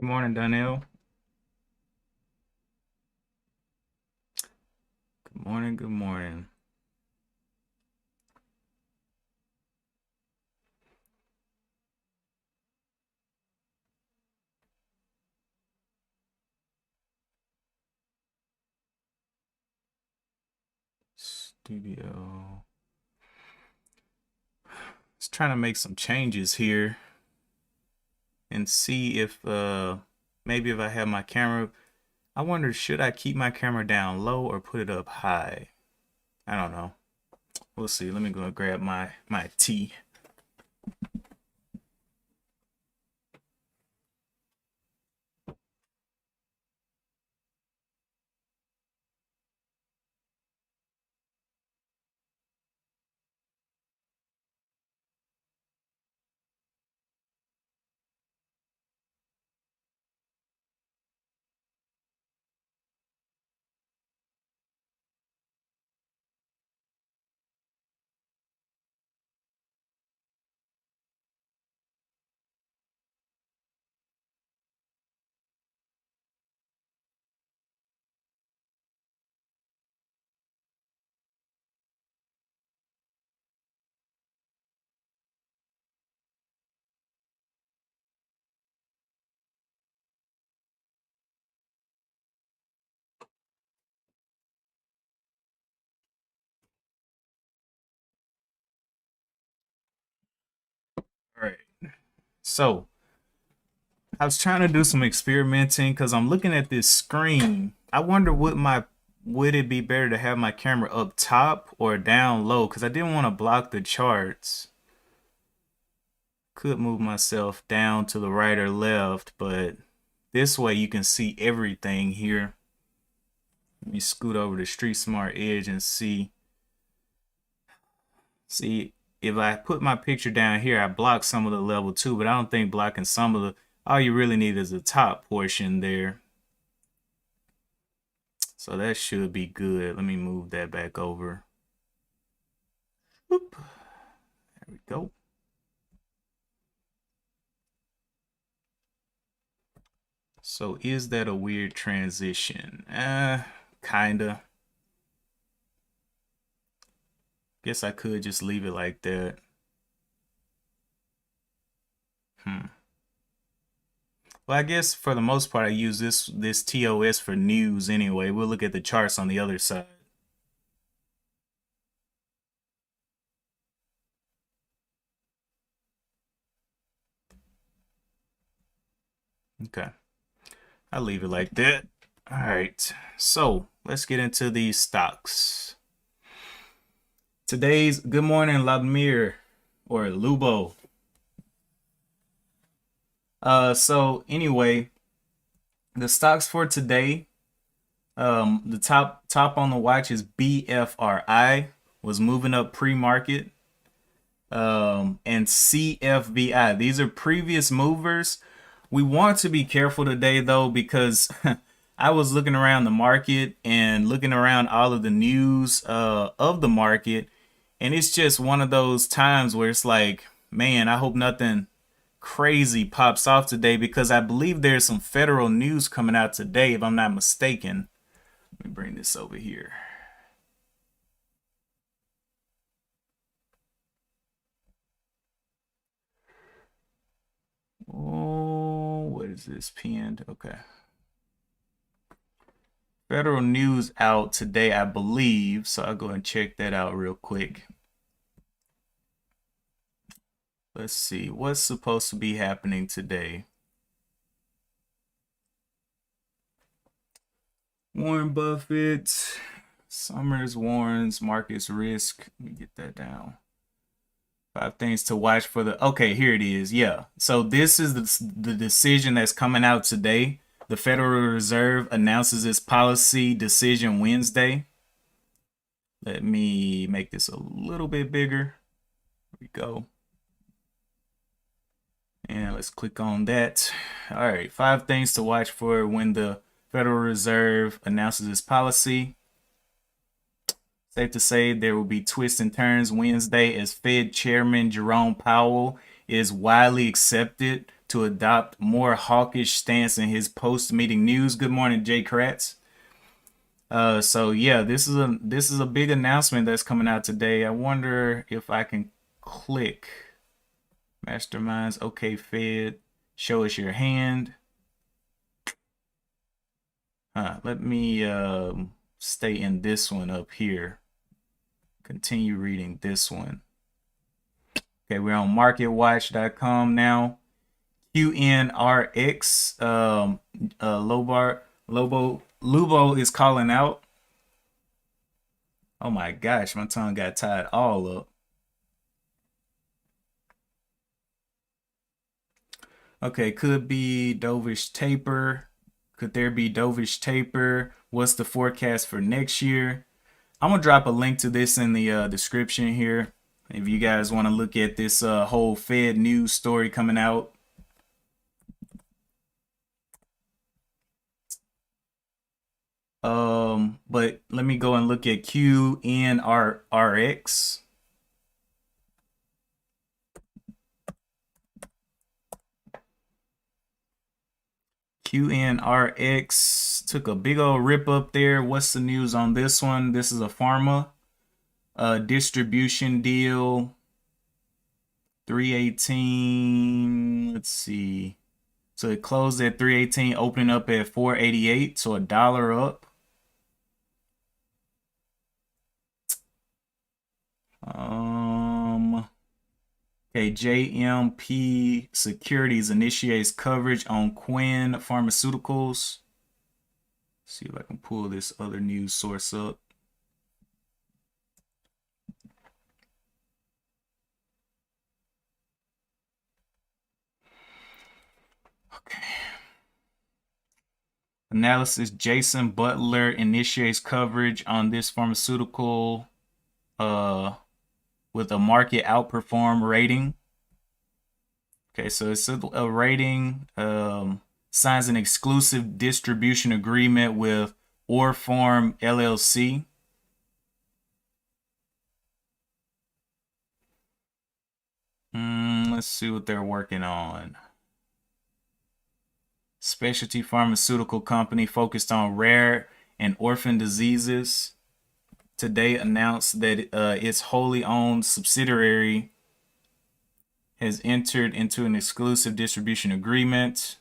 Good morning, Donnell. Good morning. Good morning. Studio. Just trying to make some changes here and see if maybe if I have my camera. I wonder, should I keep my camera down low or put it up high? I don't know. We'll see. Let me go grab my tea. All right. So I was trying to do some experimenting because I'm looking at this screen. I wonder would it be better to have my camera up top or down low? Because I didn't want to block the charts. Could move myself down to the right or left, but this way you can see everything here. Let me scoot over to Street Smart Edge and see if I put my picture down here, I block some of the level too, but I don't think blocking some of the, all you really need is the top portion there. So that should be good. Let me move that back over. Whoop. There we go. So is that a weird transition? Kinda. Guess I could just leave it like that. Hmm. Well, I guess for the most part, I use this TOS for news anyway. We'll look at the charts on the other side. Okay, I'll leave it like that. All right, so let's get into these stocks. Today's good morning, Vladimir or Lubo. So anyway, the stocks for today. The top on the watch is BFRI, was moving up pre-market. And CFBI. These are previous movers. We want to be careful today though, because I was looking around the market and looking around all of the news of the market, and it's just one of those times where it's like, man, I hope nothing crazy pops off today, because I believe there's some federal news coming out today, if I'm not mistaken. Let me bring this over here. Oh, what is this pinned? Okay. Federal news out today, I believe. So I'll go and check that out real quick. Let's see what's supposed to be happening today. Warren Buffett, Summers warns markets risk. Let me get that down. 5 things to watch for the. Okay, here it is. Yeah. So this is the decision that's coming out today. The Federal Reserve announces its policy decision Wednesday. Let me make this a little bit bigger. Here we go. And let's click on that. All right, 5 things to watch for when the Federal Reserve announces its policy. Safe to say there will be twists and turns Wednesday, as Fed Chairman Jerome Powell is widely accepted to adopt more hawkish stance in his post-meeting news. Good morning, Jay Kratz. So yeah, this is a big announcement that's coming out today. I wonder if I can click Masterminds. Okay, Fed, show us your hand. Let me stay in this one up here. Continue reading this one. Okay, we're on marketwatch.com now. QNRX, Lubo is calling out. Oh my gosh, my tongue got tied all up. Okay, could be dovish taper. Could there be dovish taper? What's the forecast for next year? I'm gonna drop a link to this in the description here if you guys want to look at this whole Fed news story coming out. But let me go and look at QNRX. QNRX took a big old rip up there. What's the news on this one? This is a pharma distribution deal. 318. Let's see. So it closed at 318, opening up at 488, so $1 up. Okay, JMP Securities initiates coverage on Quinn Pharmaceuticals. Let's see if I can pull this other news source up. Okay. Analysis: Jason Butler initiates coverage on this pharmaceutical with a market outperform rating. Okay, so it's a rating. Signs an exclusive distribution agreement with Orform LLC. Let's see what they're working on. Specialty pharmaceutical company focused on rare and orphan diseases. Today announced that its wholly owned subsidiary has entered into an exclusive distribution agreement.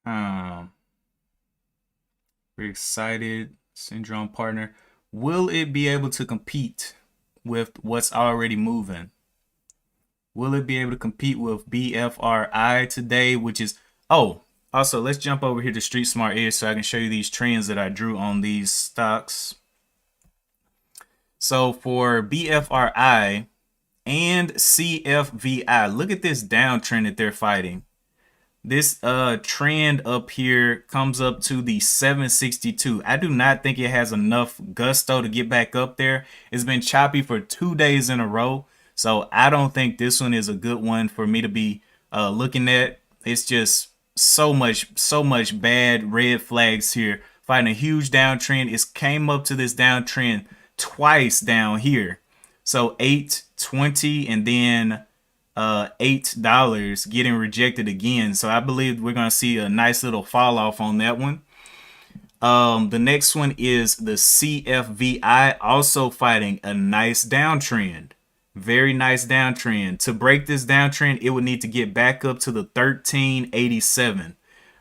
Very excited. Syndrome partner. Will it be able to compete with what's already moving? Will it be able to compete with BFRI today, which is, also let's jump over here to Street Smart Edge so I can show you these trends that I drew on these stocks. So for BFRI and CFVI, look at this downtrend that they're fighting. This trend up here comes up to the 762. I do not think it has enough gusto to get back up there. It's been choppy for 2 days in a row. So I don't think this one is a good one for me to be looking at. It's just so much bad red flags here. Fighting a huge downtrend. It came up to this downtrend twice down here. So 8.20 and then $8 getting rejected again. So I believe we're gonna see a nice little fall off on that one. The next one is the CFVI, also fighting a nice downtrend. Very nice downtrend. To break this downtrend, it would need to get back up to the 1387.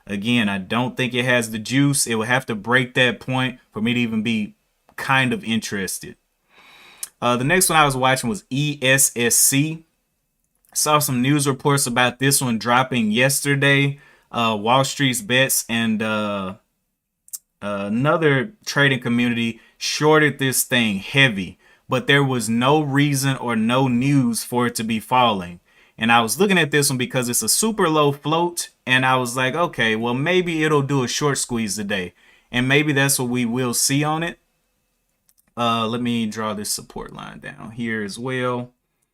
Again, I don't think it has the juice. It would have to break that point for me to even be kind of interested. The next one I was watching was ESSC. Saw some news reports about this one dropping yesterday. Wall Street's Bets and another trading community shorted this thing heavy, but there was no reason or no news for it to be falling. And I was looking at this one because it's a super low float, and I was like, okay, well, maybe it'll do a short squeeze today, and maybe that's what we will see on it. Let me draw this support line down here as well.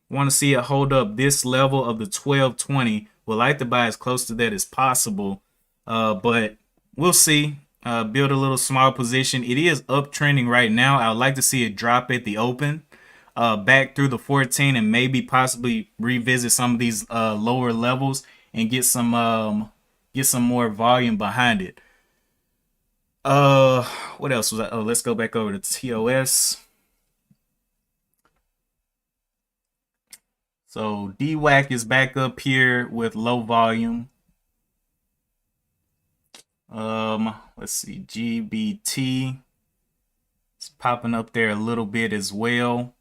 Want to see it hold up this level of the 1220. Would like to buy as close to that as possible, but we'll see. build a little small position. It is uptrending right now. I would like to see it drop at the open, back through the 14, and maybe possibly revisit some of these lower levels and get some more volume behind it. What else was that? Oh, let's go back over to TOS. So DWAC is back up here with low volume. Let's see, GBT. It's popping up there a little bit as well.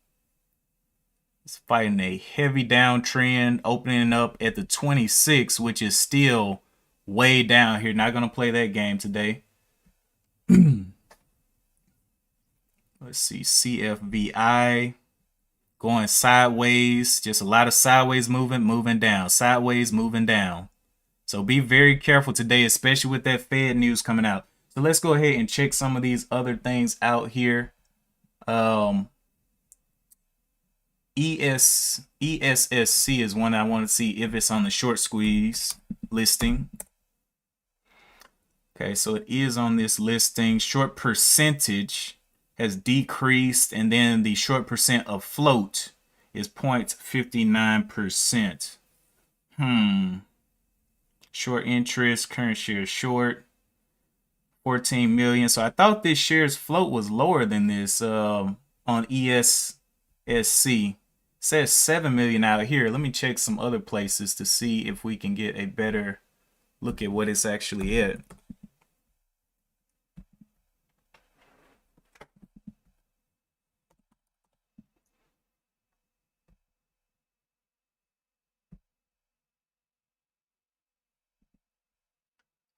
It's fighting a heavy downtrend, opening up at the 26, which is still way down here. Not gonna play that game today. Let's see, CFVI going sideways. Just a lot of sideways movement, moving down, sideways, moving down. So be very careful today, especially with that Fed news coming out. So let's go ahead and check some of these other things out here. ESSC is one I want to see if it's on the short squeeze listing. Okay, so it is on this listing. Short percentage has decreased, and then the short percent of float is 0.59%. Short interest, current share short, 14 million. So I thought this share's float was lower than this on ESSC. It says 7 million out here. Let me check some other places to see if we can get a better look at what it's actually at.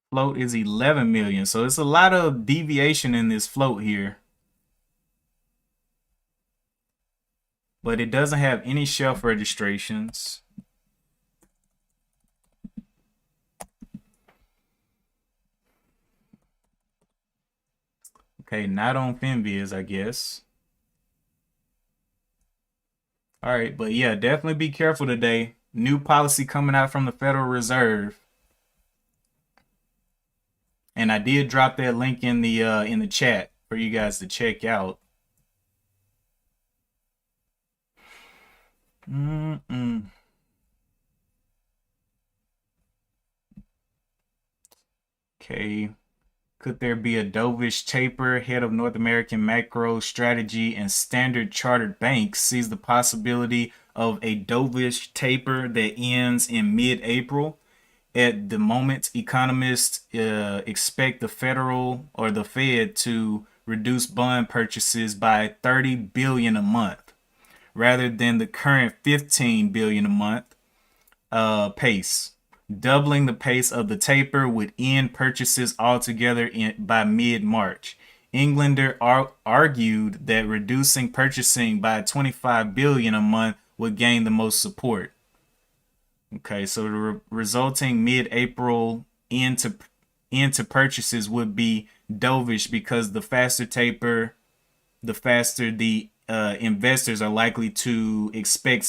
Float is 11 million. So it's a lot of deviation in this float here. But it doesn't have any shelf registrations. Okay, not on FinViz, I guess. All right, but yeah, definitely be careful today. New policy coming out from the Federal Reserve. And I did drop that link in the chat for you guys to check out. Okay. Could there be a dovish taper? Head of North American Macro Strategy and Standard Chartered Banks sees the possibility of a dovish taper that ends in mid-April. At the moment, economists expect the Fed to reduce bond purchases by 30 billion a month rather than the current 15 billion a month pace. Doubling the pace of the taper would end purchases altogether by mid-March. Englander argued that reducing purchasing by 25 billion a month would gain the most support. Okay, so the resulting mid-April into purchases would be dovish because the faster taper, the faster the investors are likely to expect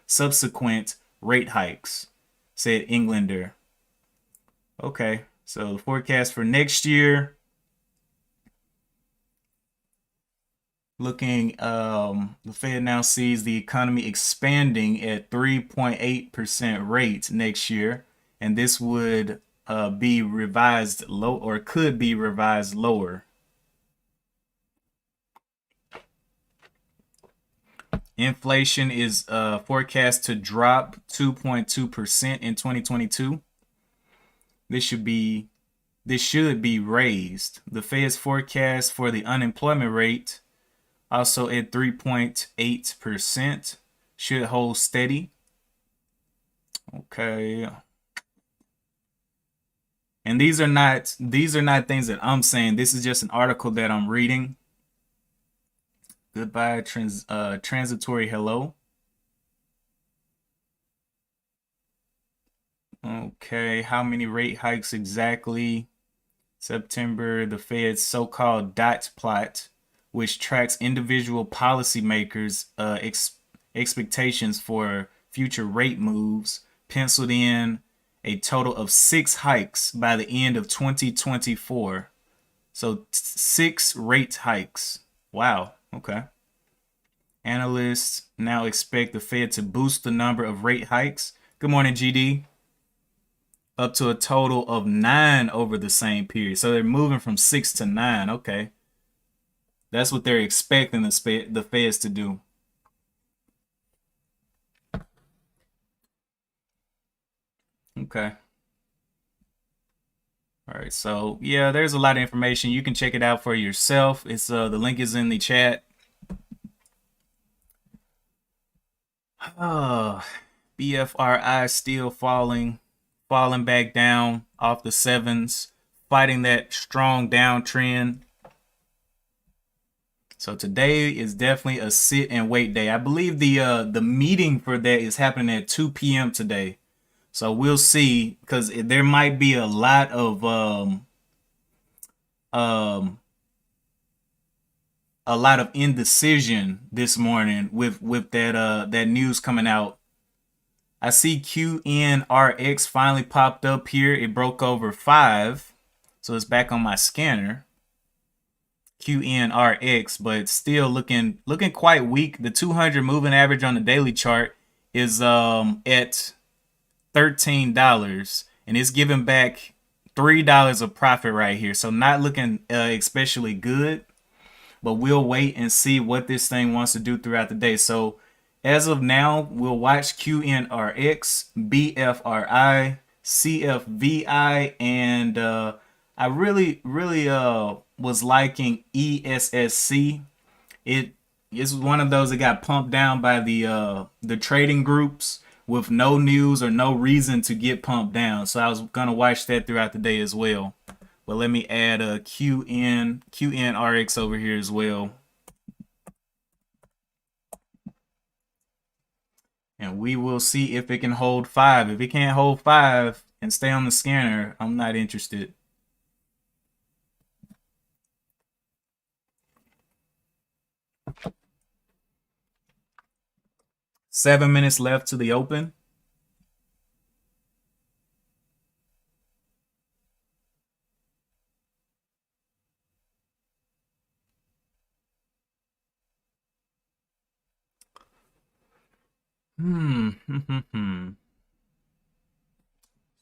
subsequent rate hikes, said Englander. Okay, so the forecast for next year, looking, the Fed now sees the economy expanding at 3.8% rate next year, and this would be revised low, or could be revised lower. Inflation is forecast to drop 2.2% in 2022. This should be raised. The Fed's forecast for the unemployment rate, also at 3.8%, should hold steady. Okay. And these are not things that I'm saying. This is just an article that I'm reading. Goodbye, transitory hello. Okay, how many rate hikes exactly? September, the Fed's so-called dot plot, which tracks individual policymakers' expectations for future rate moves, penciled in a total of 6 hikes by the end of 2024. So 6 rate hikes. Wow. Okay. Analysts now expect the Fed to boost the number of rate hikes. Good morning, GD. Up to a total of 9 over the same period. So they're moving from 6 to 9. Okay. That's what they're expecting the Feds to do. Okay. All right. So yeah, there's a lot of information. You can check it out for yourself. It's the link is in the chat. BFRI still falling back down off the 7s, fighting that strong downtrend. So today is definitely a sit and wait day. I believe the meeting for that is happening at 2 p.m. today. So we'll see, because there might be a lot of indecision this morning with that news coming out. I see QNRX finally popped up here. It broke over 5, so it's back on my scanner. QNRX, but still looking quite weak. The 200 moving average on the daily chart is at $13, and it's giving back $3 of profit right here. So not looking especially good, but we'll wait and see what this thing wants to do throughout the day. So as of now, we'll watch QNRX, BFRI, CFVI, and I really was liking ESSC. It is one of those that got pumped down by the trading groups with no news or no reason to get pumped down. So I was gonna watch that throughout the day as well. But let me add a QNRX over here as well. And we will see if it can hold 5. If it can't hold 5 and stay on the scanner, I'm not interested. Seven minutes left to the open.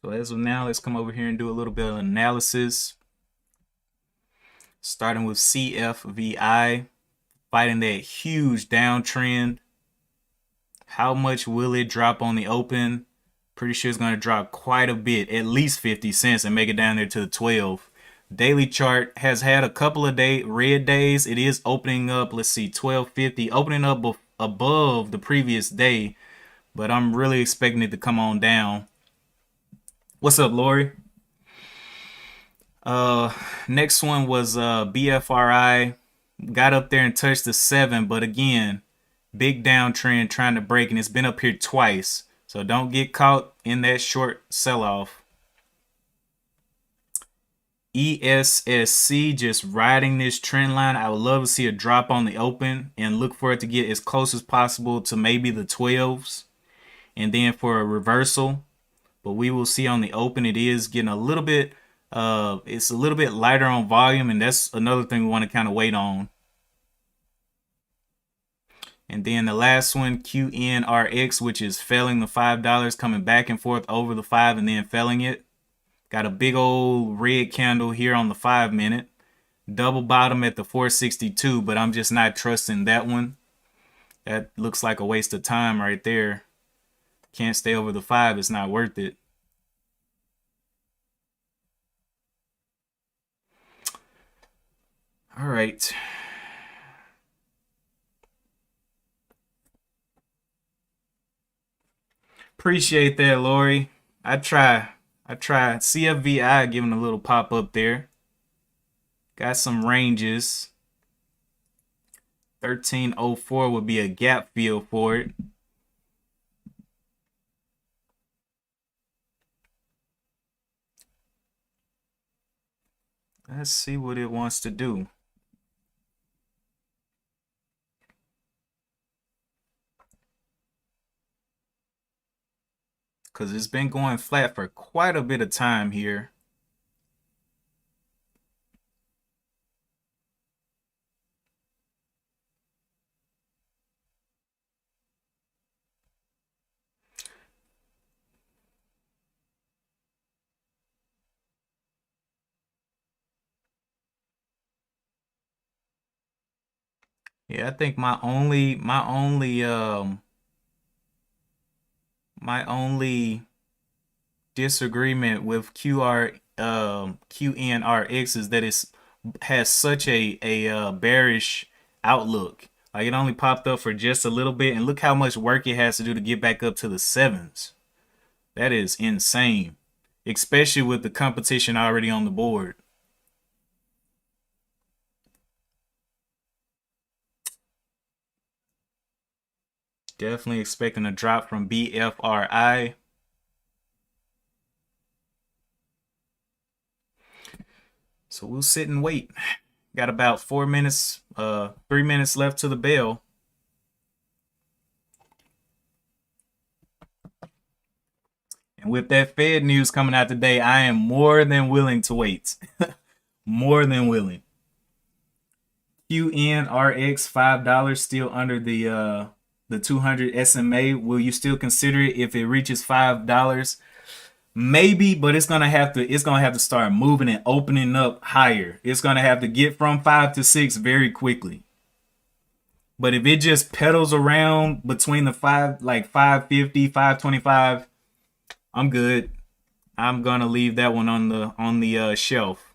So as of now, let's come over here and do a little bit of analysis. Starting with CFVI, fighting that huge downtrend. How much will it drop on the open? Pretty sure it's going to drop quite a bit, at least 50 cents, and make it down there to the 12. Daily chart has had a couple of red days. It is opening up, let's see, 1250, opening up above the previous day, but I'm really expecting it to come on down. What's up, Lori? Next one was BFRI. Got up there and touched the 7, but again, big downtrend trying to break, and it's been up here twice. So don't get caught in that short sell-off. ESSC just riding this trend line. I would love to see a drop on the open and look for it to get as close as possible to maybe the 12s, and then for a reversal. But we will see on the open. It is getting a little bit it's a little bit lighter on volume, and that's another thing we want to kind of wait on. And then the last one, QNRX, which is failing the $5, coming back and forth over the 5 and then failing it. Got a big old red candle here on the 5-minute. Double bottom at the 462, but I'm just not trusting that one. That looks like a waste of time right there. Can't stay over the 5. It's not worth it. All right. Appreciate that, Lori. I try. CFVI giving a little pop up there. Got some ranges. 1304 would be a gap fill for it. Let's see what it wants to do. Because it's been going flat for quite a bit of time here. Yeah, I think my only disagreement with QNRX is that it has such a bearish outlook. Like it only popped up for just a little bit, and look how much work it has to do to get back up to the sevens. That is insane, especially with the competition already on the board. Definitely expecting a drop from BFRI. So we'll sit and wait. Got about 4 minutes, 3 minutes left to the bell. And with that Fed news coming out today, I am more than willing to wait. More than willing. QNRX $5 still under the 200 SMA. Will you still consider it if it reaches $5? Maybe, but it's gonna have to start moving and opening up higher. It's gonna have to get from 5 to 6 very quickly. But if it just pedals around between the five, like 550, 525, I'm good. I'm gonna leave that one on the shelf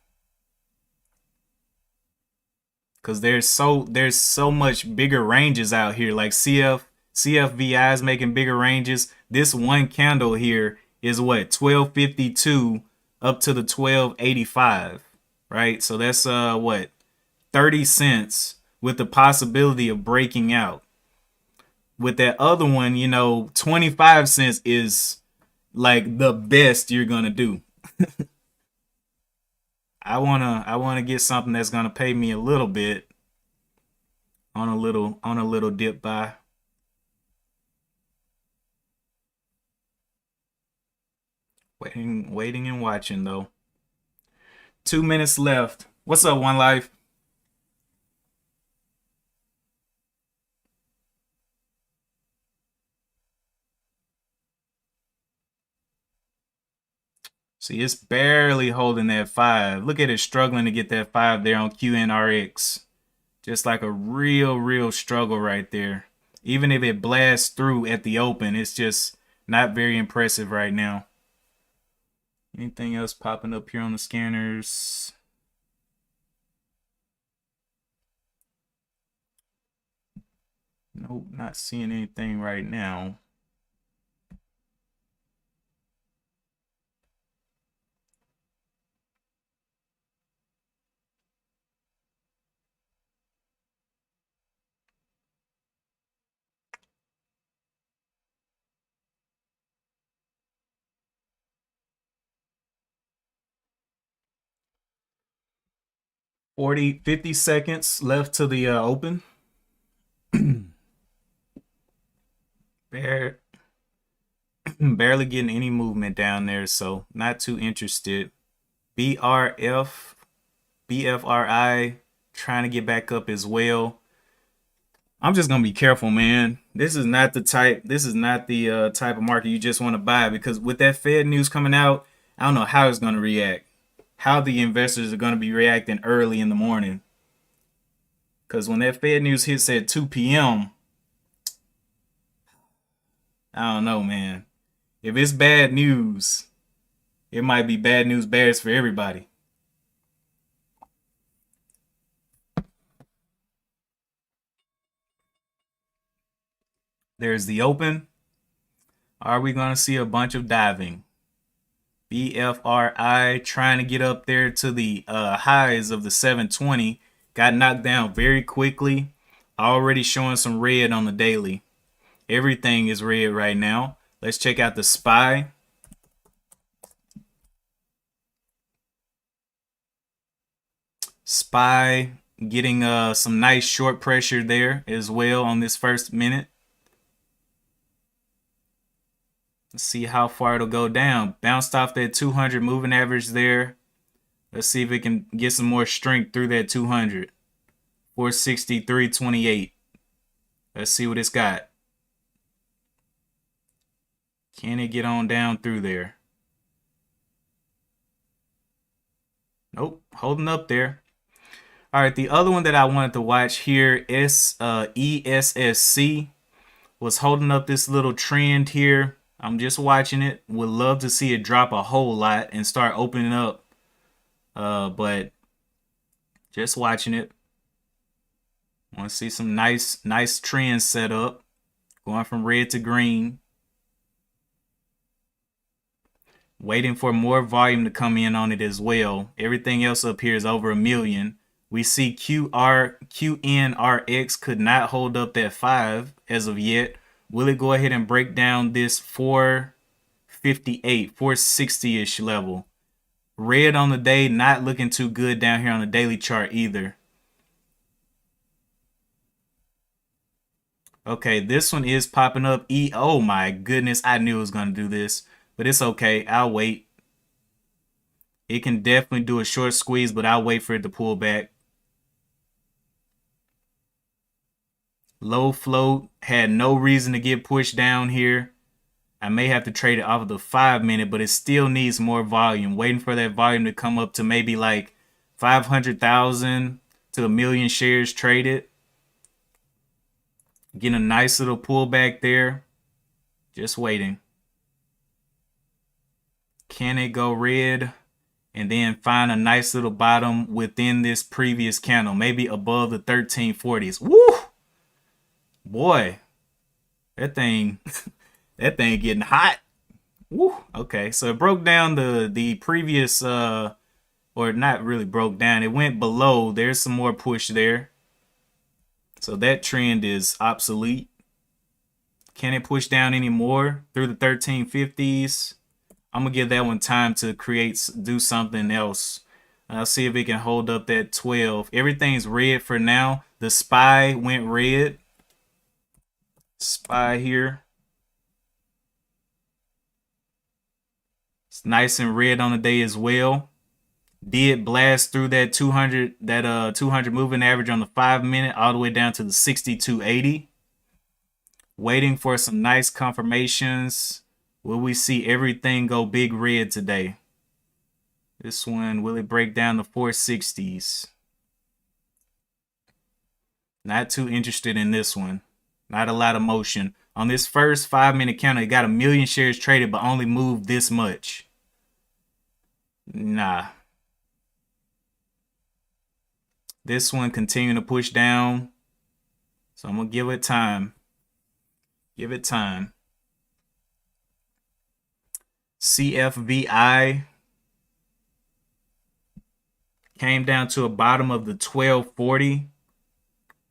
because there's so much bigger ranges out here. Like CFVI is making bigger ranges. This one candle here is what 1252 up to the 1285, right? So that's what 30 cents with the possibility of breaking out. With that other one, 25 cents is like the best you're gonna do. I wanna get something that's gonna pay me a little bit on a little dip buy. Waiting and watching though. 2 minutes left. What's up, One Life? See, it's barely holding that 5. Look at it struggling to get that 5 there on QNRX. Just like a real struggle right there. Even if it blasts through at the open, it's just not very impressive right now. Anything else popping up here on the scanners? Nope, not seeing anything right now. Forty, 50 seconds left to the open. Bare, barely getting any movement down there, so not too interested. BRF, BFRI trying to get back up as well. I'm just gonna be careful, man. This is not the type. This is not the type of market you just want to buy because with that Fed news coming out, I don't know how it's gonna react. How the investors are gonna be reacting early in the morning. Because when that Fed news hits at 2 p.m., I don't know, man. If it's bad news, it might be bad news bears for everybody. There's the open. Are we going to see a bunch of diving? BFRI trying to get up there to the highs of the 720. Got knocked down very quickly. Already showing some red on the daily. Everything is red right now. Let's check out the SPY. SPY getting some nice short pressure there as well on this first minute. Let's see how far it'll go down. Bounced off that 200 moving average there. Let's see if it can get some more strength through that 200. 463.28. Let's see what it's got. Can it get on down through there? Nope, holding up there. All right, the other one that I wanted to watch here is ESSC was holding up this little trend here. I'm just watching it. Would love to see it drop a whole lot and start opening up. But just watching it. Want to see some nice trends set up. Going from red to green. Waiting for more volume to come in on it as well. Everything else up here is over a million. We see QNRX could not hold up that 5 as of yet. Will it go ahead and break down this 458, 460-ish level? Red on the day, not looking too good down here on the daily chart either. Okay, this one is popping up. Oh my goodness, I knew it was going to do this. But it's okay, I'll wait. It can definitely do a short squeeze, but I'll wait for it to pull back. Low float, had no reason to get pushed down here. I may have to trade it off of the 5-minute, but it still needs more volume. Waiting for that volume to come up to maybe like 500,000 to a million shares traded. Getting a nice little pullback there. Just waiting. Can it go red and then find a nice little bottom within this previous candle? Maybe above the 1340s. Woo! Boy, that thing getting hot. Woo! Okay, so it broke down the previous or not really broke down. It went below. There's some more push there. So that trend is obsolete. Can it push down any more through the 1350s? I'm gonna give that one time to do something else. I'll see if it can hold up that 12. Everything's red for now. The SPY went red. SPY here. It's nice and red on the day as well. Did blast through that 200 moving average on the 5-minute all the way down to the 6280. Waiting for some nice confirmations. Will we see everything go big red today? This one, will it break down the 460s? Not too interested in this one. Not a lot of motion. On this first 5-minute candle, it got a million shares traded, but only moved this much. Nah. This one continuing to push down. So I'm going to give it time. Give it time. CFVI came down to a bottom of the 1240.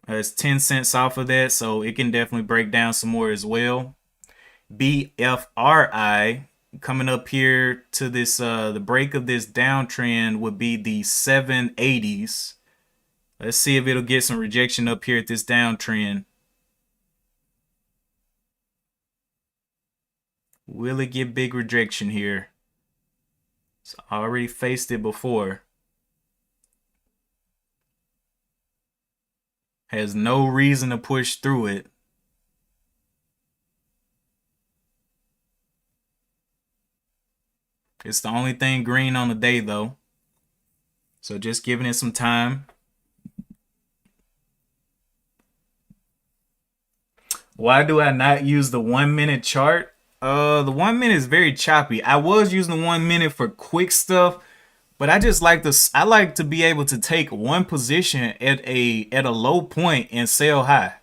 It's 10 cents off of that, so it can definitely break down some more as well. BFRI coming up here to this, the break of this downtrend would be the 780s. Let's see if it'll get some rejection up here at this downtrend. Will it get big rejection here? It's already faced it before. Has no reason to push through it. It's the only thing green on the day though. So just giving it some time. Why do I not use the 1-minute chart? The 1-minute is very choppy. I was using the 1-minute for quick stuff, but I just like this. I like to be able to take one position at a low point and sell high.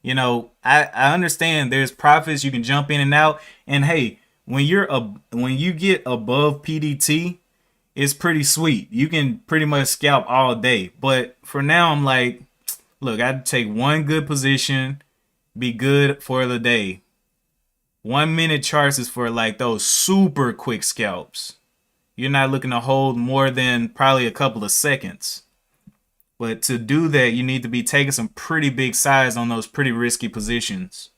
You know, I understand there's profits, you can jump in and out. And hey, when you get above PDT, it's pretty sweet. You can pretty much scalp all day. But for now, I'm like, look, I'd take one good position, be good for the day. 1-minute charts is for like those super quick scalps. You're not looking to hold more than probably a couple of seconds. But to do that, you need to be taking some pretty big size on those pretty risky positions.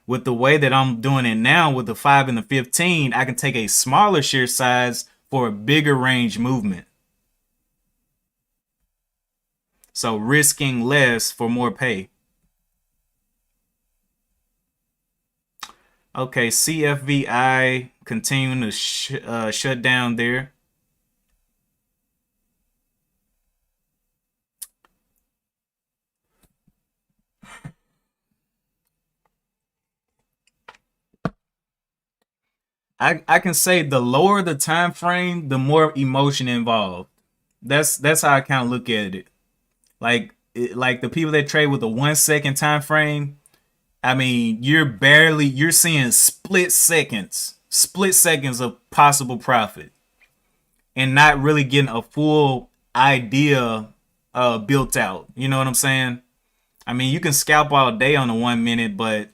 With the way that I'm doing it now with the 5 and the 15, I can take a smaller share size for a bigger range movement. So risking less for more pay. Okay, CFVI continuing to shut down there. I can say the lower the time frame, the more emotion involved. That's how I kind of look at it. Like the people that trade with a 1 second time frame, I mean, you're seeing split seconds of possible profit, and not really getting a full idea built out. You know what I'm saying? I mean, you can scalp all day on the 1 minute, but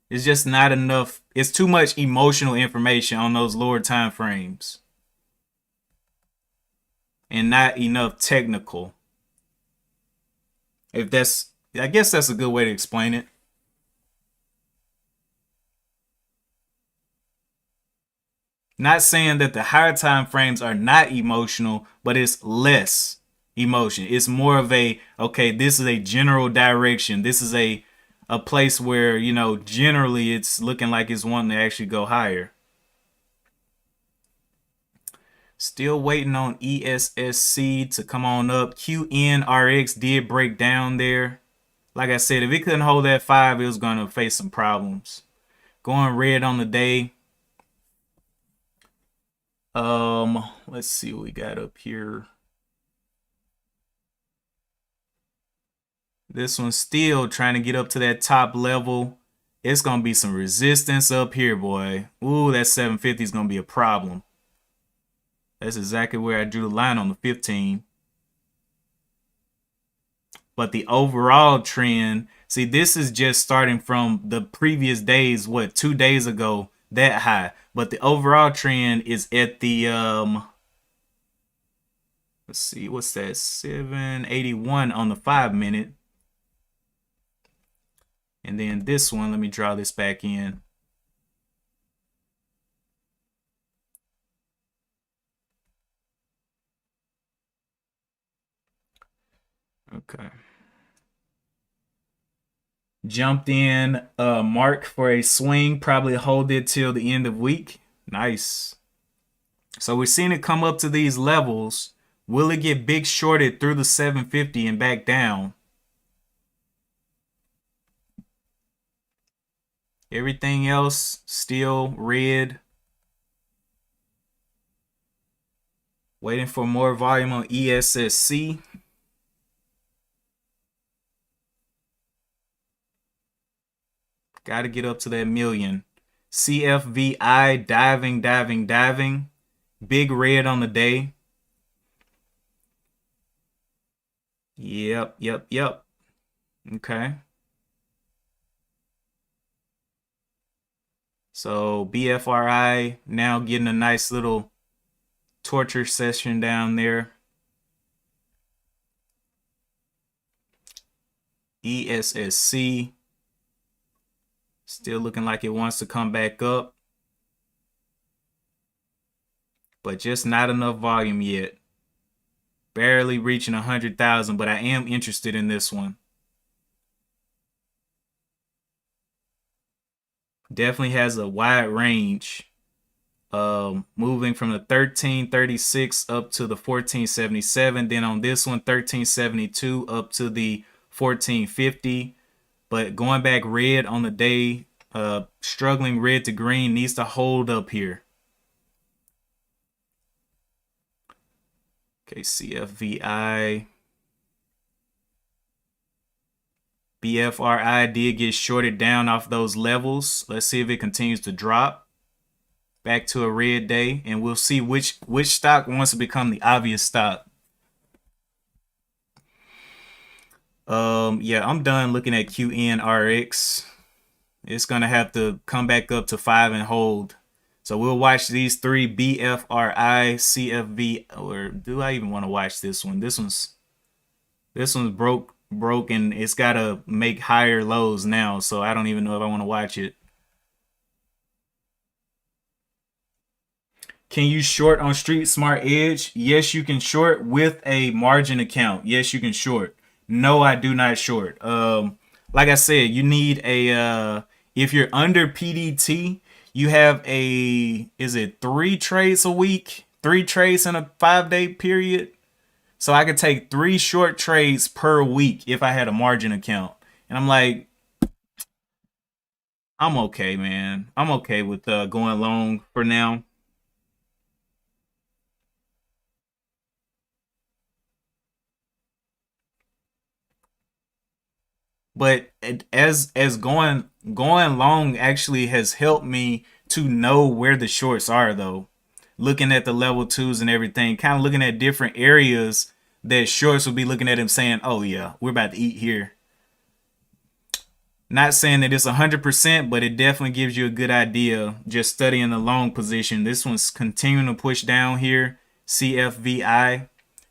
it's just not enough. It's too much emotional information on those lower time frames, and not enough technical. If that's, I guess that's a good way to explain it. Not saying that the higher time frames are not emotional, but it's less emotion. It's more of a, okay, this is a general direction. This is a place where, generally it's looking like it's wanting to actually go higher. Still waiting on ESSC to come on up. QNRX did break down there. Like I said, if it couldn't hold that 5, it was going to face some problems. Going red on the day. Let's see what we got up here. This one's still trying to get up to that top level. It's going to be some resistance up here, boy. Ooh, that 750 is going to be a problem. That's exactly where I drew the line on the 15. But the overall trend, see, this is just starting from the previous days, 2 days ago, that high. But the overall trend is at the, let's see, what's that, 781 on the 5-minute. And then this one, let me draw this back in. Okay. Jumped in mark for a swing, probably hold it till the end of week. Nice. So we're seeing it come up to these levels. Will it get big shorted through the 750 and back down? Everything else still red. Waiting for more volume on ESSC. Got to get up to that million. CFVI diving. Big red on the day. Yep. Okay. So BFRI now getting a nice little torture session down there. ESSC still looking like it wants to come back up, but just not enough volume yet. Barely reaching 100,000, but I am interested in this one. Definitely has a wide range. Moving from the 1336 up to the 1477. Then on this one, 1372 up to the 1450. But going back red on the day, struggling red to green, needs to hold up here. Okay, CFVI. BFRI did get shorted down off those levels. Let's see if it continues to drop back to a red day, and we'll see which stock wants to become the obvious stock. Yeah, I'm done looking at QNRX. It's gonna have to come back up to 5 and hold. So we'll watch these three: BFRI, CFV, or do I even want to watch this one? This one's broke, and it's gotta make higher lows now, so I don't even know if I want to watch it. Can you short on Street Smart Edge? Yes, you can short with a margin account. Yes, you can short. No, I do not short. Like I said, you need a if you're under PDT, you have is it 3 trades a week? 3 trades in a 5-day period? So I could take 3 short trades per week if I had a margin account. And I'm like, I'm okay, man. I'm okay with going long for now. But as going long actually has helped me to know where the shorts are though. Looking at the level twos and everything, kind of looking at different areas that shorts will be looking at him saying, "Oh yeah, we're about to eat here." Not saying that it's 100%, but it definitely gives you a good idea just studying the long position. This one's continuing to push down here. CFVI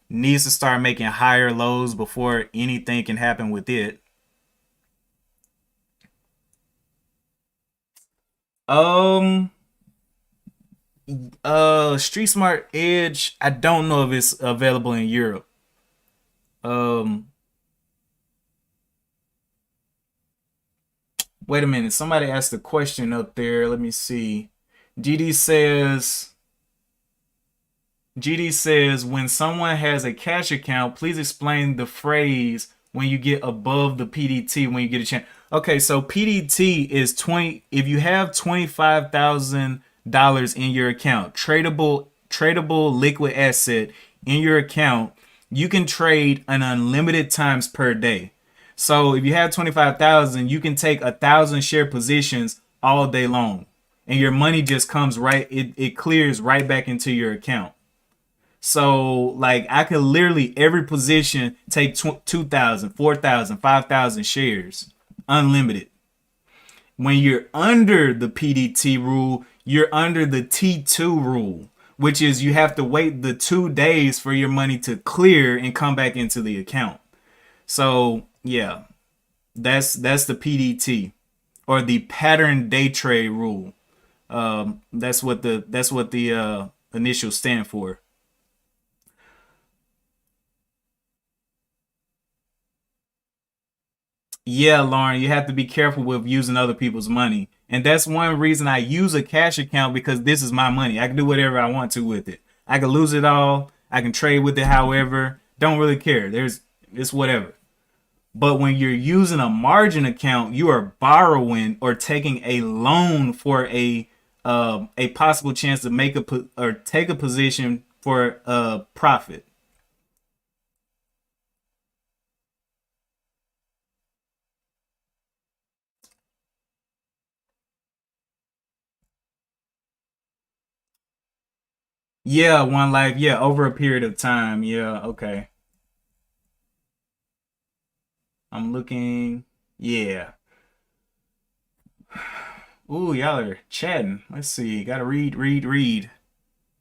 needs to start making higher lows before anything can happen with it. Um, Street Smart Edge, I don't know if it's available in Europe. Um, Wait a minute. Somebody asked a question up there. Let me see. GD says GD says, when someone has a cash account, please explain the phrase when you get above the PDT when you get a chance. Okay, so PDT is 20. If you have $25,000 in your account, tradable liquid asset in your account, you can trade an unlimited times per day. So if you have 25,000, you can take 1,000 share positions all day long, and your money just comes right. It clears right back into your account. So like I could literally every position take 2,000, 4,000, 5,000 shares, unlimited. When you're under the PDT rule, you're under the T2 rule, which is you have to wait the 2 days for your money to clear and come back into the account. So yeah, that's the PDT or the pattern day trade rule. That's what the initials stand for. Yeah, Lauren, you have to be careful with using other people's money. And that's one reason I use a cash account because this is my money. I can do whatever I want to with it. I can lose it all. I can trade with it however. Don't really care. It's whatever. But when you're using a margin account, you are borrowing or taking a loan for a possible chance to make or take a position for a profit. Yeah, one life. Yeah, over a period of time. Yeah, okay. I'm looking. Yeah. Ooh, y'all are chatting. Let's see. Gotta read.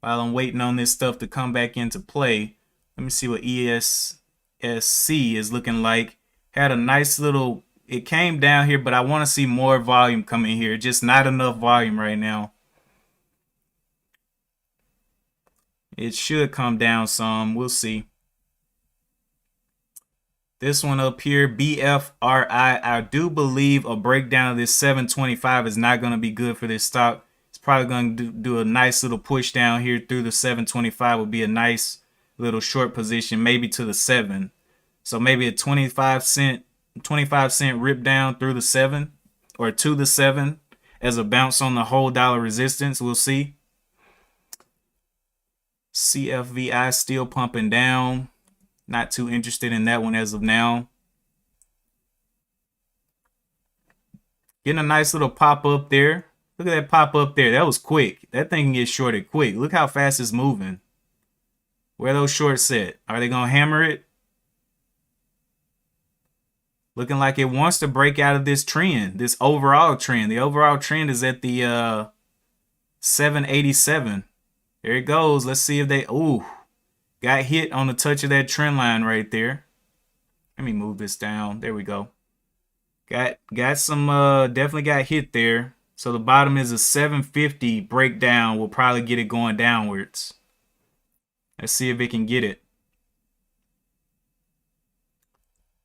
While I'm waiting on this stuff to come back into play. Let me see what ESSC is looking like. Had a nice little. It came down here, but I want to see more volume coming here. Just not enough volume right now. It should come down some. We'll see. This one up here, BFRI, I do believe a breakdown of this 725 is not going to be good for this stock. It's probably going to do a nice little push down here through the 725 would be a nice little short position, maybe to the 7. So maybe a 25 cent rip down through the 7 or to the 7 as a bounce on the whole dollar resistance. We'll see. CFVI still pumping down. Not too interested in that one as of now. Getting a nice little pop up there. Look at that pop up there. That was quick. That thing can get shorted quick. Look how fast it's moving. Where are those shorts at? Are they going to hammer it? Looking like it wants to break out of this trend, this overall trend. The overall trend is at the 787. There it goes. Let's see if they, ooh, got hit on the touch of that trend line right there. Let me move this down. There we go. Got some definitely got hit there. So the bottom is a 750 breakdown. We'll probably get it going downwards. Let's see if it can get it.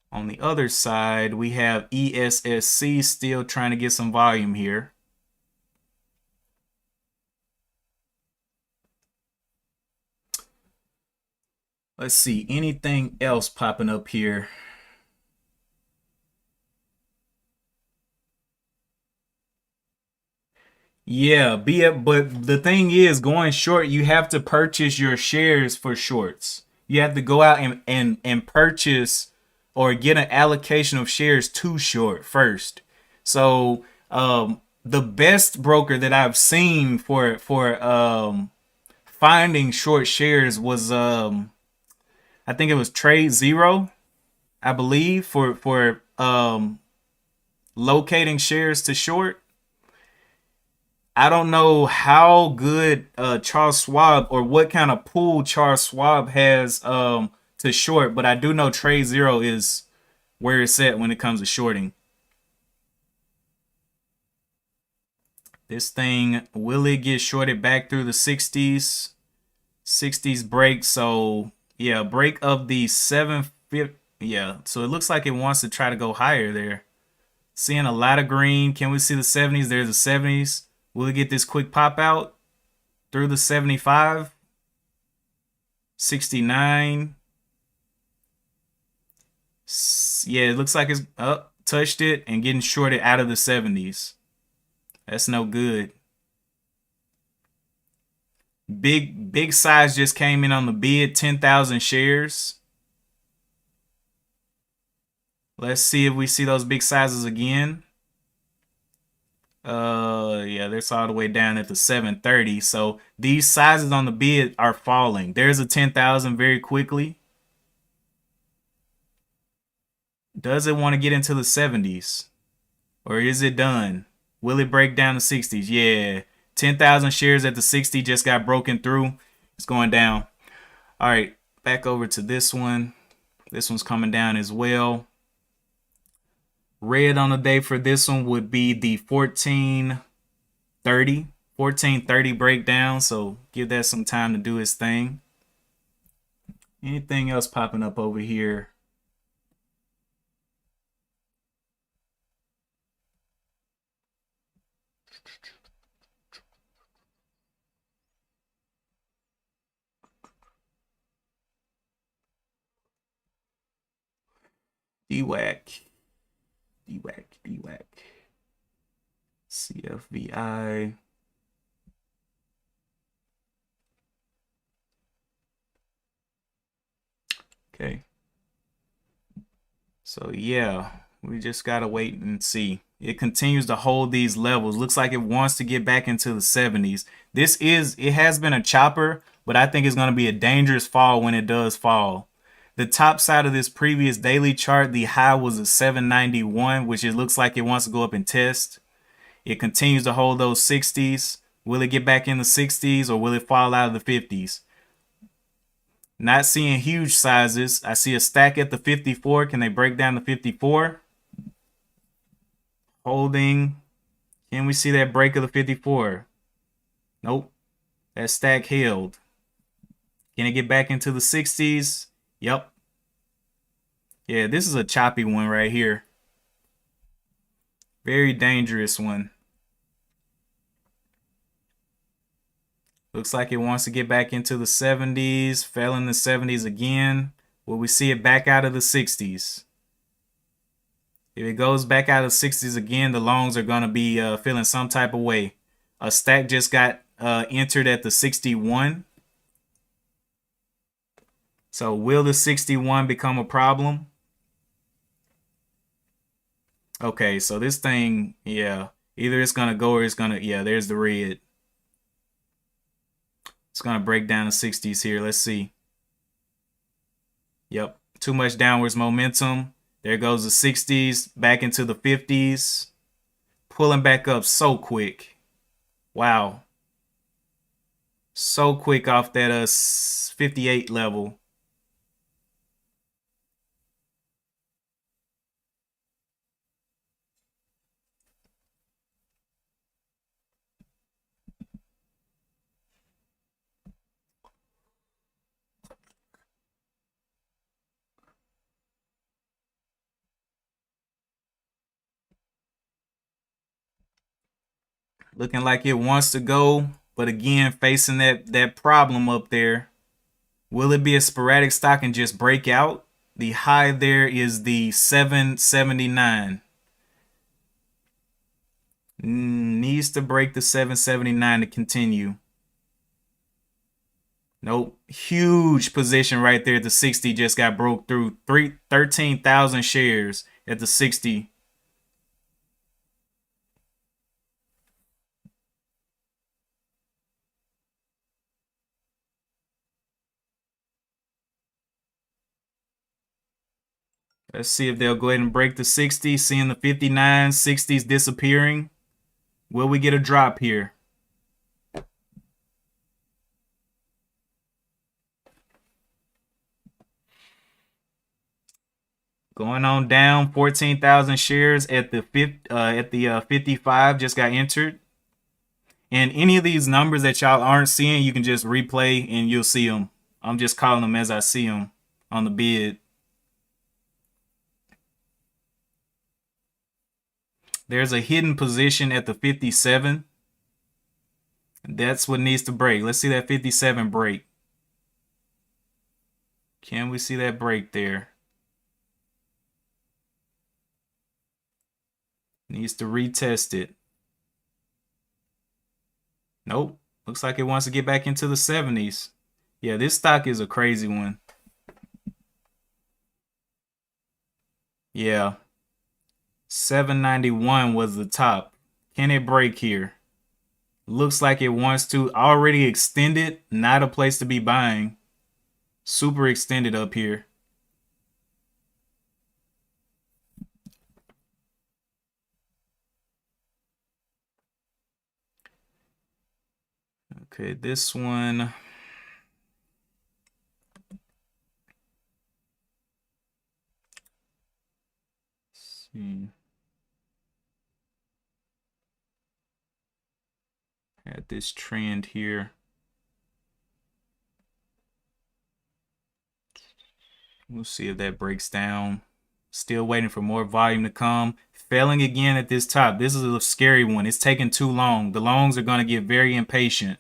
On the other side, we have ESSC still trying to get some volume here. Let's see, anything else popping up here? Yeah, but the thing is, going short, you have to purchase your shares for shorts. You have to go out and purchase or get an allocation of shares to short first. So the best broker that I've seen for finding short shares was I think it was Trade Zero, I believe, for locating shares to short. I don't know how good Charles Schwab or what kind of pool Charles Schwab has to short, but I do know Trade Zero is where it's at when it comes to shorting. This thing, will it get shorted back through the 60s? 60s break. So yeah, break of the 750. Yeah, so it looks like it wants to try to go higher there. Seeing a lot of green. Can we see the 70s? There's the 70s. Will it get this quick pop out through the 75? 69. Yeah, it looks like it's up, touched it, and getting shorted out of the 70s. That's no good. Big size just came in on the bid, 10,000 shares. Let's see if we see those big sizes again. Yeah, that's all the way down at the 730. So these sizes on the bid are falling. There's a 10,000 very quickly. Does it want to get into the 70s? Or is it done? Will it break down to 60s? Yeah. 10,000 shares at the 60 just got broken through. It's going down. All right, back over to this one. This one's coming down as well. Red on the day for this one would be the 1430 breakdown. So give that some time to do its thing. Anything else popping up over here? DWAC, DWAC, CFVI. Okay. So yeah, we just gotta wait and see. It continues to hold these levels. Looks like it wants to get back into the 70s. It has been a chopper, but I think it's gonna be a dangerous fall when it does fall. The top side of this previous daily chart, the high was a 791, which it looks like it wants to go up and test. It continues to hold those 60s. Will it get back in the 60s or will it fall out of the 50s? Not seeing huge sizes. I see a stack at the 54. Can they break down the 54? Holding. Can we see that break of the 54? Nope. That stack held. Can it get back into the 60s? Yep. Yeah, this is a choppy one right here. Very dangerous one. Looks like it wants to get back into the 70s. Fell in the 70s again. Will we see it back out of the 60s? If it goes back out of the 60s again, the longs are going to be feeling some type of way. A stack just got entered at the 61. So will the 61 become a problem? Okay, so this thing, yeah, either it's going to go or it's going to, yeah, there's the red. It's going to break down the 60s here. Let's see. Yep, too much downwards momentum. There goes the 60s, back into the 50s. Pulling back up so quick. Wow. So quick off that 58 level. Looking like it wants to go, but again, facing that problem up there. Will it be a sporadic stock and just break out? The high there is the 779. Needs to break the 779 to continue. Nope. Huge position right there at the 60. Just got broke through 13,000 shares at the 60. Let's see if they'll go ahead and break the 60. Seeing the 59, 60s disappearing. Will we get a drop here? Going on down, 14,000 shares at the 55 just got entered. And any of these numbers that y'all aren't seeing, you can just replay and you'll see them. I'm just calling them as I see them on the bid. There's a hidden position at the 57. That's what needs to break. Let's see that 57 break. Can we see that break there? Needs to retest it. Nope. Looks like it wants to get back into the 70s. Yeah, this stock is a crazy one. Yeah. 791 was the top. Can it break here? Looks like it wants to. Already extended. Not a place to be buying. Super extended up here. Okay, this one. Let's see. Had this trend here. We'll see if that breaks down. Still waiting for more volume to come. Failing again at this top. This is a scary one. It's taking too long. The longs are going to get very impatient.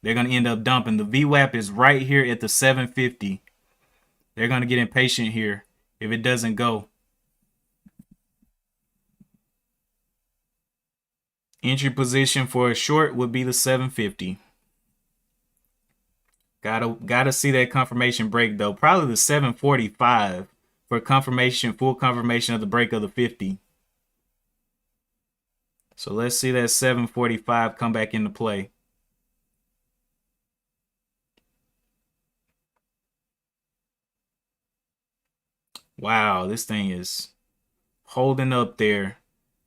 They're going to end up dumping. The VWAP is right here at the 750. They're going to get impatient here if it doesn't go. Entry position for a short would be the 750. Gotta see that confirmation break though. Probably the 745 for confirmation, full confirmation of the break of the 50. So let's see that 745 come back into play. Wow, this thing is holding up there.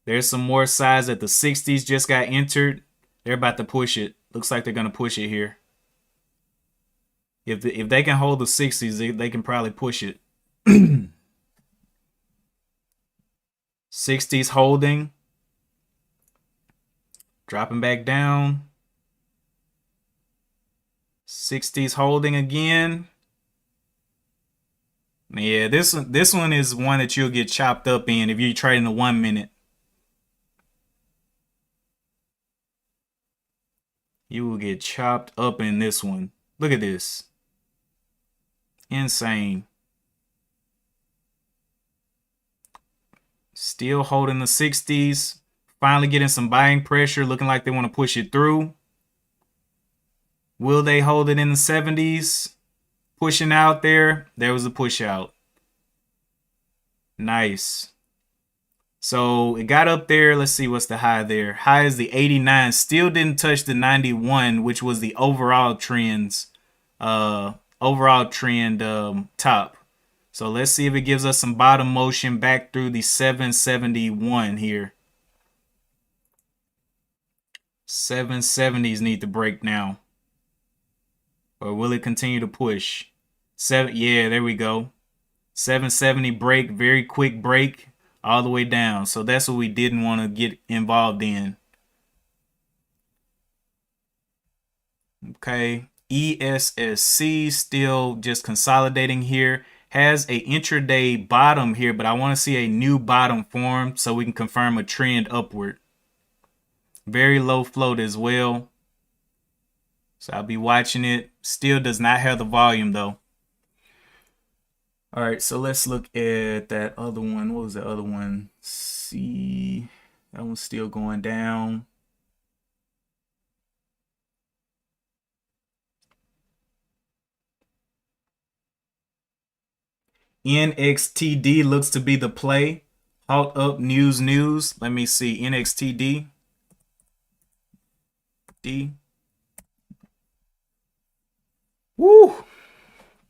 There's some more size at the 60s just got entered. They're about to push it. Looks like they're going to push it here. If they can hold the 60s, they can probably push it. 60s holding. Dropping back down. 60s holding again. Yeah, this one is one that you'll get chopped up in if you're trading the 1 minute. You will get chopped up in this one. Look at this. Insane. Still holding the 60s. Finally getting some buying pressure. Looking like they want to push it through. Will they hold it in the 70s? Pushing out there. There was a push out. Nice. So it got up there. Let's see what's the high there. High is the 89. Still didn't touch the 91, which was the overall trends. Top. So let's see if it gives us some bottom motion back through the 771 here. 770s need to break now. Or will it continue to push? Yeah, there we go. 770 break, very quick break all the way down. So that's what we didn't want to get involved in. Okay, ESSC still just consolidating here. Has a intraday bottom here, but I want to see a new bottom form so we can confirm a trend upward. Very low float as well. So I'll be watching it. Still does not have the volume though. All right, so let's look at that other one. What was the other one? That one's still going down. NXTD looks to be the play. Halt up, news. Let me see. NXTD. D. Woo!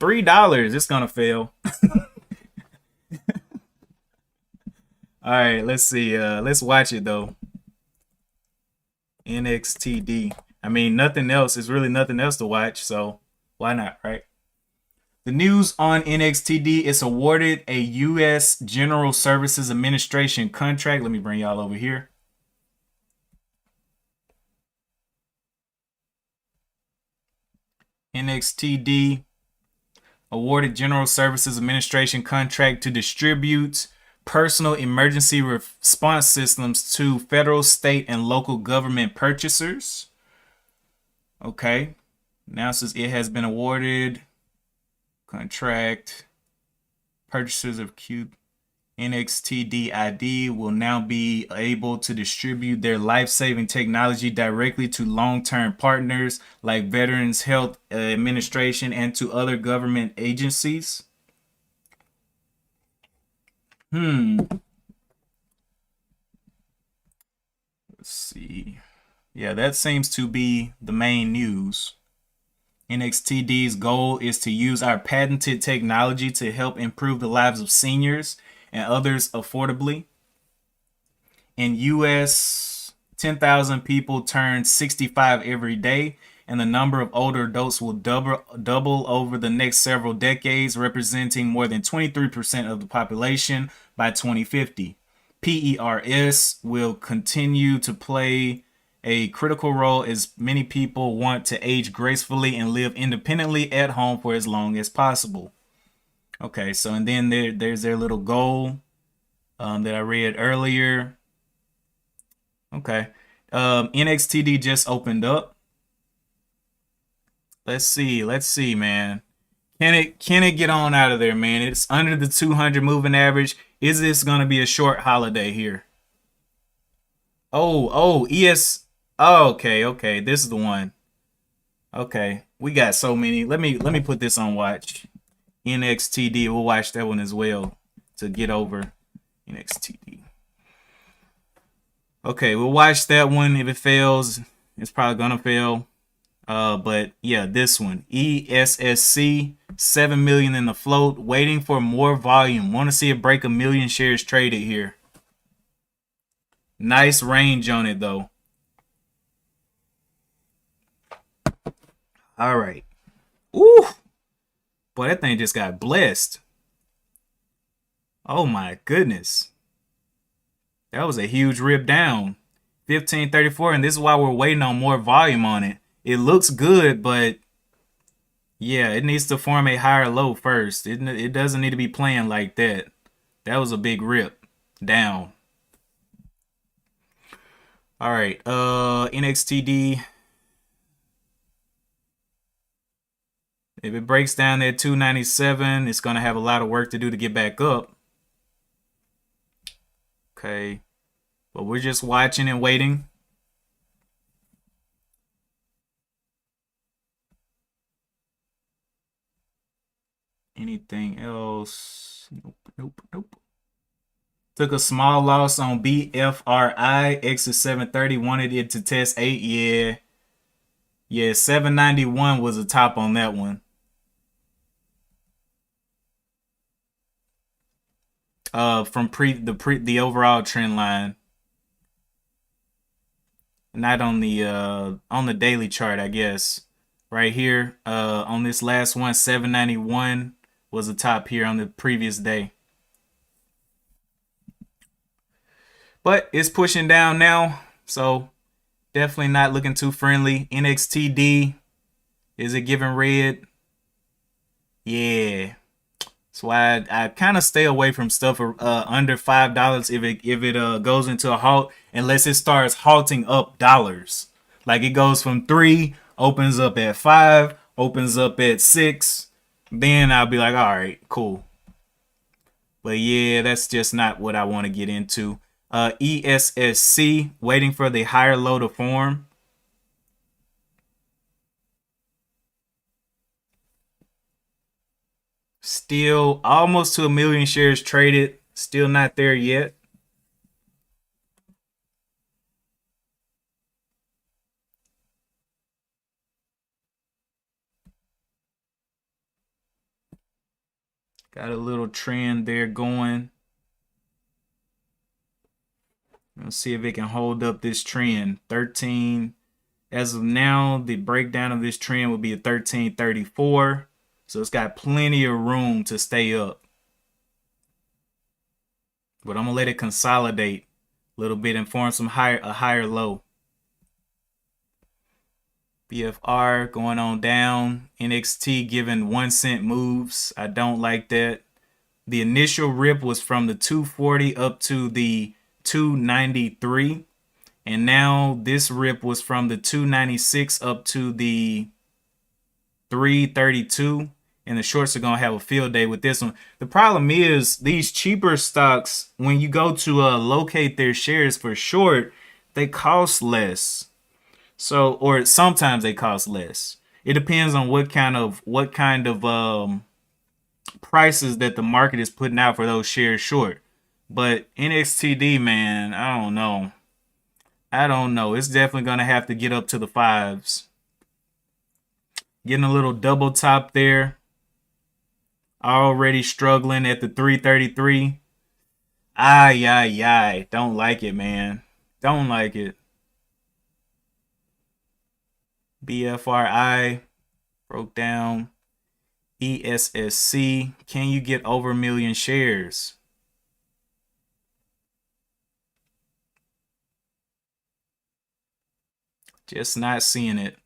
$3. It's gonna fail. All right, let's see. Let's watch it though. NXTD. I mean, nothing else. It's really nothing else to watch, so why not, right? The news on NXTD is awarded a U.S. General Services Administration contract. Let me bring y'all over here. NXTD awarded General Services Administration contract to distribute personal emergency response systems to federal, state, and local government purchasers. Okay. Announces it has been awarded contract. Purchasers of NXTD ID will now be able to distribute their life-saving technology directly to long-term partners like Veterans Health Administration and to other government agencies. Let's see. Yeah, that seems to be the main news. NXTD's goal is to use our patented technology to help improve the lives of seniors and others affordably. In US, 10,000 people turn 65 every day, and the number of older adults will double over the next several decades, representing more than 23% of the population by 2050. PERS will continue to play a critical role as many people want to age gracefully and live independently at home for as long as possible. Okay, so and then there's their little goal that I read earlier. Okay, NXTD just opened up. Let's see, man. Can it get on out of there, man? It's under the 200 moving average. Is this gonna be a short holiday here? Oh, ES. Oh, okay. This is the one. Okay, we got so many. Let me put this on watch. NXTD. We'll watch that one as well to get over NXTD. Okay, we'll watch that one. If it fails, it's probably gonna fail. But yeah, this one, ESSC, 7 million in the float, waiting for more volume. Want to see it break 1 million shares traded here. Nice range on it though. All right. Ooh, boy, that thing just got blessed. Oh my goodness, that was a huge rip down. 1534, and this is why we're waiting on more volume on it. It looks good, but yeah, it needs to form a higher low first. It doesn't need to be playing like that. That was a big rip down. All right, NXTD. If it breaks down at 297, it's gonna have a lot of work to do to get back up. Okay, but we're just watching and waiting. Anything else? Nope. Took a small loss on BFRI. Exit 730. Wanted it to test 8. Yeah. 791 was the top on that one. From the overall trend line. Not on the daily chart, I guess. Right here, on this last one, 791 was the top here on the previous day. But it's pushing down now, so definitely not looking too friendly. NXTD, is it giving red? Yeah. That's why I kind of stay away from stuff under $5 if it goes into a halt, unless it starts halting up dollars. Like it goes from 3, opens up at 5, opens up at 6, then I'll be like, all right, cool. But yeah, that's just not what I want to get into. ESSC, waiting for the higher low to form. Still almost to 1 million shares traded. Still not there yet. Got a little trend there going. Let's see if it can hold up this trend. 13. As of now, the breakdown of this trend would be a 1334. So it's got plenty of room to stay up. But I'm going to let it consolidate a little bit and form a higher low. BFR going on down. NXT giving 1 cent moves. I don't like that. The initial rip was from the 240 up to the 293. And now this rip was from the 296 up to the 332. And the shorts are going to have a field day with this one. The problem is these cheaper stocks, when you go to locate their shares for short, they cost less. So, or sometimes they cost less. It depends on what kind of prices that the market is putting out for those shares short. But NXTD, man, I don't know. It's definitely going to have to get up to the 5s. Getting a little double top there. Already struggling at the 333. Ay. Don't like it, man. Don't like it. BFRI broke down. ESSC. Can you get over 1 million shares? Just not seeing it.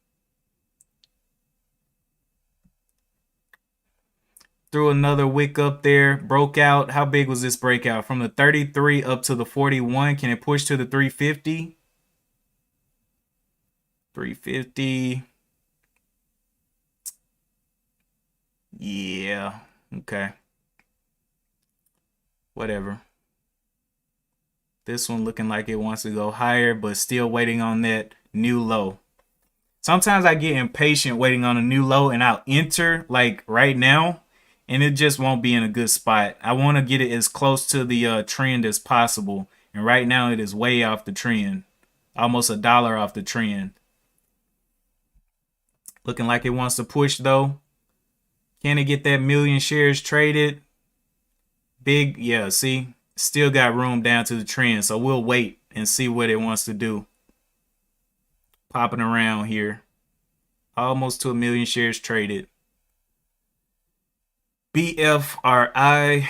Threw another wick up there. Broke out. How big was this breakout? From the 33 up to the 41. Can it push to the 350? 350. Yeah. Okay. Whatever. This one looking like it wants to go higher, but still waiting on that new low. Sometimes I get impatient waiting on a new low and I'll enter like right now and it just won't be in a good spot. I want to get it as close to the trend as possible. And right now it is way off the trend. Almost $1 off the trend. Looking like it wants to push though. Can it get that 1 million shares traded? Big, yeah, see? Still got room down to the trend. So we'll wait and see what it wants to do. Popping around here. Almost to 1 million shares traded. BFRI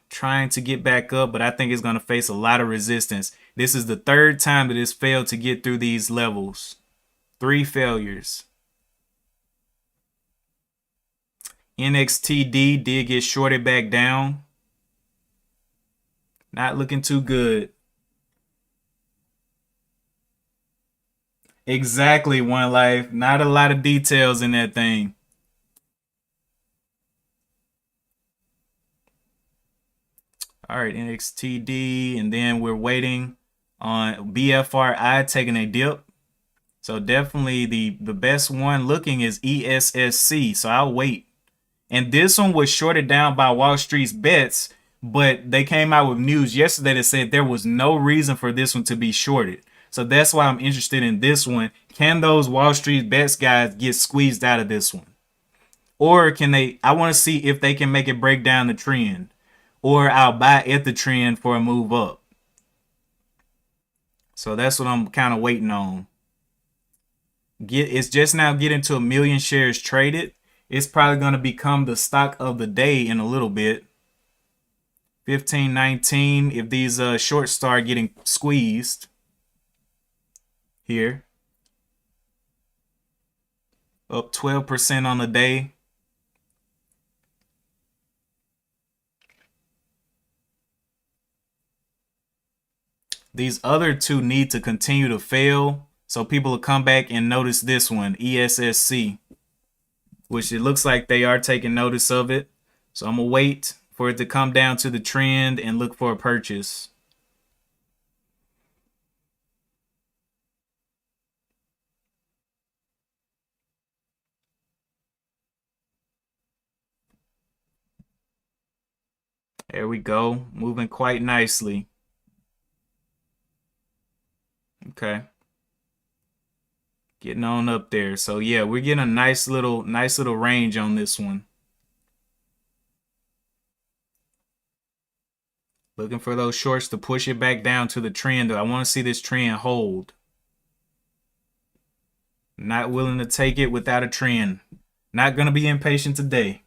trying to get back up, but I think it's going to face a lot of resistance. This is the 3rd time that it's failed to get through these levels. 3 failures. NXTD did get shorted back down. Not looking too good. Exactly, One Life. Not a lot of details in that thing. All right, NXTD, and then we're waiting on BFRI taking a dip. So definitely the best one looking is ESSC. So I'll wait. And this one was shorted down by Wall Street's bets, but they came out with news yesterday that said there was no reason for this one to be shorted. So that's why I'm interested in this one. Can those Wall Street bets guys get squeezed out of this one? Or can they, I want to see if they can make it break down the trend. Or I'll buy at the trend for a move up. So that's what I'm kind of waiting on. It's just now getting to 1 million shares traded. It's probably going to become the stock of the day in a little bit. 15.19 if these shorts start getting squeezed. Here. Up 12% on the day. These other two need to continue to fail so people will come back and notice this one, ESSC, which it looks like they are taking notice of it. So I'm going to wait for it to come down to the trend and look for a purchase. There we go. Moving quite nicely. Okay. Getting on up there. So yeah, we're getting a nice little range on this one. Looking for those shorts to push it back down to the trend. I want to see this trend hold. Not willing to take it without a trend. Not going to be impatient today.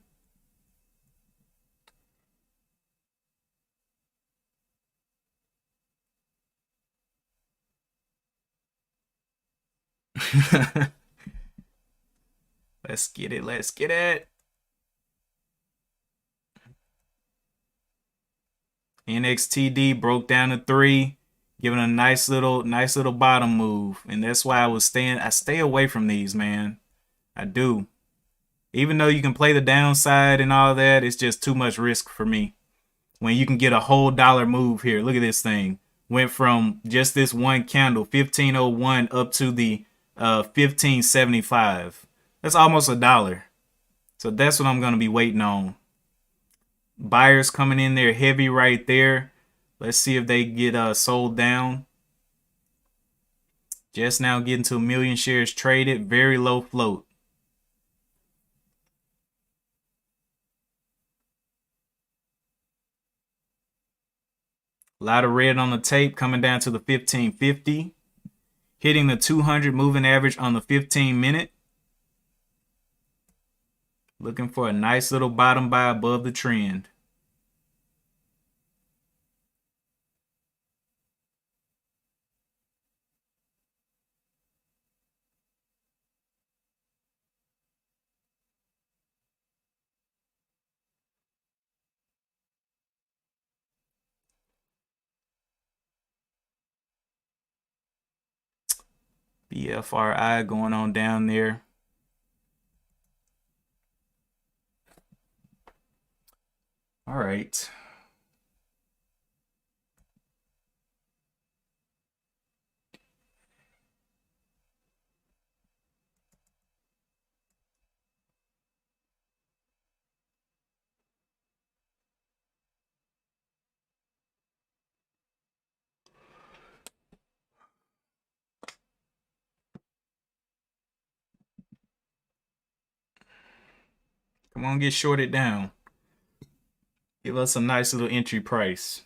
Let's get it. Let's get it. NXTD broke down to 3, giving a nice little bottom move. And that's why I stay away from these, man. I do. Even though you can play the downside and all that, it's just too much risk for me. When you can get a whole dollar move here. Look at this thing. Went from just this one candle, 1501, up to the 1575. That's almost a dollar. So that's what I'm going to be waiting on. Buyers coming in there heavy right there. Let's see if they get sold down. Just now getting to 1 million shares traded. Very low float. A lot of red on the tape coming down to the 1550. Hitting the 200 moving average on the 15 minute. Looking for a nice little bottom buy above the trend. BFRI going on down there. All right. Come on, get shorted down. Give us a nice little entry price.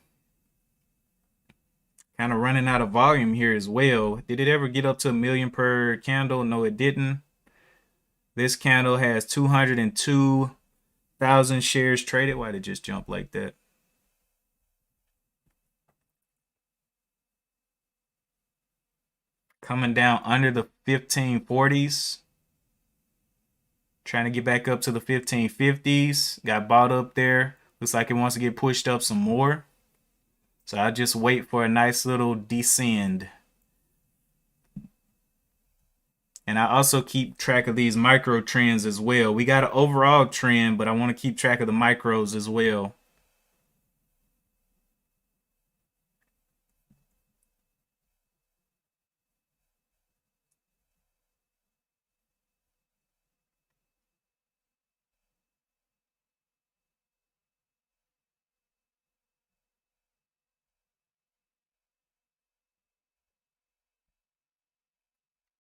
Kind of running out of volume here as well. Did it ever get up to 1 million per candle? No, it didn't. This candle has 202,000 shares traded. Why did it just jump like that? Coming down under the 1540s. Trying to get back up to the 1550s. Got bought up there. Looks like it wants to get pushed up some more. So I just wait for a nice little descend. And I also keep track of these micro trends as well. We got an overall trend, but I want to keep track of the micros as well.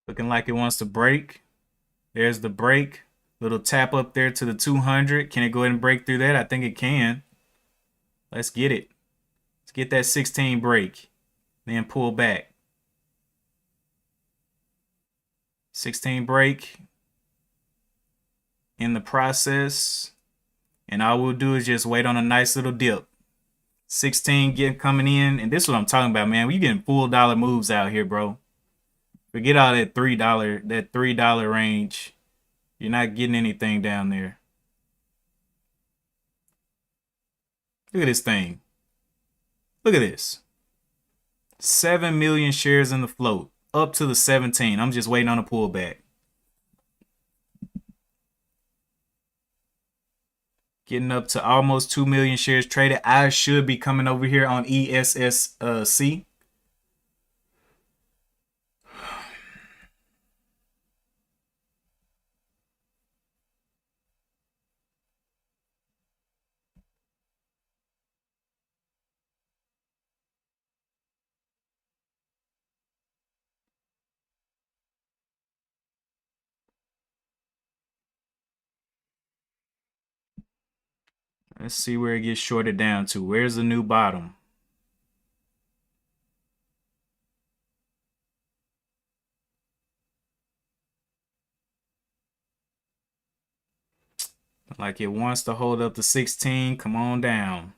Looking like it wants to break. There's the break. Little tap up there to the 200. Can it go ahead and break through that? I think it can. Let's get it. Let's get that 16 break. Then pull back. 16 break in the process. And all we'll do is just wait on a nice little dip. 16 coming in. And this is what I'm talking about, man. We getting full dollar moves out here, bro. Forget all that $3 range. You're not getting anything down there. Look at this thing. Look at this. 7 million shares in the float. Up to the 17. I'm just waiting on a pullback. Getting up to almost 2 million shares traded. I should be coming over here on ESSC. Let's see where it gets shorted down to. Where's the new bottom? Like it wants to hold up to 16. Come on down.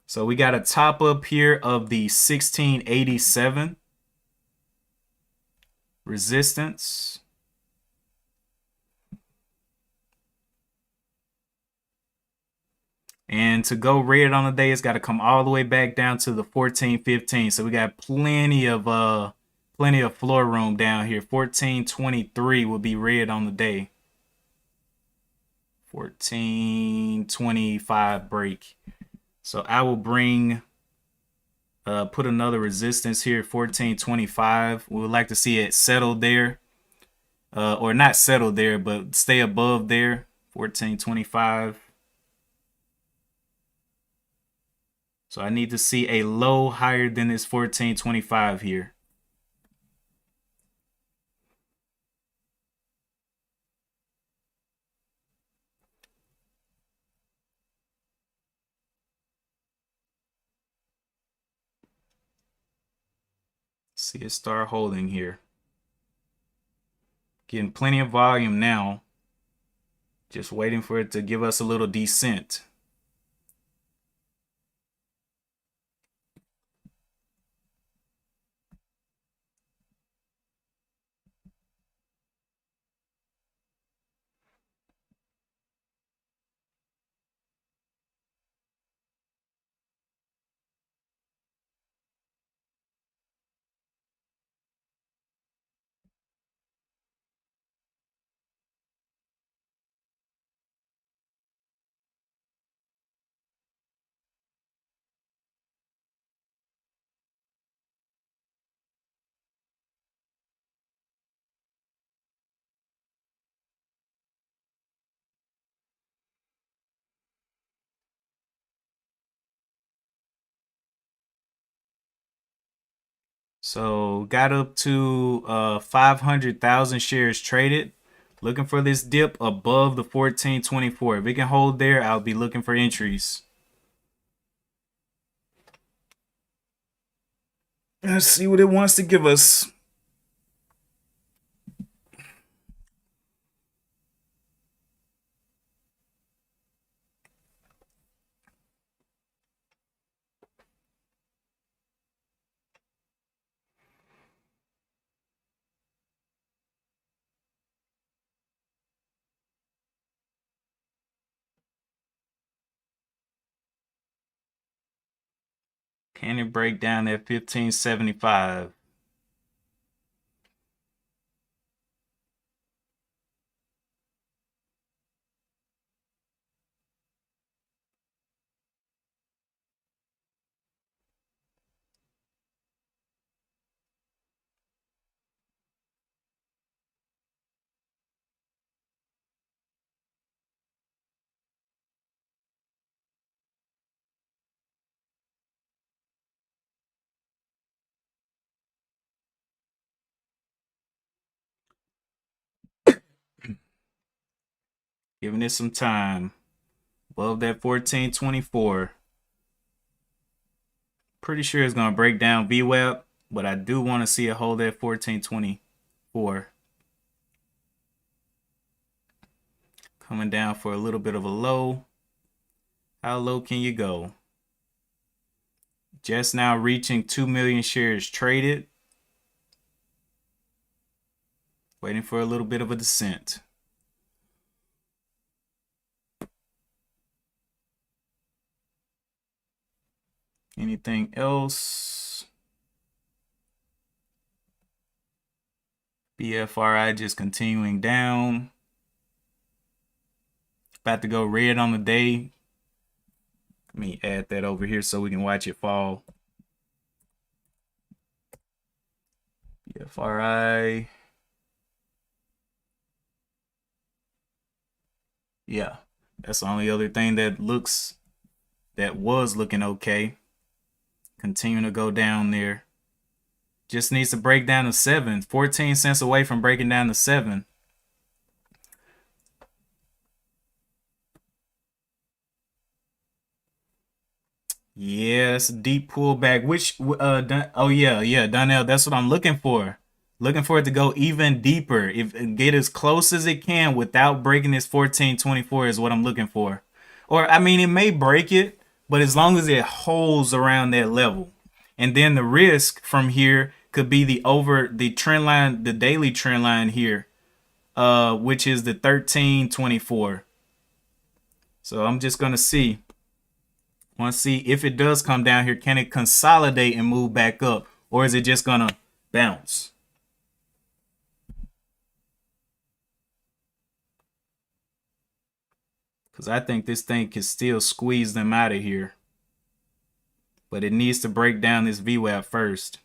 So we got a top up here of the 1687 resistance. And to go red on the day, it's got to come all the way back down to the 1415. So we got plenty of floor room down here. 1423 will be red on the day. 1425 break. So I will bring put another resistance here, 1425. We would like to see it settle there. Or not settle there, but stay above there. 1425. So I need to see a low higher than this 1425 here. See it start holding here. Getting plenty of volume now. Just waiting for it to give us a little descent. So got up to 500,000 shares traded. Looking for this dip above the 1424. If it can hold there, I'll be looking for entries. Let's see what it wants to give us. Can it break down at 1575? Giving it some time. Above that 1424. Pretty sure it's going to break down VWAP, but I do want to see it hold at 1424. Coming down for a little bit of a low. How low can you go? Just now reaching 2 million shares traded. Waiting for a little bit of a descent. Anything else? BFRI just continuing down. About to go red on the day. Let me add that over here so we can watch it fall. BFRI. Yeah, that's the only other thing that was looking okay. Continuing to go down there. Just needs to break down to 7. 14 cents away from breaking down to 7. Yeah, it's a deep pullback. Oh yeah, Donnell, that's what I'm looking for. Looking for it to go even deeper. If get as close as it can without breaking this 1424 is what I'm looking for. Or I mean, it may break it, but as long as it holds around that level. And then the risk from here could be the trend line, the daily trend line here, which is the 1324. So I'm just gonna see. Want to see if it does come down here, can it consolidate and move back up, or is it just gonna bounce? Because I think this thing can still squeeze them out of here, but it needs to break down this VWAP first.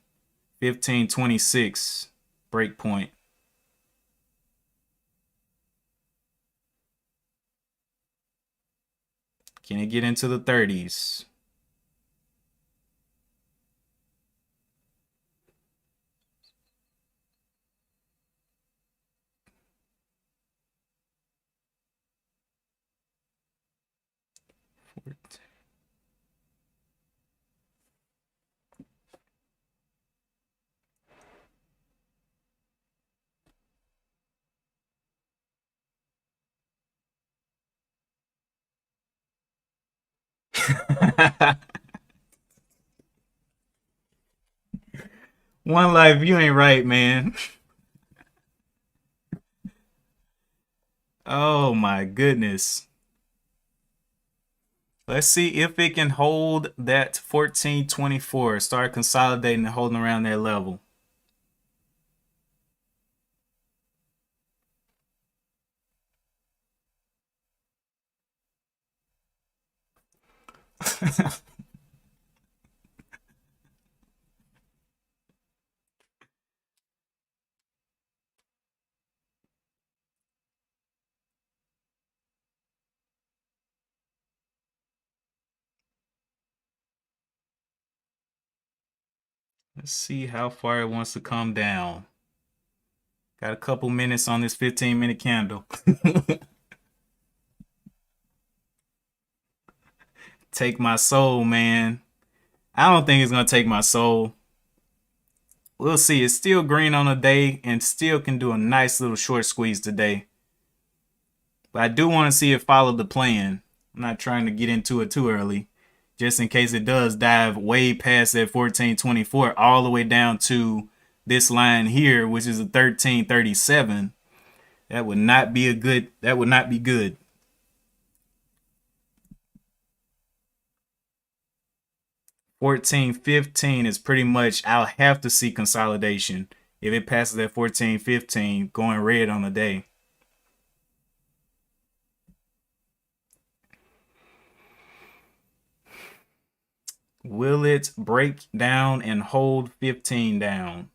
1526 break point. Can it get into the 30s? One life, you ain't right, man. Oh my goodness. Let's see if it can hold that 1424. Start consolidating and holding around that level. Let's see how far it wants to come down. Got a couple minutes on this 15-minute candle. Take my soul, man. I don't think it's going to take my soul. We'll see. It's still green on the day and still can do a nice little short squeeze today. But I do want to see it follow the plan. I'm not trying to get into it too early, just in case it does dive way past that 1424 all the way down to this line here, which is a 1337. That would not be good. 1415 is pretty much, I'll have to see consolidation if it passes that 1415 going red on the day. Will it break down and hold 15 down?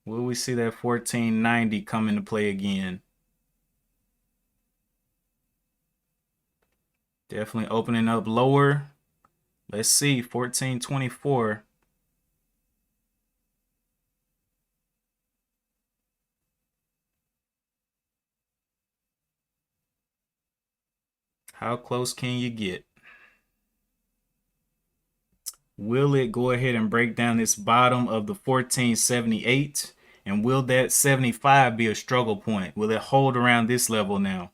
Will we see that 1490 come into play again? Definitely opening up lower. Let's see, 1424. How close can you get? Will it go ahead and break down this bottom of the 1478? And will that 75 be a struggle point? Will it hold around this level now?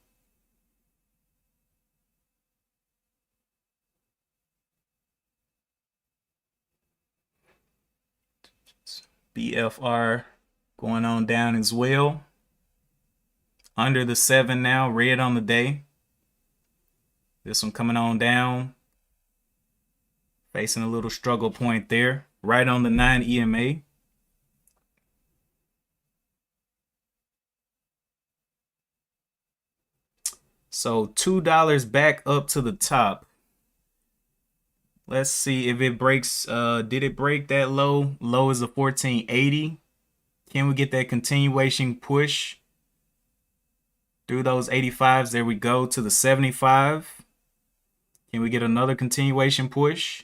BFR going on down as well. Under the 7 now, red on the day. This one coming on down. Facing a little struggle point there. Right on the 9 EMA. So $2 back up to the top. Let's see if it breaks. Did it break that low? Low is a 1480. Can we get that continuation push through those 85s? There we go to the 75. Can we get another continuation push?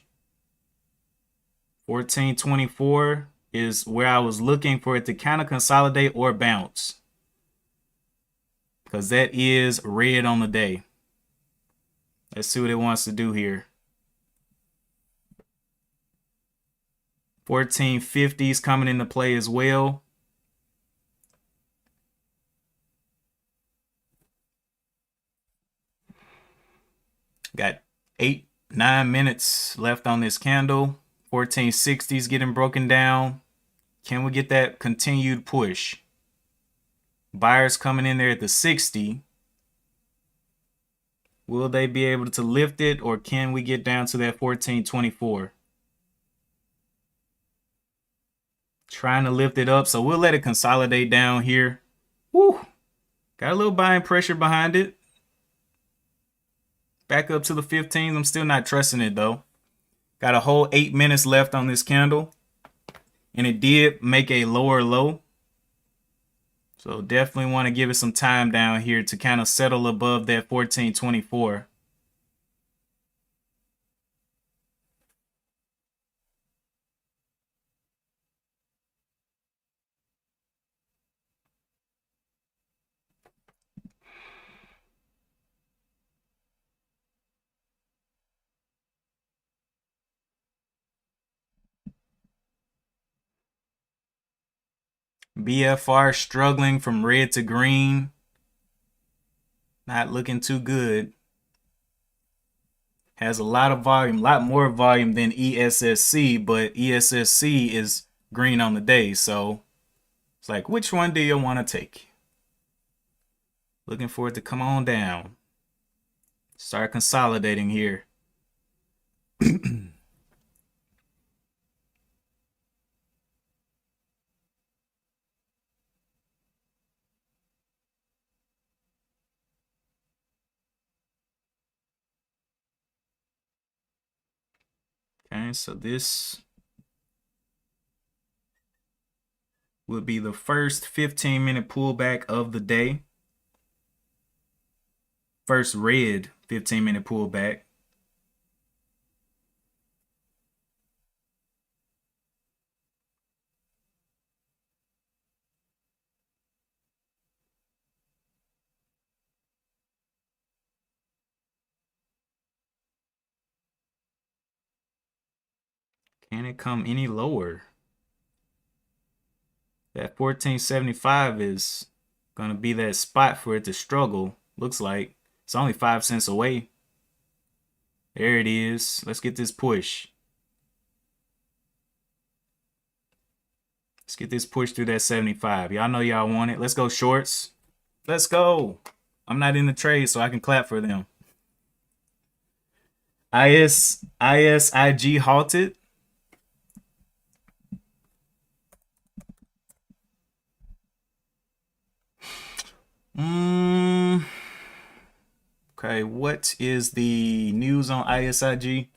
1424 is where I was looking for it to kind of consolidate or bounce, because that is red on the day. Let's see what it wants to do here. 1450 is coming into play as well. Got 9 minutes left on this candle. 1460 is getting broken down. Can we get that continued push? Buyers coming in there at the 60. Will they be able to lift it, or can we get down to that 1424? Trying to lift it up, so we'll let it consolidate down here. Woo! Got a little buying pressure behind it. Back up to the 15s. I'm still not trusting it though. Got a whole 8 minutes left on this candle, and it did make a lower low. So definitely want to give it some time down here to kind of settle above that 1424. BFR struggling from red to green. Not looking too good. Has a lot of volume, a lot more volume than ESSC, but ESSC is green on the day. So it's like, which one do you want to take? Looking for it to come on down. Start consolidating here. Okay, so this would be the first 15-minute pullback of the day. First red 15-minute pullback. Can it come any lower? That 1475 is going to be that spot for it to struggle. Looks like it's only 5 cents away. There it is. Let's get this push. Let's get this push through that 75. Y'all know y'all want it. Let's go shorts. Let's go. I'm not in the trade, so I can clap for them. ISIG halted. Okay, what is the news on ISIG?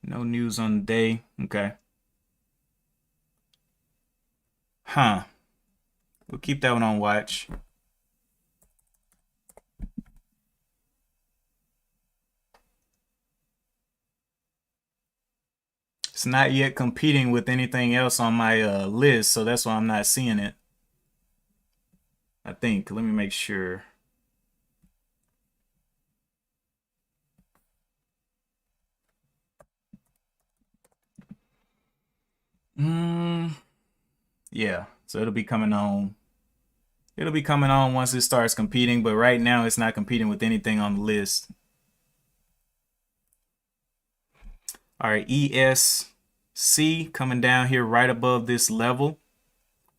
No news on the day. Okay. Huh. We'll keep that one on watch. It's not yet competing with anything else on my list, so that's why I'm not seeing it. I think. Let me make sure. Yeah, so it'll be coming on. It'll be coming on once it starts competing, but right now it's not competing with anything on the list. All right, ESC coming down here right above this level.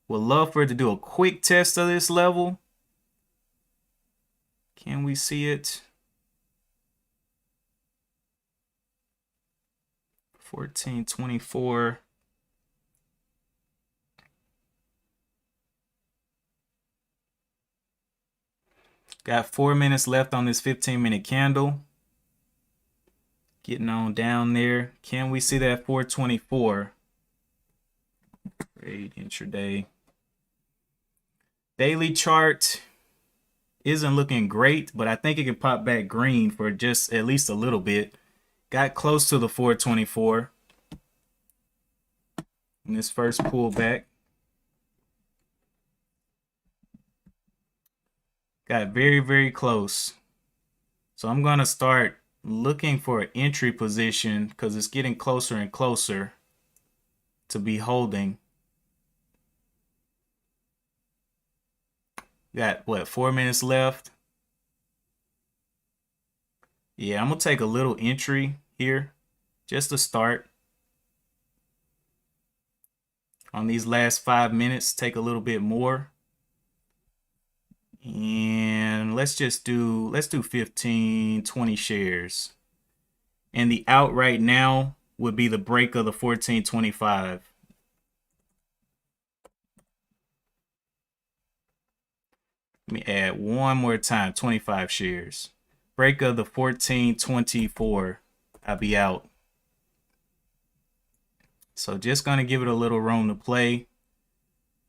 Would love for it to do a quick test of this level. Can we see it? 1424. Got 4 minutes left on this 15-minute candle. Getting on down there. Can we see that 424? Trade intraday. Daily chart. isn't looking great, but I think it can pop back green for just at least a little bit. Got close to the 424 in this first pullback. Got very, very close. So I'm going to start looking for an entry position because it's getting closer and closer to be holding. Got what, 4 minutes left? Yeah, I'm going to take a little entry here just to start. On these last 5 minutes, take a little bit more. And let's do 15, 20 shares. And the out right now would be the break of the 1425. Let me add one more time, 25 shares. Break of the 1424, I'll be out. So just gonna give it a little room to play.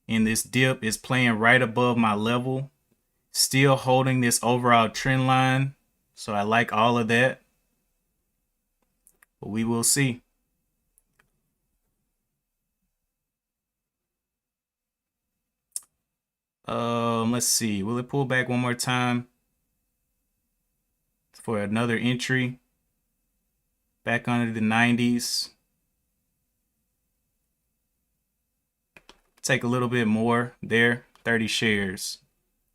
And this dip is playing right above my level. Still holding this overall trend line. So I like all of that. But we will see. Let's see. Will it pull back one more time for another entry? Back under the 90s. Take a little bit more there, 30 shares.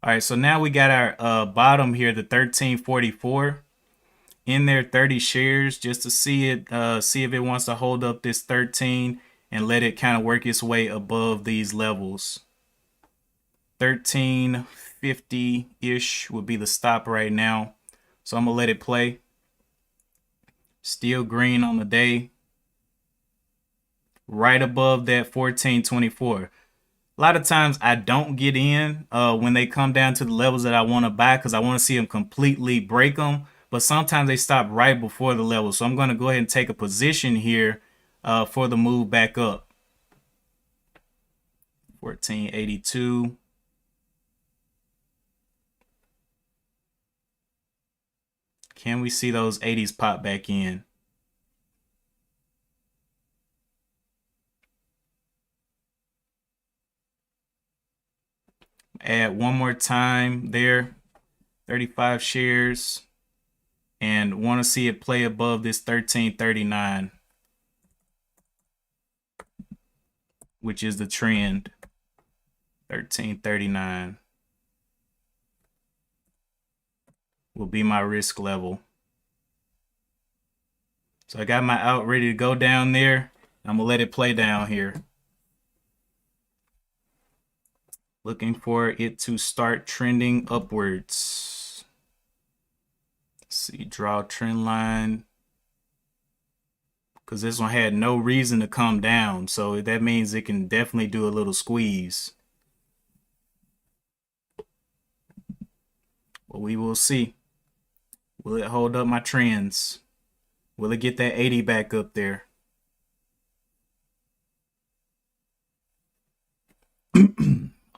All right, so now we got our bottom here, the 1344. In there, 30 shares just to see it, see if it wants to hold up this 13 and let it kind of work its way above these levels. 1350-ish would be the stop right now. So I'm gonna let it play. Still green on the day. Right above that 1424. A lot of times I don't get in when they come down to the levels that I want to buy because I want to see them completely break them. But sometimes they stop right before the level. So I'm going to go ahead and take a position here for the move back up. 1482. Can we see those 80s pop back in? Add one more time there, 35 shares, and want to see it play above this 1339, which is the trend. 1339 will be my risk level. So I got my out ready to go down there. I'm gonna let it play down here. Looking for it to start trending upwards. Let's see, draw trend line. Because this one had no reason to come down. So that means it can definitely do a little squeeze. But we will see. Will it hold up my trends? Will it get that 80 back up there?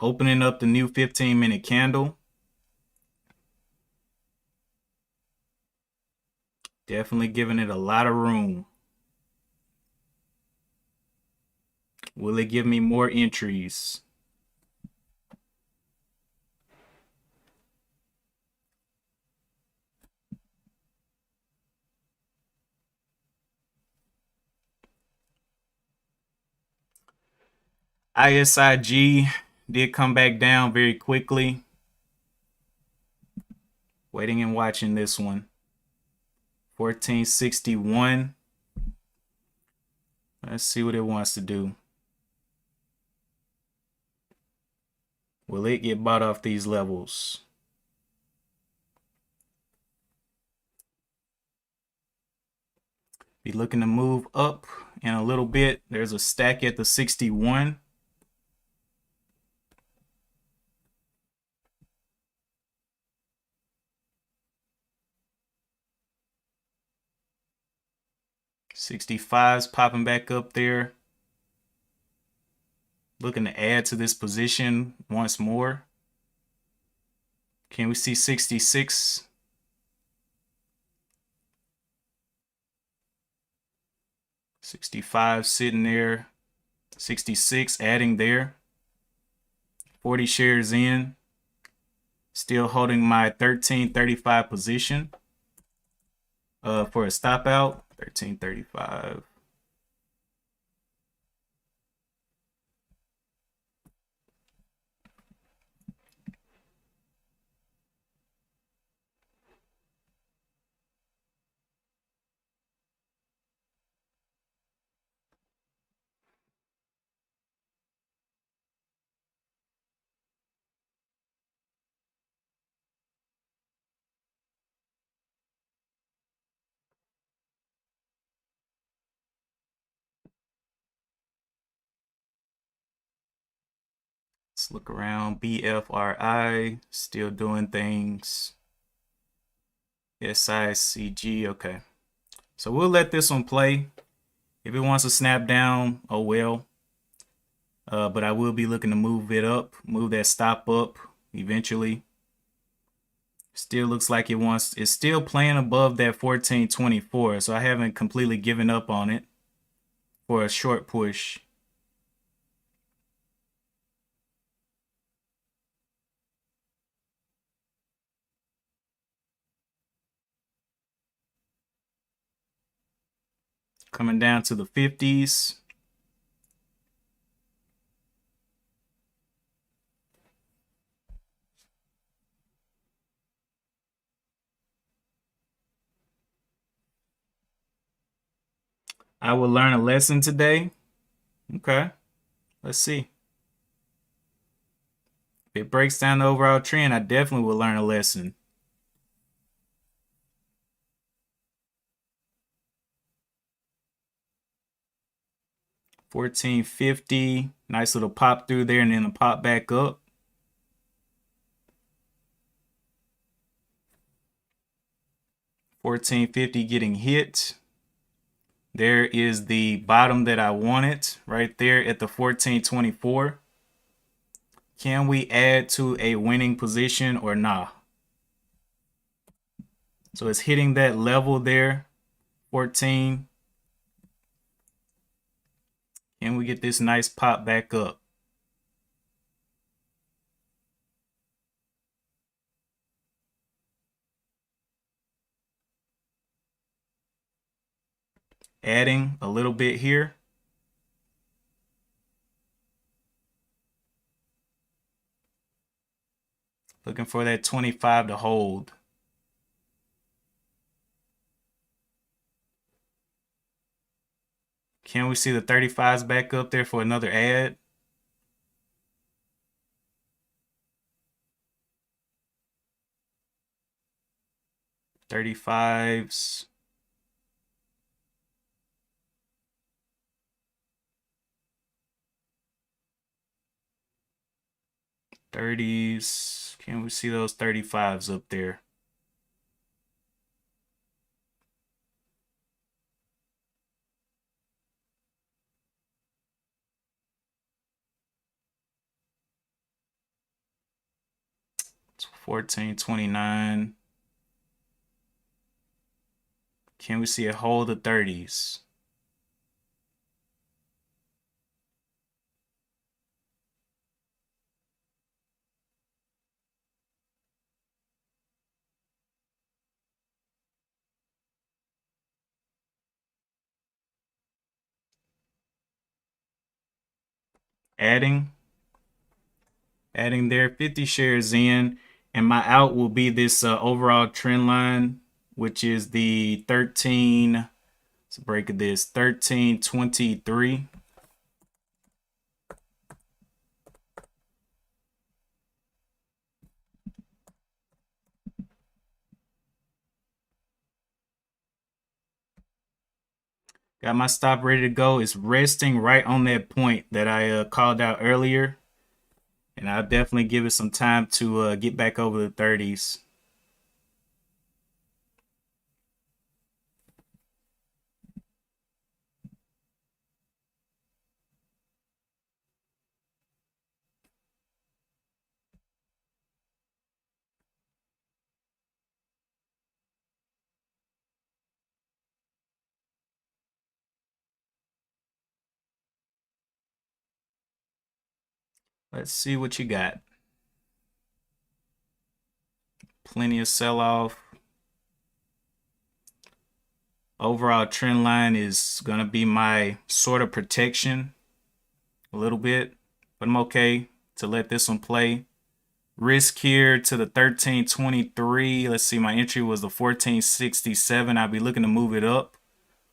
Opening up the new 15-minute candle. Definitely giving it a lot of room. Will it give me more entries? ISIG did come back down very quickly. Waiting and watching this one. 1461. Let's see what it wants to do. Will it get bought off these levels? Be looking to move up in a little bit. There's a stack at the 61. '65's popping back up there. Looking to add to this position once more. Can we see 66? 65 sitting there. 66 adding there. 40 shares in. Still holding my 1335 position for a stop out. 1335. Let's look around. BFRI still doing things. SICG. Okay. So we'll let this one play. If it wants to snap down, oh well. But I will be looking to move it up, move that stop up eventually. Still looks like it's still playing above that 1424. So I haven't completely given up on it for a short push. Coming down to the 50s. I will learn a lesson today. Okay, let's see. If it breaks down the overall trend, I definitely will learn a lesson. $14.50, nice little pop through there and then a pop back up. $14.50 getting hit. There is the bottom that I wanted right there at the 14.24. Can we add to a winning position or not? So it's hitting that level there, 14. Can we get this nice pop back up? Adding a little bit here. Looking for that 25 to hold. Can we see the 35s back up there for another add? $35s. $30s. Can we see those 35s up there? It's 14.29. Can we see a hold of 30s? Adding there, 50 shares in, and my out will be this overall trend line, which is the 13. Let's break this 13.23. Got my stop ready to go. It's resting right on that point that I called out earlier. And I'll definitely give it some time to get back over the 30s. Let's see what you got. Plenty of sell-off. Overall trend line is going to be my sort of protection a little bit, but I'm okay to let this one play. Risk here to the 1323. Let's see, my entry was the 1467. I'll be looking to move it up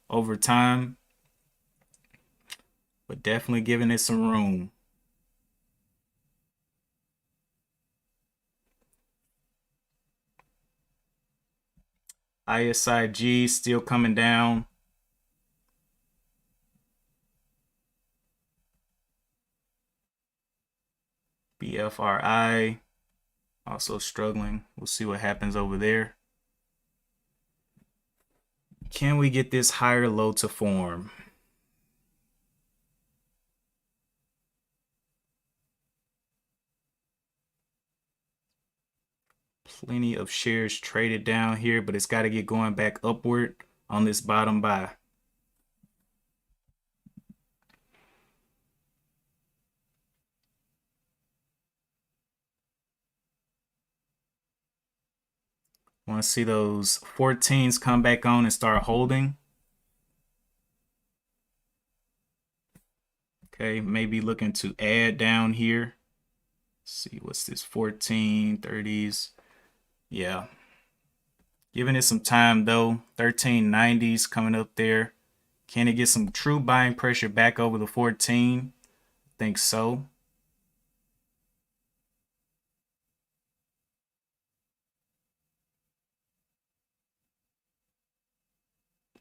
over time, but definitely giving it some room. ISIG still coming down. BFRI also struggling. We'll see what happens over there. Can we get this higher low to form? Plenty of shares traded down here, but it's got to get going back upward on this bottom buy. Want to see those 14s come back on and start holding. Okay, maybe looking to add down here. Let's see, what's this? 14, 30s. Yeah. Giving it some time though. 1390s coming up there. Can it get some true buying pressure back over the 14? I think so.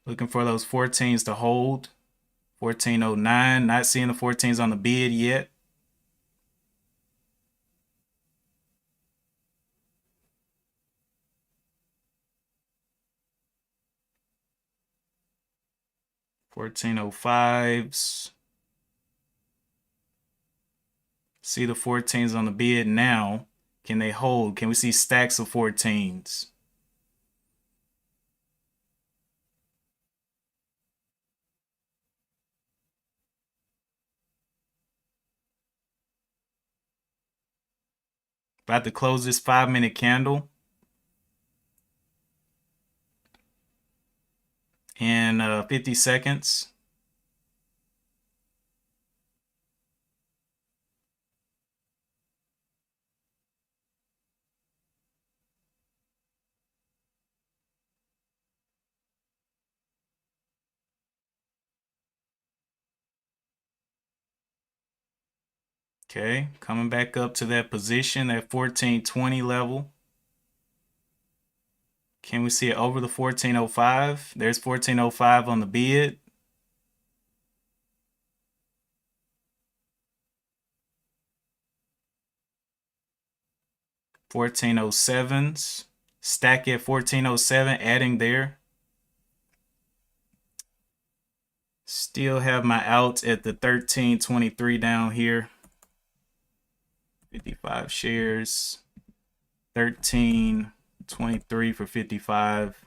Looking for those 14s to hold. 1409. Not seeing the 14s on the bid yet. $14.05s. See the 14s on the bid now. Can they hold? Can we see stacks of 14s? About to close this 5-minute candle in 50 seconds. Okay, coming back up to that position at 1420 level. Can we see it over the 1405? There's 1405 on the bid. $14.07s. Stack at 1407, adding there. Still have my outs at the 1323 down here. 55 shares. 1323 for 55.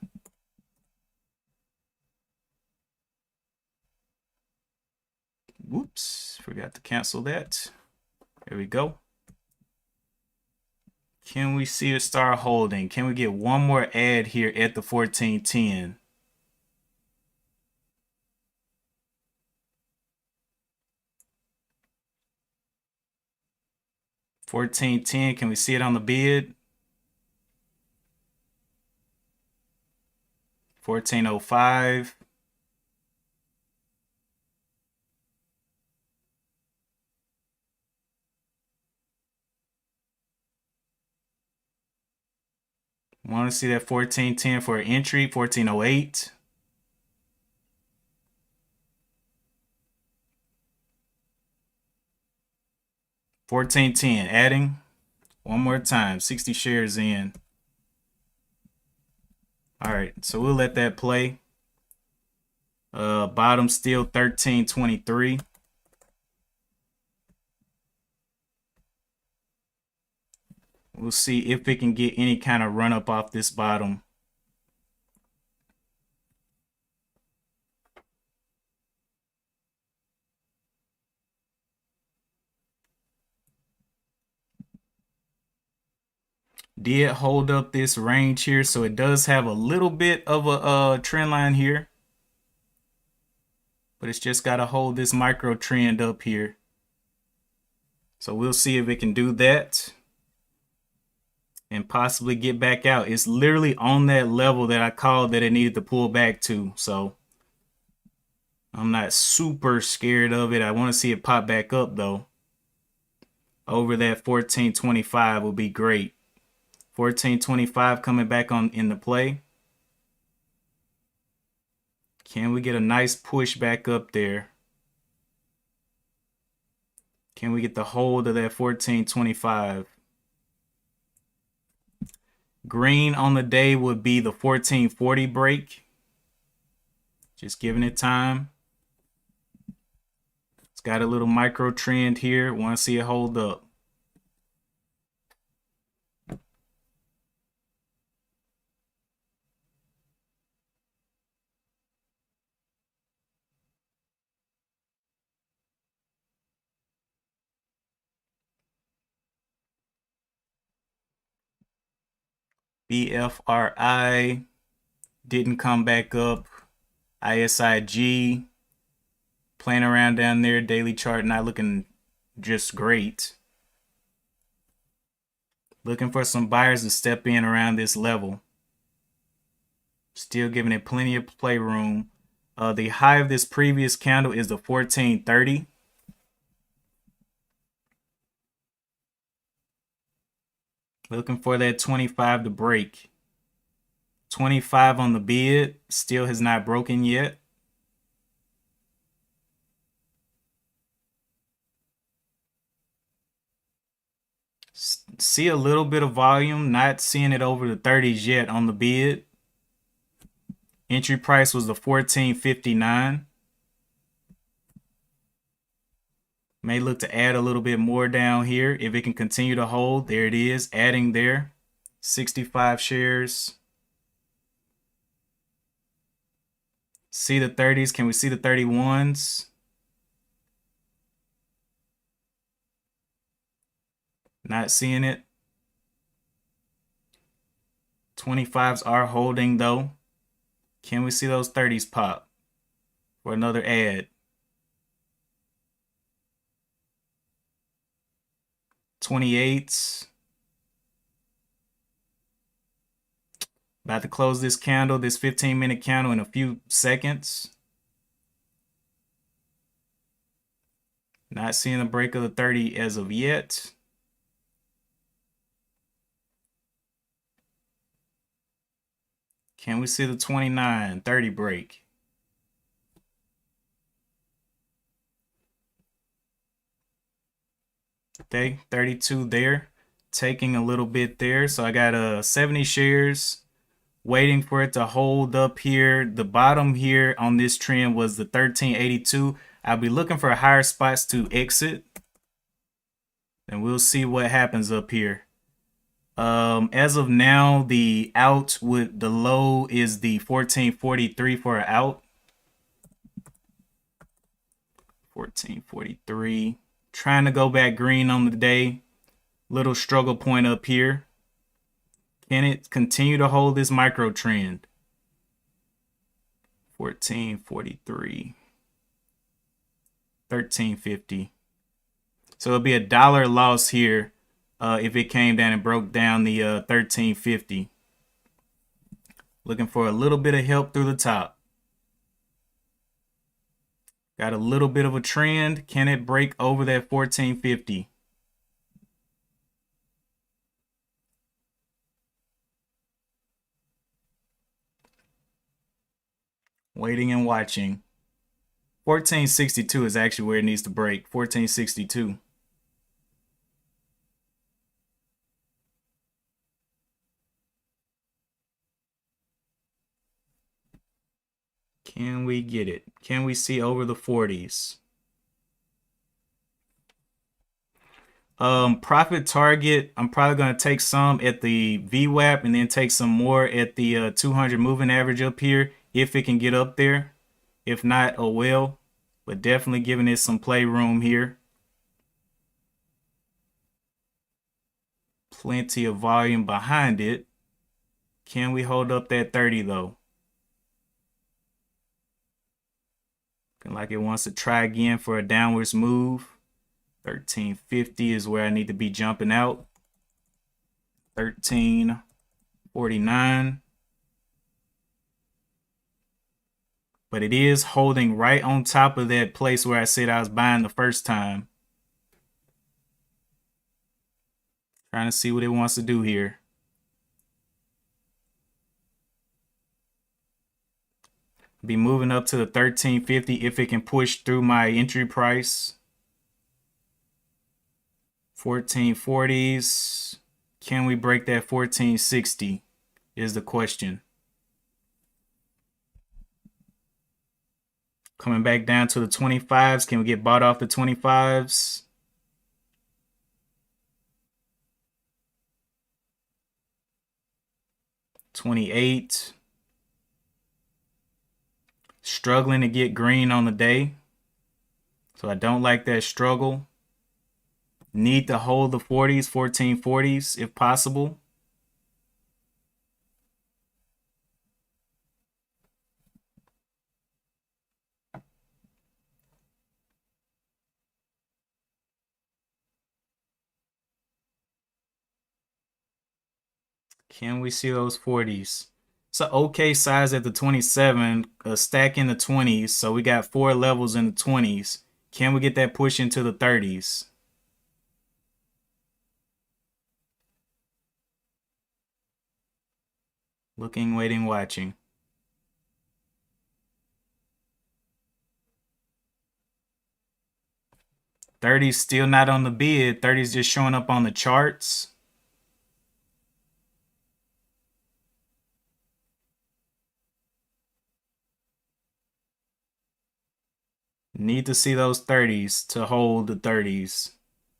Whoops, forgot to cancel that. There we go. Can we see it start holding? Can we get one more add here at the 1410? $14.10. Can we see it on the bid? $14.05. Want to see that 14.10 for an entry? 14.08. $14.10. Adding one more time. 60 shares in. All right, so we'll let that play. Bottom still 1323. We'll see if we can get any kind of run up off this bottom. Did hold up this range here, so it does have a little bit of a trend line here, but it's just got to hold this micro trend up here. So we'll see if it can do that and possibly get back out. It's literally on that level that I called that it needed to pull back to. So I'm not super scared of it. I want to see it pop back up though. Over that 1425 will be great. 1425 coming back on into play. Can we get a nice push back up there? Can we get the hold of that 1425? Green on the day would be the 1440 break. Just giving it time. It's got a little micro trend here. Want to see it hold up. BFRI didn't come back up. ISIG playing around down there. Daily chart not looking just great. Looking for some buyers to step in around this level. Still giving it plenty of playroom. The high of this previous candle is the 1430. Looking for that 25 to break. 25 on the bid. Still has not broken yet. See a little bit of volume. Not seeing it over the 30s yet on the bid. Entry price was the 1459. May look to add a little bit more down here if it can continue to hold. There it is, adding there. 65 shares. See the 30s. Can we see the 31s? Not seeing it. 25s are holding though. Can we see those 30s pop for another add? 28s. About to close this candle, this 15-minute candle in a few seconds. Not seeing the break of the 30 as of yet. Can we see the 29, 30 break? Okay, 32 there. Taking a little bit there. So I got 70 shares waiting for it to hold up here. The bottom here on this trend was the 1382. I'll be looking for higher spots to exit. And we'll see what happens up here. As of now, the out with the low is the 1443 for an out. 1443. Trying to go back green on the day. Little struggle point up here. Can it continue to hold this micro trend? 1443. 1350. So it'll be a dollar loss here if it came down and broke down the 1350. Looking for a little bit of help through the top. Got a little bit of a trend. Can it break over that 1450? Waiting and watching. 1462 is actually where it needs to break. 1462. Can we get it? Can we see over the 40s? Profit target, I'm probably going to take some at the VWAP and then take some more at the 200 moving average up here if it can get up there. If not, oh well. But definitely giving it some playroom here. Plenty of volume behind it. Can we hold up that 30 though? Looking like it wants to try again for a downwards move. 1350 is where I need to be jumping out. 1349. But it is holding right on top of that place where I said I was buying the first time. Trying to see what it wants to do here. Be moving up to the 1350 if it can push through my entry price. 1440s. Can we break that 1460 is the question. Coming back down to the 25s. Can we get bought off the 25s? $28. Struggling to get green on the day. So I don't like that struggle. Need to hold the 40s, 1440s if possible. Can we see those 40s? It's an okay size at the 27, a stack in the 20s. So we got 4 levels in the 20s. Can we get that push into the 30s? Looking, waiting, watching. 30's still not on the bid. 30's just showing up on the charts. Need to see those 30s to hold the 30s.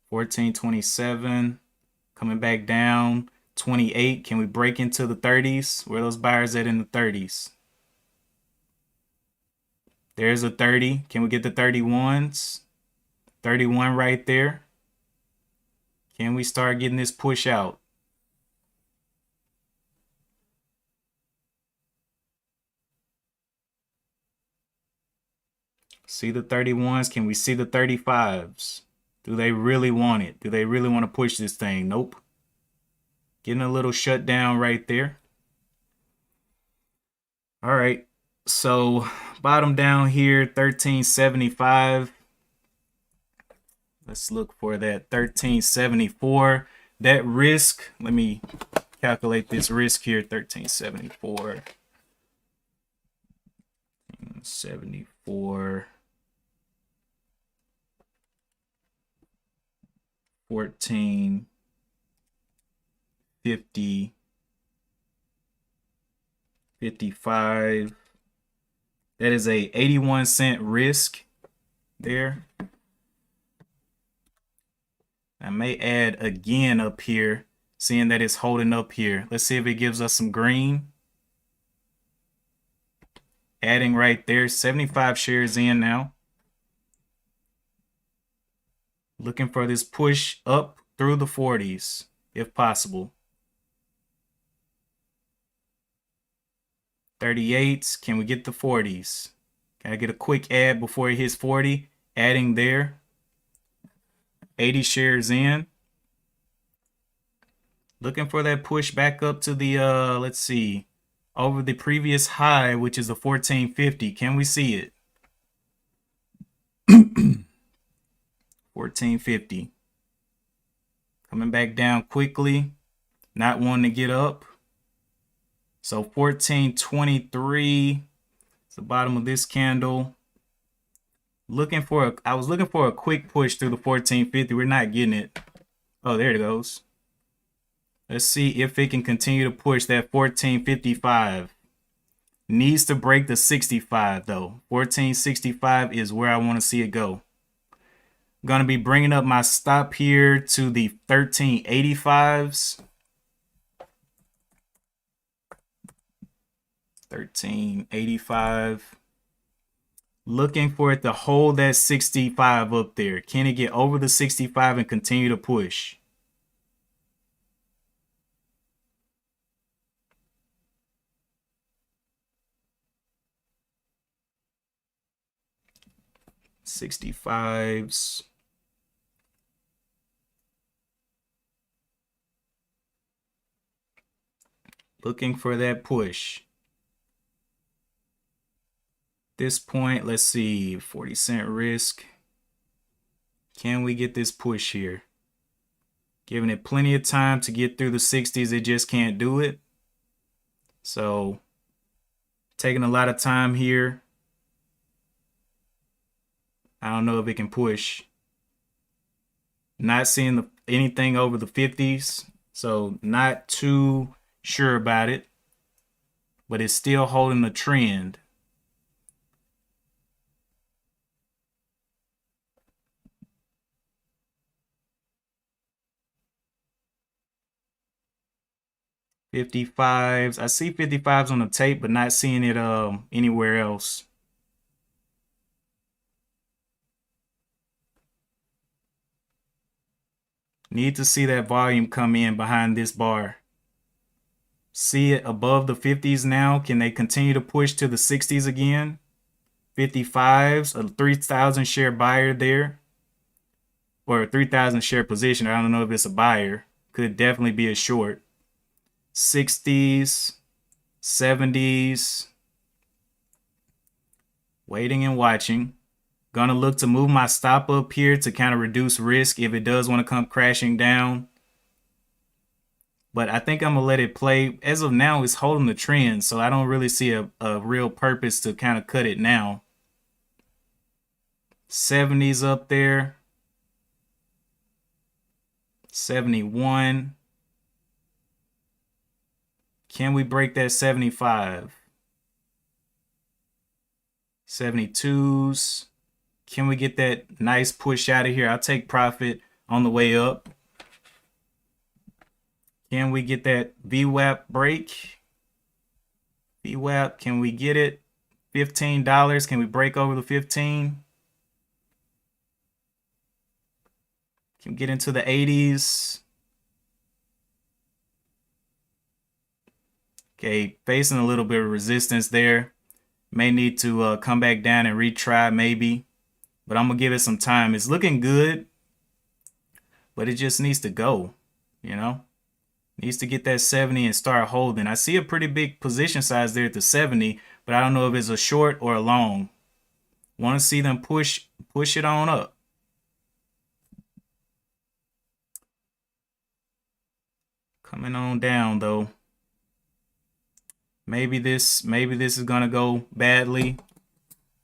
1427 coming back down. 28. Can we break into the 30s? Where are those buyers at in the 30s? There's a 30. Can we get the 31s? 31 right there. Can we start getting this push out? See the 31s. Can we see the 35s? Do they really want it? Do they really want to push this thing? Nope. Getting a little shut down right there. All right. So bottom down here, 1375. Let's look for that 1374. That risk, let me calculate this risk here, 1374. 74. 1450. 55. That is a 81-cent risk there. I may add again up here, seeing that it's holding up here. Let's see if it gives us some green. Adding right there, 75 shares in now. Looking for this push up through the 40s, if possible. 38s, can we get the 40s? Can I get a quick add before it hits 40? Adding there. 80 shares in. Looking for that push back up to the, let's see, over the previous high, which is the 1450. Can we see it? 1450. Coming back down quickly. Not wanting to get up. So 1423 is the bottom of this candle. I was looking for a quick push through the 1450. We're not getting it. Oh, there it goes. Let's see if it can continue to push that 1455. Needs to break the 65 though. 1465 is where I want to see it go. I'm going to be bringing up my stop here to the 1385s. 1385. Looking for it to hold that 65 up there. Can it get over the 65 and continue to push? 65s. Looking for that push. This point, let's see, 40-cent risk. Can we get this push here? Giving it plenty of time to get through the 60s, it just can't do it. So, taking a lot of time here. I don't know if it can push. Not seeing anything over the 50s, so not too sure about it. But it's still holding the trend. $55s. I see 55s on the tape, but not seeing it anywhere else. Need to see that volume come in behind this bar. See it above the 50s now. Can they continue to push to the 60s again? 55s, a 3,000 share buyer there. Or a 3,000 share position. I don't know if it's a buyer. Could definitely be a short. 60s, 70s. Waiting and watching. Gonna look to move my stop up here to kind of reduce risk if it does want to come crashing down. But I think I'm gonna let it play. As of now, it's holding the trend, so I don't really see a real purpose to kind of cut it now. 70s up there. 71. Can we break that 75? 72s. Can we get that nice push out of here? I'll take profit on the way up. Can we get that VWAP break? VWAP, can we get it? $15. Can we break over the 15? Can we get into the 80s? Okay, facing a little bit of resistance there. May need to come back down and retry maybe. But I'm going to give it some time. It's looking good. But it just needs to go. You know? Needs to get that 70 and start holding. I see a pretty big position size there at the 70. But I don't know if it's a short or a long. Want to see them push it on up. Coming on down though. Maybe this is going to go badly.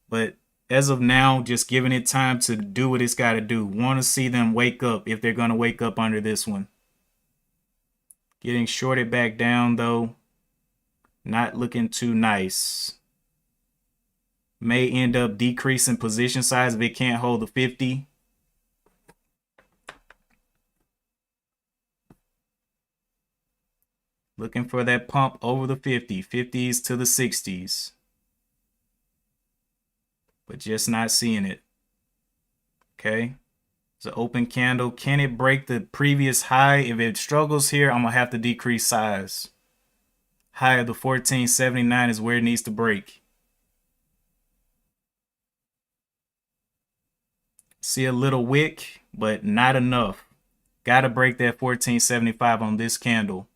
But as of now, just giving it time to do what it's got to do. Want to see them wake up if they're going to wake up under this one. Getting shorted back down, though. Not looking too nice. May end up decreasing position size if it can't hold the 50. Looking for that pump over the 50. 50s to the 60s. But just not seeing it. Okay. It's an open candle. Can it break the previous high? If it struggles here, I'm going to have to decrease size. High of the 1479 is where it needs to break. See a little wick, but not enough. Got to break that 1475 on this candle.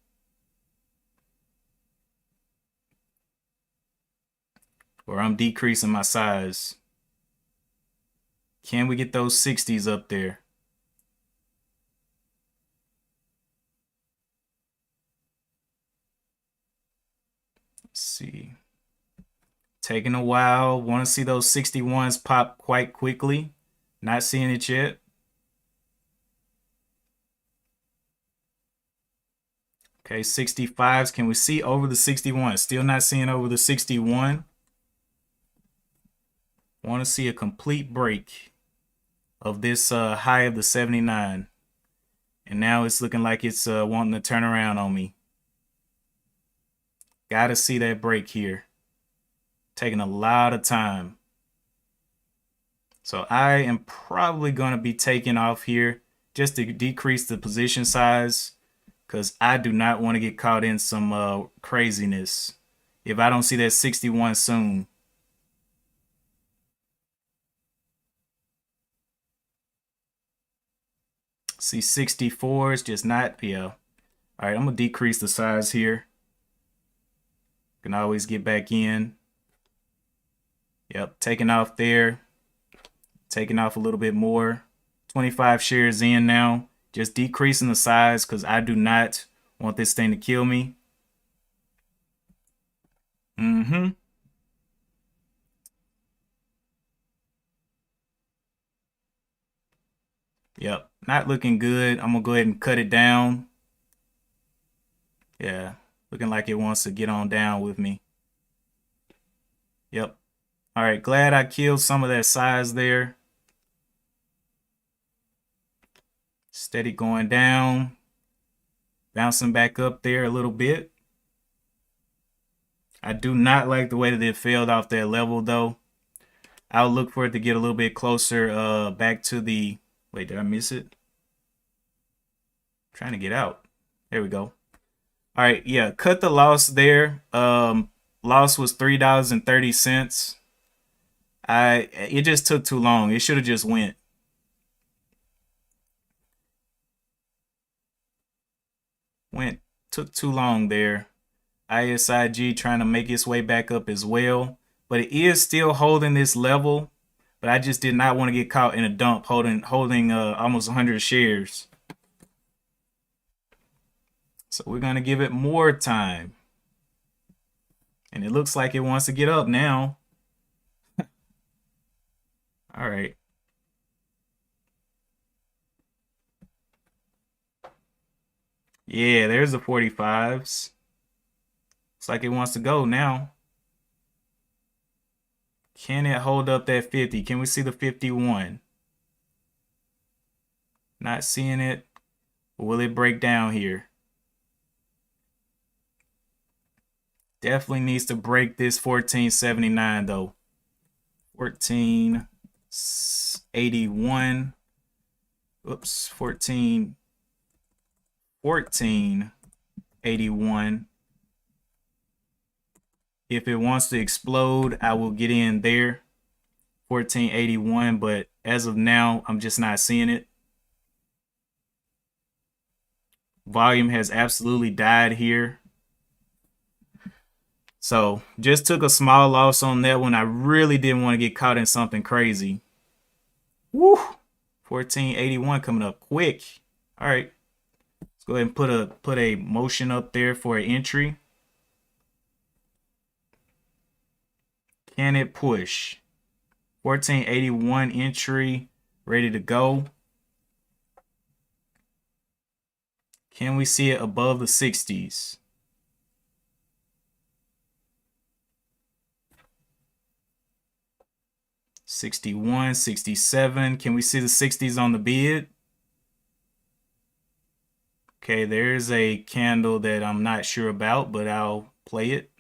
Or I'm decreasing my size. Can we get those 60s up there? Let's see. Taking a while. Want to see those 61s pop quite quickly. Not seeing it yet. Okay, 65s. Can we see over the 61? Still not seeing over the 61. Want to see a complete break of this high of the 79. And now it's looking like it's wanting to turn around on me. Got to see that break here. Taking a lot of time. So I am probably going to be taking off here just to decrease the position size, because I do not want to get caught in some craziness if I don't see that 61 soon. See 64 is just not, yeah. All right, I'm gonna decrease the size here. Can always get back in. Yep, taking off there. Taking off a little bit more. 25 shares in now. Just decreasing the size because I do not want this thing to kill me. Yep, not looking good. I'm gonna go ahead and cut it down. Yeah, looking like it wants to get on down with me. Yep. All right, glad I killed some of that size there. Steady going down. Bouncing back up there a little bit. I do not like the way that it failed off that level though. I'll look for it to get a little bit closer back to the, wait, did I miss it? Trying to get out. There we go. All right, yeah, cut the loss there. Loss was $3.30. It just took too long. It should have just went. Took too long there. ISIG trying to make its way back up as well, but it is still holding this level. But I just did not want to get caught in a dump holding almost 100 shares. So we're gonna give it more time, and it looks like it wants to get up now. All right. Yeah, there's the 45s. Looks like it wants to go now. Can it hold up that 50? Can we see the 51? Not seeing it. Will it break down here? Definitely needs to break this 1479 though. 1481. Oops, 1481. If it wants to explode, I will get in there. 1481, but as of now, I'm just not seeing it. Volume has absolutely died here. So just took a small loss on that one. I really didn't want to get caught in something crazy. Woo! 1481 coming up quick. All right. Let's go ahead and put a motion up there for an entry. Can it push? 1481 entry, ready to go. Can we see it above the 60s? $61, $67. Can we see the 60s on the bid? Okay, there's a candle that I'm not sure about, but I'll play it.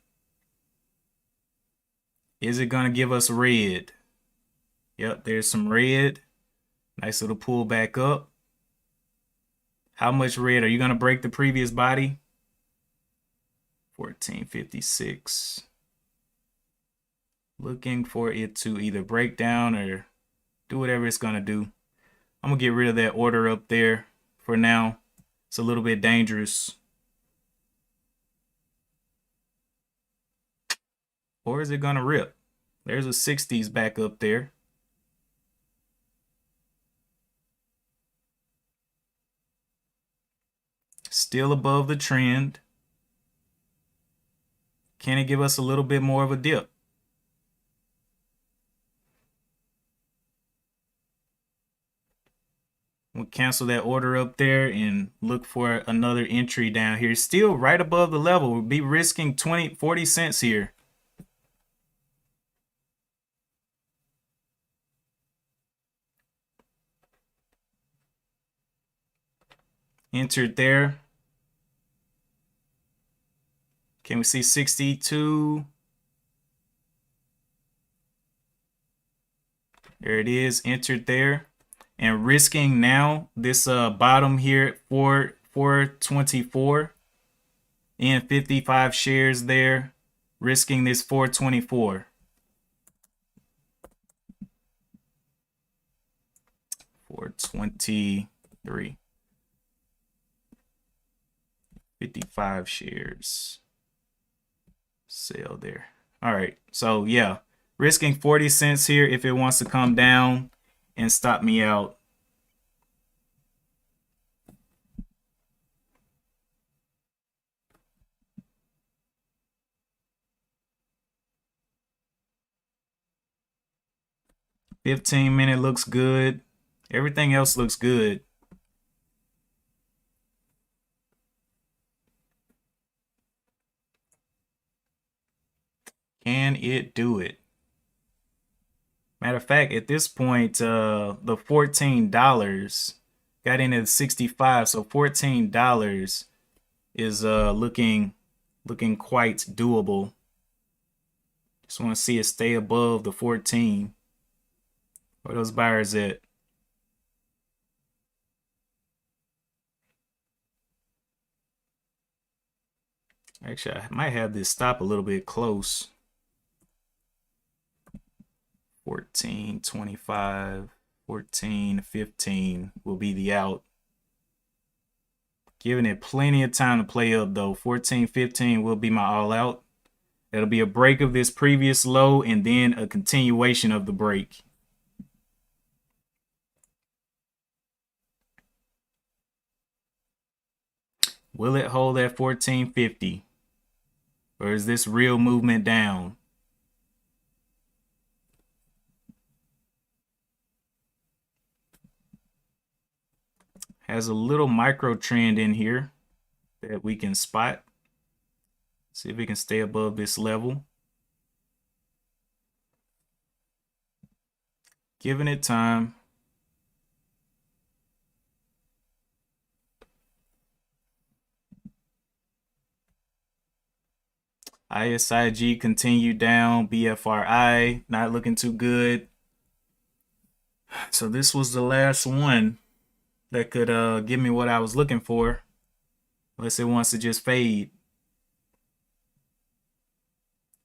Is it going to give us red? Yep, there's some red. Nice little pull back up. How much red? Are you going to break the previous body? 1456. Looking for it to either break down or do whatever it's going to do. I'm going to get rid of that order up there for now. It's a little bit dangerous. Or is it going to rip? There's a 60s back up there. Still above the trend. Can it give us a little bit more of a dip? We'll cancel that order up there and look for another entry down here. Still right above the level. We'll be risking 40 cents here. Entered there. Can we see 62? There it is, entered there. And risking now this bottom here at 424 and 55 shares there, risking this 424. 423. 55 shares. Sell there. All right. So yeah, risking 40 cents here if it wants to come down and stop me out. $15 looks good. Everything else looks good. Can it do it? Matter of fact, at this point, the $14 got in at 65, so $14 is looking quite doable. Just want to see it stay above the 14. Where those buyers at? Actually, I might have this stop a little bit close. 14.25, 14.15 will be the out. Giving it plenty of time to play up though. 14.15 will be my all out. That'll be a break of this previous low and then a continuation of the break. Will it hold at 14.50? Or is this real movement down? Has a little micro trend in here that we can spot. See if we can stay above this level. Giving it time. ISIG continued down. BFRI not looking too good. So this was the last one that could give me what I was looking for. Unless it wants to just fade.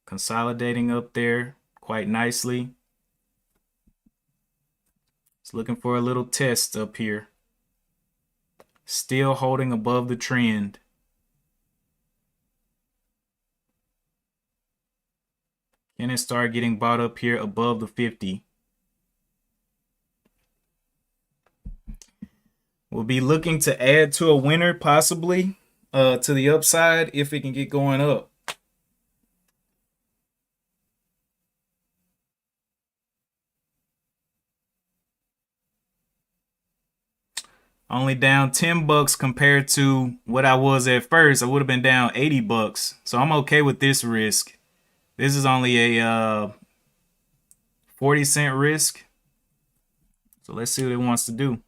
Consolidating up there quite nicely. It's looking for a little test up here. Still holding above the trend. Can it start getting bought up here above the 50? We'll be looking to add to a winner possibly to the upside if it can get going up. Only down 10 bucks compared to what I was at first. I would have been down 80 bucks. So I'm okay with this risk. This is only a 40-cent risk. So let's see what it wants to do.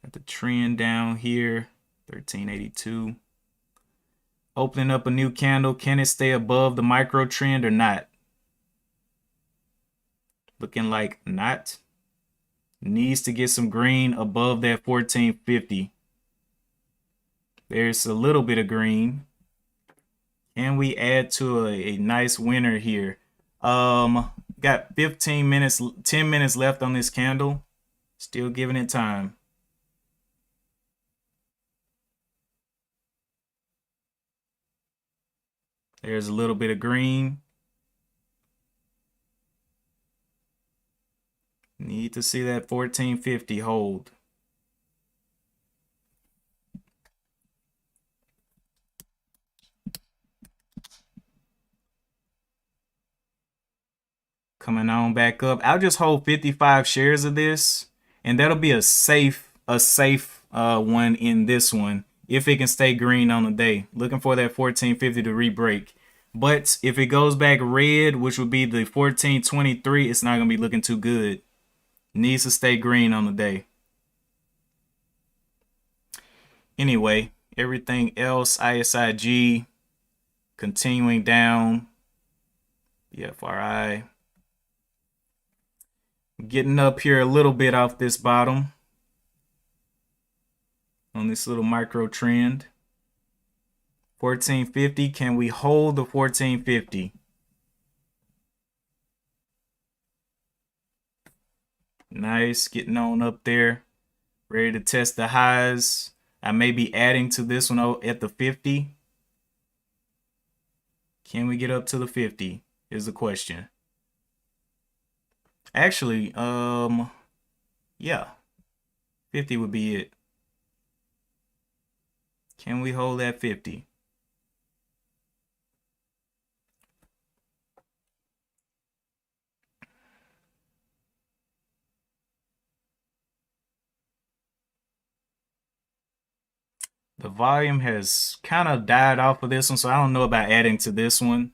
Got the trend down here, 1382. Opening up a new candle. Can it stay above the micro trend or not? Looking like not. Needs to get some green above that 1450. There's a little bit of green. Can we add to a nice winner here? Got 15 minutes, 10 minutes left on this candle. Still giving it time. There's a little bit of green. Need to see that 1450 hold. Coming on back up. I'll just hold 55 shares of this, and that'll be a safe one in this one if it can stay green on the day. Looking for that 1450 to re-break. But if it goes back red, which would be the 1423, it's not going to be looking too good. Needs to stay green on the day. Anyway, everything else, ISIG continuing down. BFRI. Getting up here a little bit off this bottom on this little micro trend. 1450. Can we hold the 1450? Nice. Getting on up there. Ready to test the highs I may be adding to this one at the 50. Can we get up to the 50 is the question. Actually, yeah, 50 would be it. Can we hold that 50? The volume has kind of died off of this one, so I don't know about adding to this one.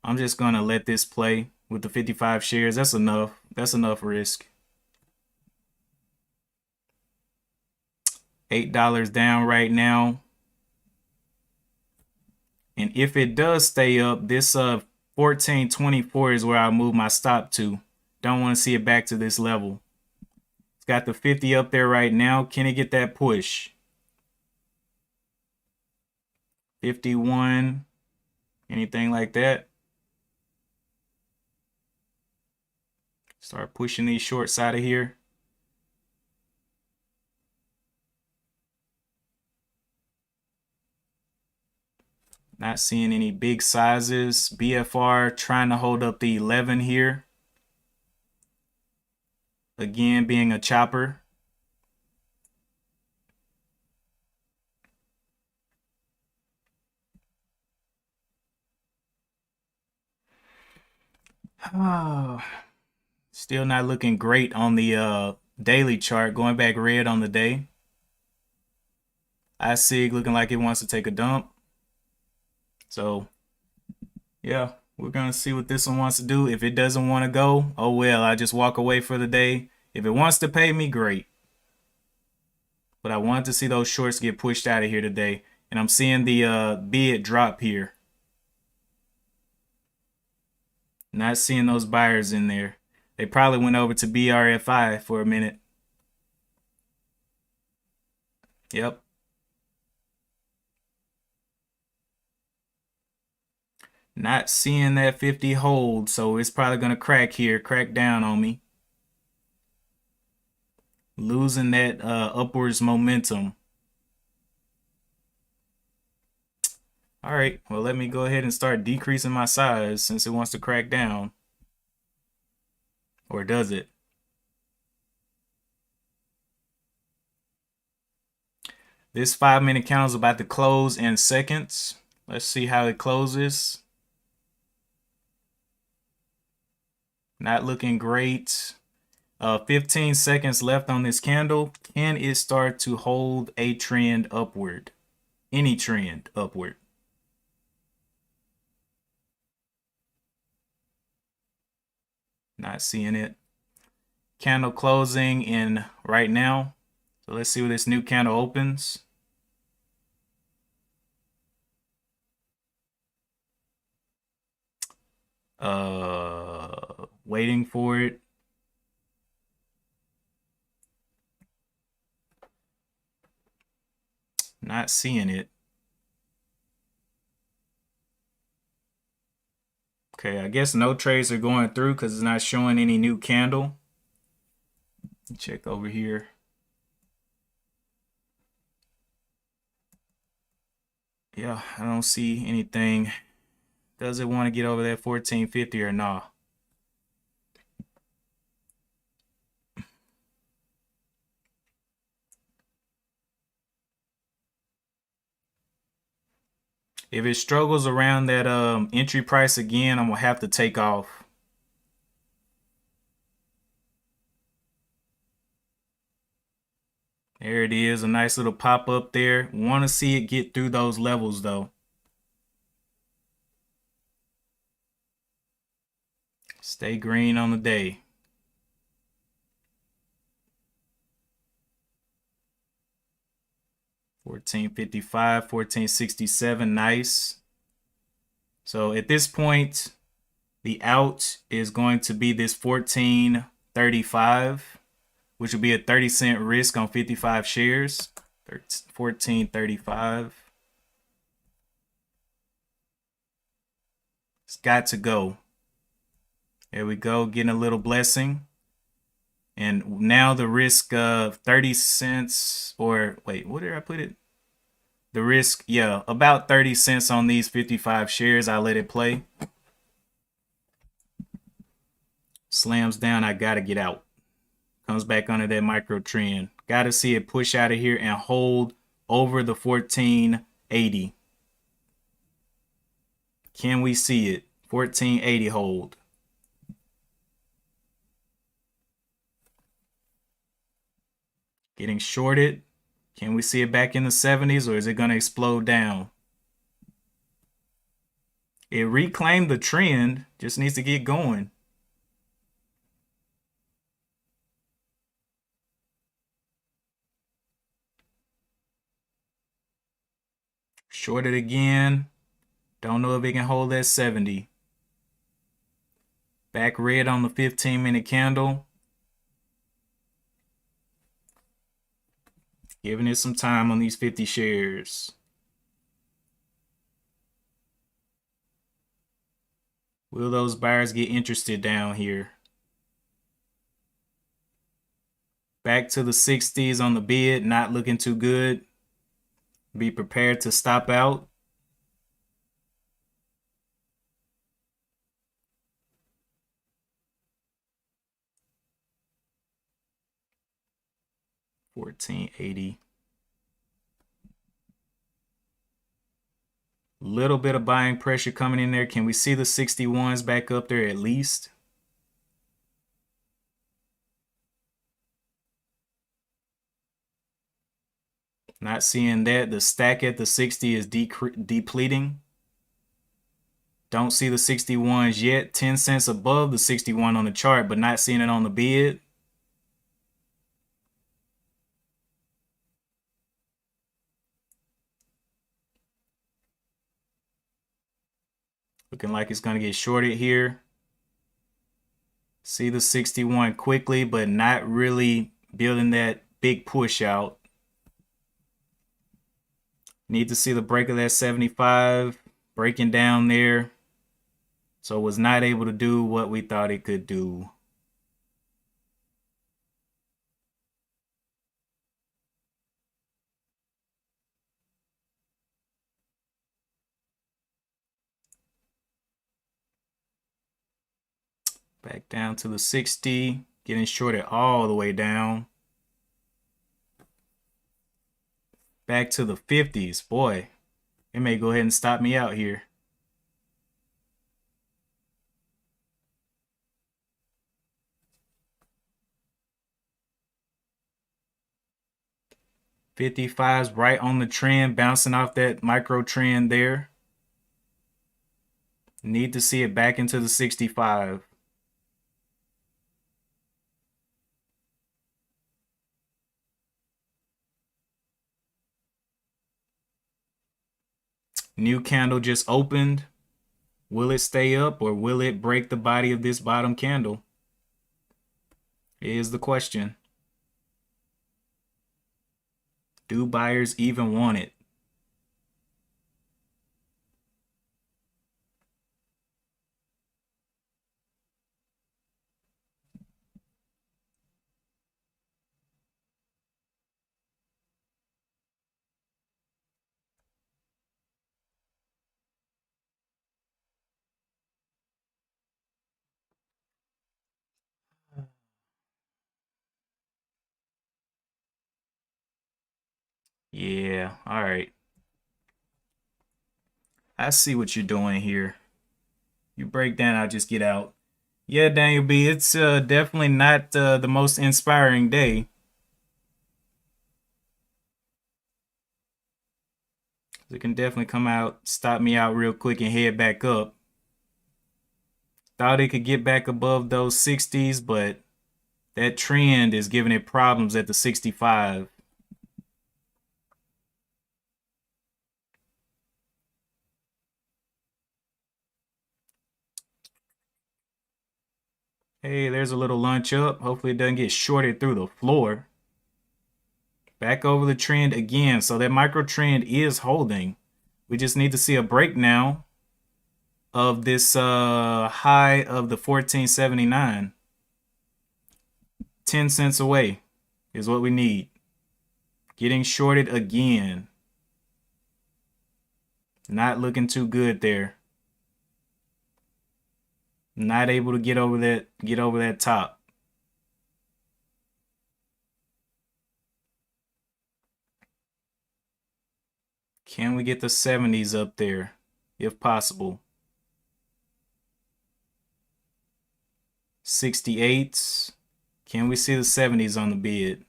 I'm just going to let this play with the 55 shares. That's enough. That's enough risk. $8 down right now. And if it does stay up, this 1424 is where I'll move my stop to. Don't want to see it back to this level. It's got the 50 up there right now. Can it get that push? 51, anything like that? Start pushing these shorts out of here. Not seeing any big sizes. BFR trying to hold up the 11 here. Again, being a chopper. Oh, still not looking great on the daily chart. Going back red on the day. ISIG looking like it wants to take a dump. So, yeah, we're going to see what this one wants to do. If it doesn't want to go, oh well, I just walk away for the day. If it wants to pay me, great. But I wanted to see those shorts get pushed out of here today. And I'm seeing the bid drop here. Not seeing those buyers in there. They probably went over to BRFI for a minute. Yep. Not seeing that 50 hold, so it's probably going to crack here, crack down on me. Losing that upwards momentum. All right, well, let me go ahead and start decreasing my size since it wants to crack down. Or does it? This 5-minute candle is about to close in seconds. Let's see how it closes. Not looking great. 15 seconds left on this candle. Can it start to hold a trend upward? Any trend upward? Not seeing it. Candle closing in right now. So let's see where this new candle opens. Waiting for it. Not seeing it. Okay, I guess no trades are going through because it's not showing any new candle. Check over here. Yeah, I don't see anything. Does it want to get over that 1450 or not? If it struggles around that entry price again, I'm gonna have to take off. There it is, a nice little pop up there. Want to see it get through those levels though. Stay green on the day. $14.55, $14.67, nice. So at this point, the out is going to be this $14.35, which will be a 30-cent risk on 55 shares. $14.35. It's got to go. There we go, getting a little blessing. And now the risk of 30 cents, or wait, what did I put it? The risk, yeah, about 30 cents on these 55 shares. I let it play. Slams down, I gotta get out. Comes back under that micro trend. Gotta see it push out of here and hold over the 1480. Can we see it? 1480 hold. Getting shorted. Can we see it back in the 70s, or is it going to explode down? It reclaimed the trend, just needs to get going. Shorted again. Don't know if it can hold that 70. Back red on the 15-minute candle. Giving it some time on these 50 shares. Will those buyers get interested down here? Back to the 60s on the bid, not looking too good. Be prepared to stop out. $14.80. Little bit of buying pressure coming in there. Can we see the 61s back up there at least? Not seeing that. The stack at the 60 is depleting. Don't see the 61s yet. 10 cents above the 61 on the chart, but not seeing it on the bid. Looking like it's going to get shorted here. See the 61 quickly, but not really building that big push out. Need to see the break of that 75 breaking down there. So it was not able to do what we thought it could do. Back down to the 60, getting shorted all the way down. Back to the 50s. Boy, it may go ahead and stop me out here. $55's right on the trend, bouncing off that micro trend there. Need to see it back into the 65. New candle just opened. Will it stay up, or will it break the body of this bottom candle? Is the question. Do buyers even want it? Yeah, all right. I see what you're doing here. You break down, I'll just get out. Yeah, Daniel B, it's definitely not the most inspiring day. It can definitely come out, stop me out real quick and head back up. Thought it could get back above those 60s, but that trend is giving it problems at the 65. Hey, there's a little lunch up. Hopefully it doesn't get shorted through the floor. Back over the trend again. So that micro trend is holding. We just need to see a break now of this high of the 1479. 10 cents away is what we need. Getting shorted again. Not looking too good there. Not able to get over that top. Can we get the 70s up there if possible? 68s. Can we see the 70s on the bid?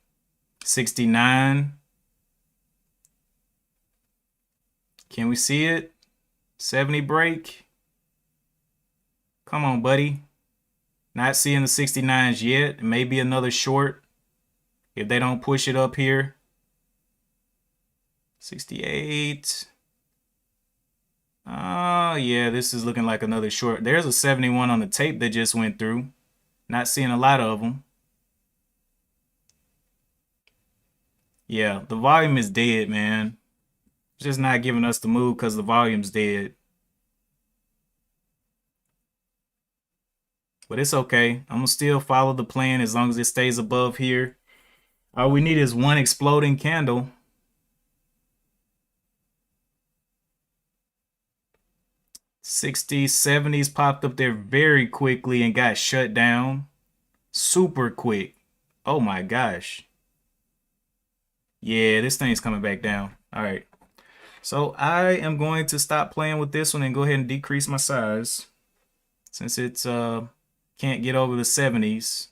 69. Can we see it? 70 break. Come on, buddy. Not seeing the 69s yet. Maybe another short if they don't push it up here. 68. Oh, yeah, this is looking like another short. There's a 71 on the tape that just went through. Not seeing a lot of them. Yeah, the volume is dead, man. It's just not giving us the move because the volume's dead. But it's okay. I'm going to still follow the plan as long as it stays above here. All we need is one exploding candle. 60s, 70s popped up there very quickly and got shut down. Super quick. Oh my gosh. Yeah, this thing's coming back down. All right. So I am going to stop playing with this one and go ahead and decrease my size since it's can't get over the 70s.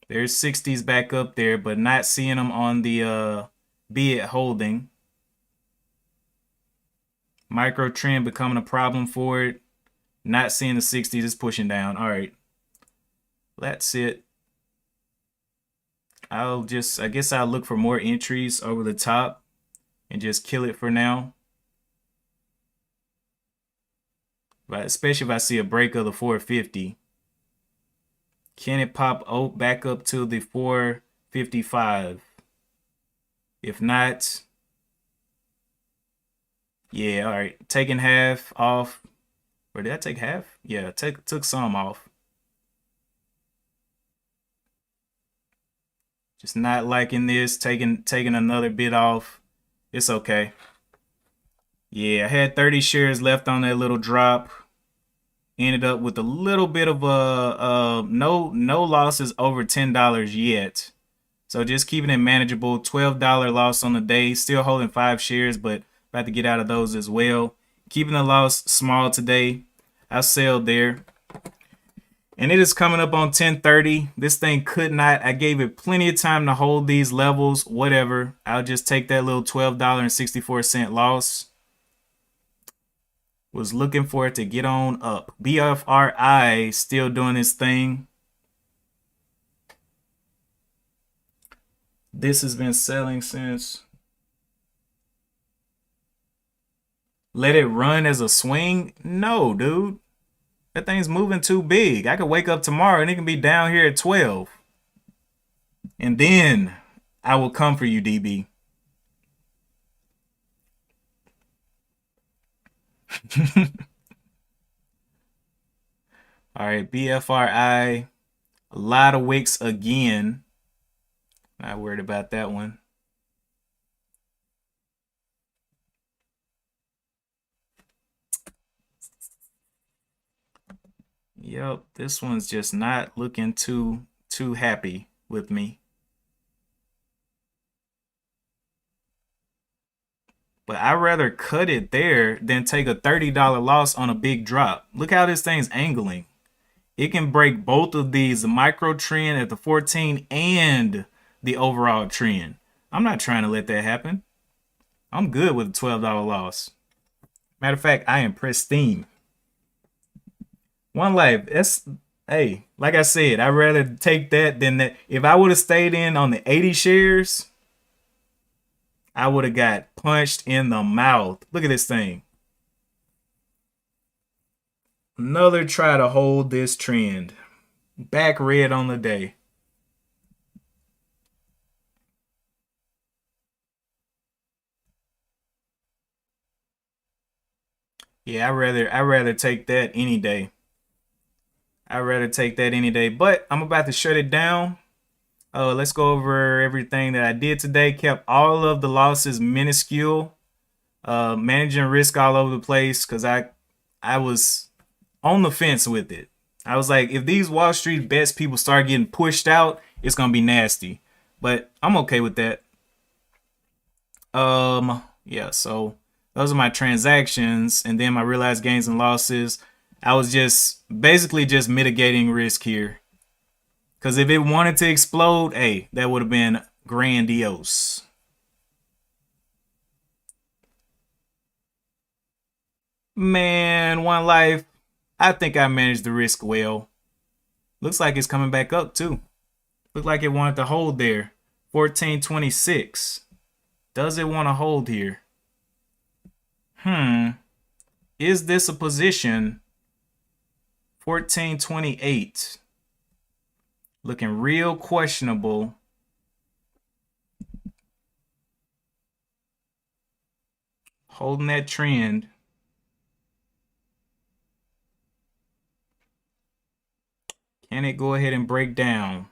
There's 60s back up there, but not seeing them on the bid holding. Micro trend becoming a problem for it. Not seeing the 60s, it's pushing down. All right. That's it. I guess I'll look for more entries over the top and just kill it for now. But especially if I see a break of the 450. Can it pop back up to the 455? If not, yeah, all right. Taking half off. Or did I take half? Yeah, took some off. Just not liking this. Taking another bit off. It's okay. Yeah, I had 30 shares left on that little drop. Ended up with a little bit of no losses over $10 yet. So just keeping it manageable. $12 loss on the day. Still holding 5 shares, but about to get out of those as well. Keeping the loss small today. I sold there. And it is coming up on 10:30. This thing could not. I gave it plenty of time to hold these levels. Whatever. I'll just take that little $12.64 loss. Was looking for it to get on up. BFRI still doing its thing. This has been selling since. Let it run as a swing? No, dude. That thing's moving too big. I could wake up tomorrow and it can be down here at 12. And then I will come for you, DB. All right, BFRI. A lot of wicks again. Not worried about that one. Yep, this one's just not looking too happy with me. But I'd rather cut it there than take a $30 loss on a big drop. Look how this thing's angling. It can break both of these, the micro trend at the 14 and the overall trend. I'm not trying to let that happen. I'm good with a $12 loss. Matter of fact, I am pristine. One life. Hey, like I said, I'd rather take that than that. If I would have stayed in on the 80 shares, I would have got punched in the mouth. Look at this thing. Another try to hold this trend. Back red on the day. Yeah, I'd rather take that any day. I'd rather take that any day. But I'm about to shut it down. Let's go over everything that I did today. Kept all of the losses minuscule. Managing risk all over the place because I was on the fence with it. I was like, if these Wall Street bets people start getting pushed out, it's gonna be nasty. But I'm okay with that. Yeah, so those are my transactions, and then my realized gains and losses. I was just basically just mitigating risk here. Cause if it wanted to explode, hey, that would have been grandiose. Man, one life. I think I managed the risk well. Looks like it's coming back up too. Looked like it wanted to hold there. 1426. Does it want to hold here? Is this a position? 1428. Looking real questionable. Holding that trend. Can it go ahead and break down?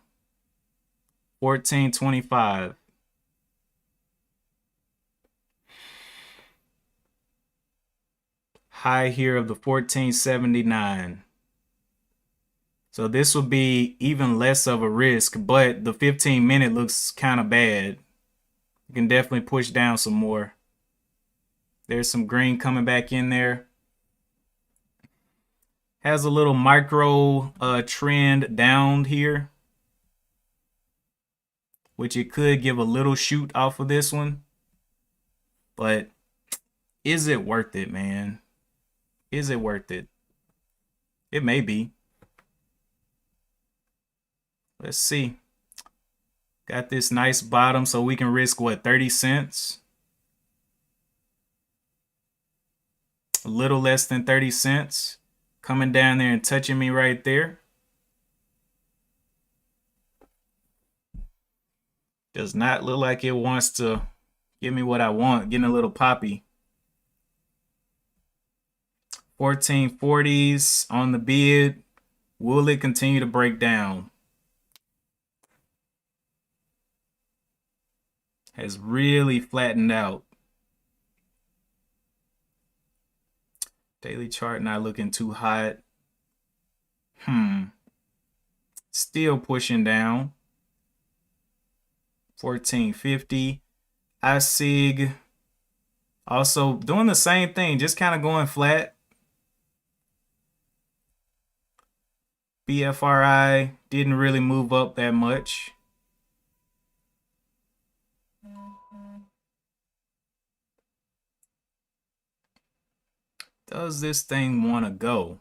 1425. High here of the 1479. So this will be even less of a risk, but the 15-minute looks kind of bad. You can definitely push down some more. There's some green coming back in there. Has a little micro trend down here, which it could give a little shoot off of this one. But is it worth it, man? Is it worth it? It may be. Let's see. Got this nice bottom, so we can risk what, 30 cents? A little less than 30 cents. Coming down there and touching me right there. Does not look like it wants to give me what I want. Getting a little poppy. 1440s on the bid. Will it continue to break down? Has really flattened out. Daily chart not looking too hot. Still pushing down. 1450. ISIG also doing the same thing, just kind of going flat. BFRI didn't really move up that much. Does this thing want to go?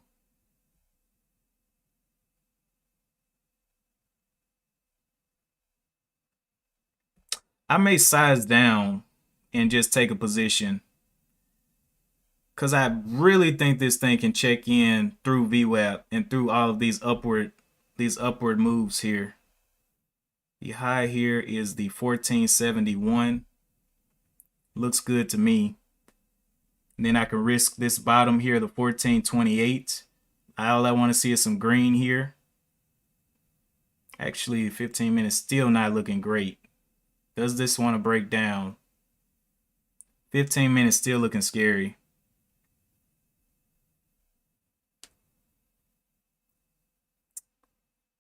I may size down and just take a position because I really think this thing can check in through VWAP and through all of these upward moves here. The high here is the 1471. Looks good to me. And then I can risk this bottom here, the 1428. All I want to see is some green here. Actually, 15 minutes still not looking great. Does this want to break down? 15 minutes still looking scary.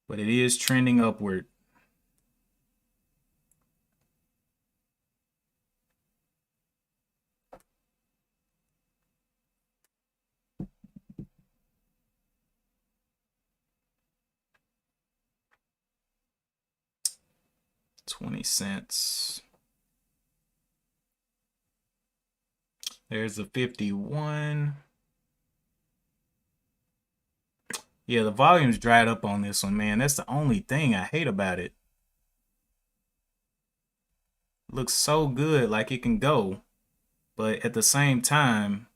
But it is trending upward. $0.20. There's a 51. Yeah, the volume's dried up on this one, man. That's the only thing I hate about it. Looks so good, like it can go. But at the same time,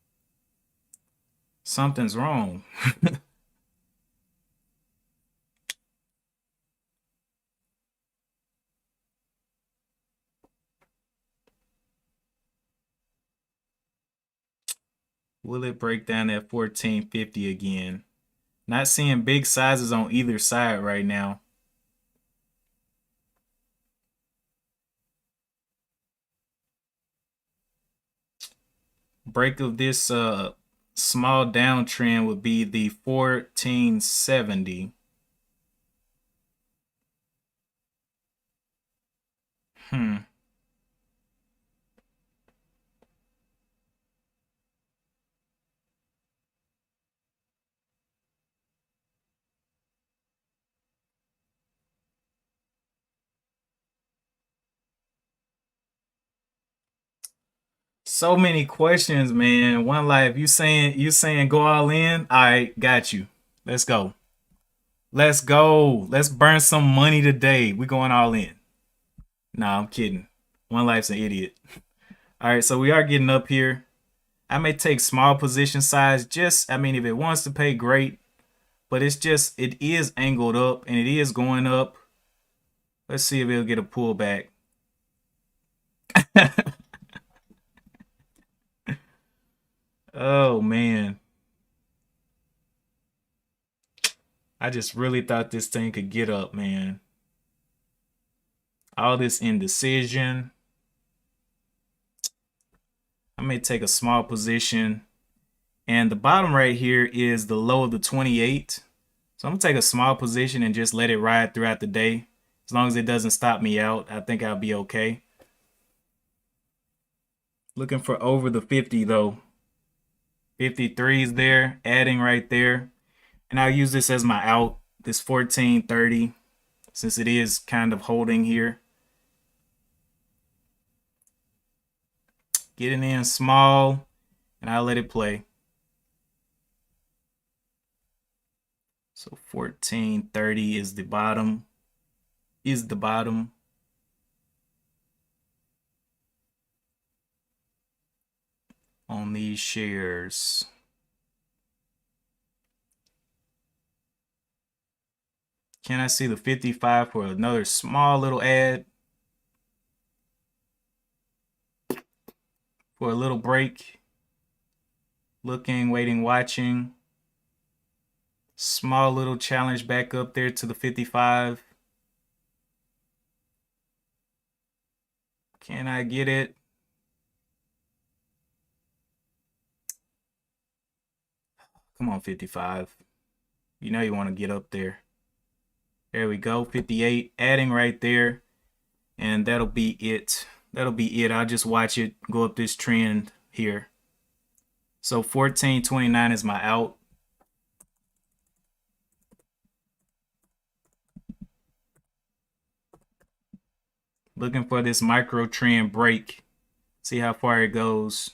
something's wrong. Will it break down at 1450 again? Not seeing big sizes on either side right now. break of this small downtrend would be the 1470. So many questions, man. One life. You saying go all in? All right, got you. Let's go. Let's go. Let's burn some money today. We going all in. Nah, I'm kidding. One life's an idiot. All right, so we are getting up here. I may take small position size. Just, I mean, if it wants to pay, great. But it is angled up and it is going up. Let's see if it'll get a pullback. Oh man, I just really thought this thing could get up, man. All this indecision. I may take a small position. And the bottom right here is the low of the 28. So I'm going to take a small position and just let it ride throughout the day. As long as it doesn't stop me out, I think I'll be okay. Looking for over the 50 though. 53 is there, adding right there. And I'll use this as my out, this 1430, since it is kind of holding here. Getting in small, and I'll let it play. So 1430 is the bottom. On these shares. Can I see the 55 for another small little ad? For a little break. Looking, waiting, watching. Small little challenge back up there to the 55. Can I get it? Come on, 55. You know you want to get up there. There we go, 58. Adding right there. And that'll be it. That'll be it. I'll just watch it go up this trend here. So 1429 is my out. Looking for this micro trend break. See how far it goes.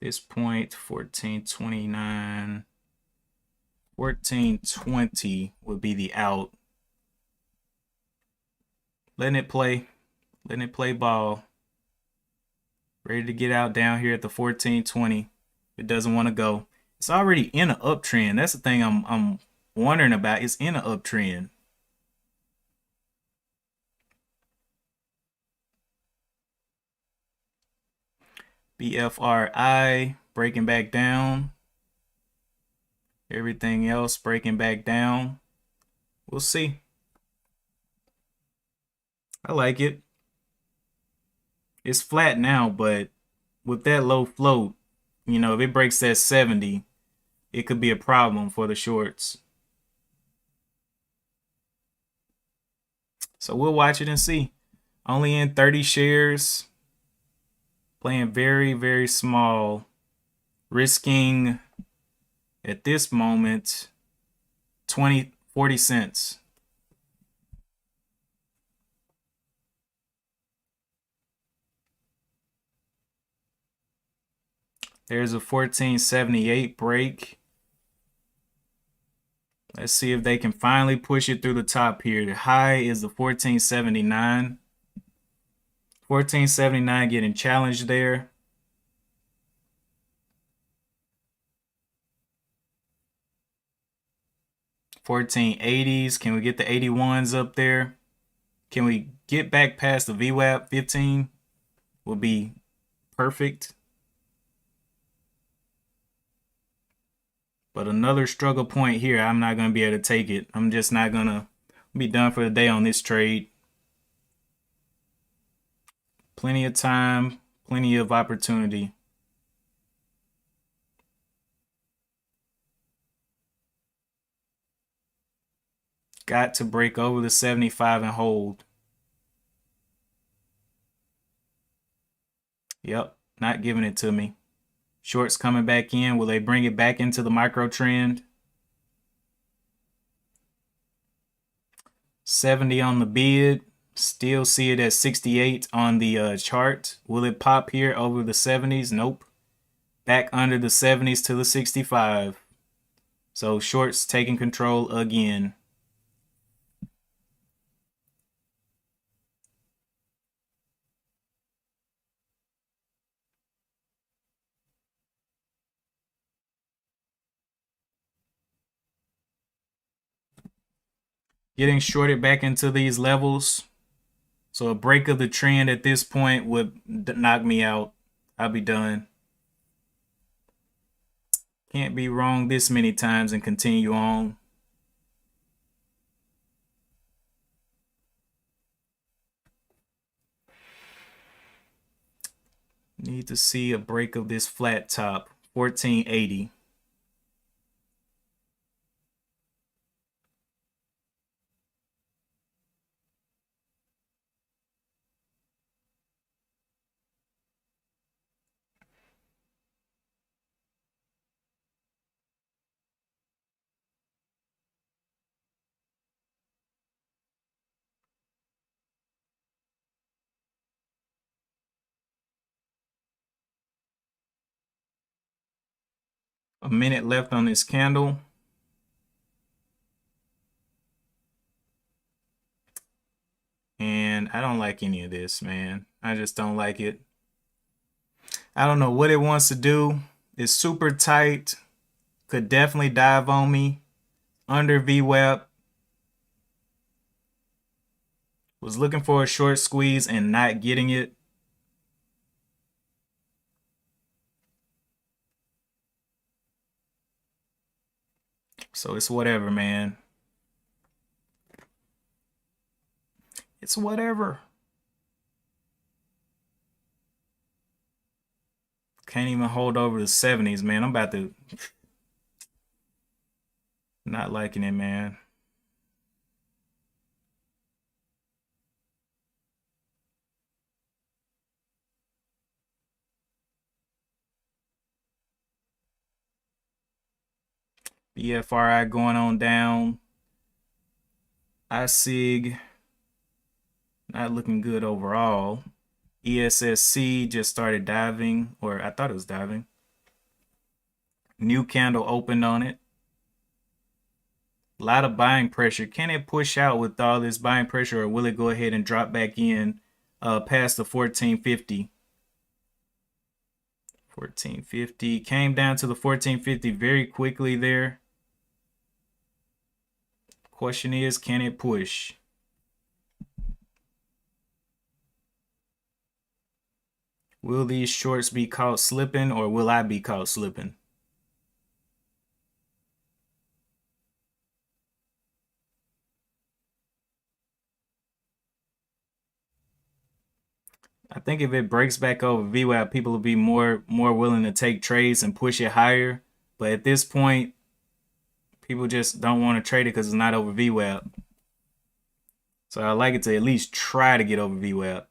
This point, 1429. 1420 would be the out. Letting it play ball. Ready to get out down here at the 1420. It doesn't want to go. It's already in an uptrend. That's the thing I'm wondering about. It's in an uptrend. BFRI breaking back down. Everything else breaking back down. We'll see. I like it. It's flat now, but with that low float, you know, if it breaks that 70, it could be a problem for the shorts. So we'll watch it and see. Only in 30 shares. Playing very, very small. Risking at this moment 40 cents. There's a 1478 break. Let's see if they can finally push it through the top here. The high is the 1479. 1479 getting challenged there. 1480s. Can we get the 81s up there? Can we get back past the VWAP 15? Will be perfect. But another struggle point here, I'm not going to be able to take it. I'm just not going to be done for the day on this trade. Plenty of time, plenty of opportunity. Got to break over the 75 and hold. Yep, not giving it to me. Shorts coming back in. Will they bring it back into the micro trend? 70 on the bid. Still see it at 68 on the chart. Will it pop here over the 70s? Nope. Back under the 70s to the 65. So shorts taking control again. Getting shorted back into these levels. So a break of the trend at this point would knock me out. I'll be done. Can't be wrong this many times and continue on. Need to see a break of this flat top, 1480. A minute left on this candle. And I don't like any of this, man. I just don't like it. I don't know what it wants to do. It's super tight. Could definitely dive on me. Under VWAP. Was looking for a short squeeze and not getting it. So it's whatever, man. It's whatever. Can't even hold over the 70s, man. I'm about to... Not liking it, man. BFRI going on down. ISIG not looking good overall. ESSC just started diving, or I thought it was diving. New candle opened on it. A lot of buying pressure. Can it push out with all this buying pressure, or will it go ahead and drop back in past the 1450? 1450 came down to the 1450 very quickly there. Question is, can it push? Will these shorts be caught slipping, or will I be caught slipping? I think if it breaks back over VWAP, people will be more willing to take trades and push it higher. But at this point, people just don't want to trade it because it's not over VWAP. So I like it to at least try to get over VWAP.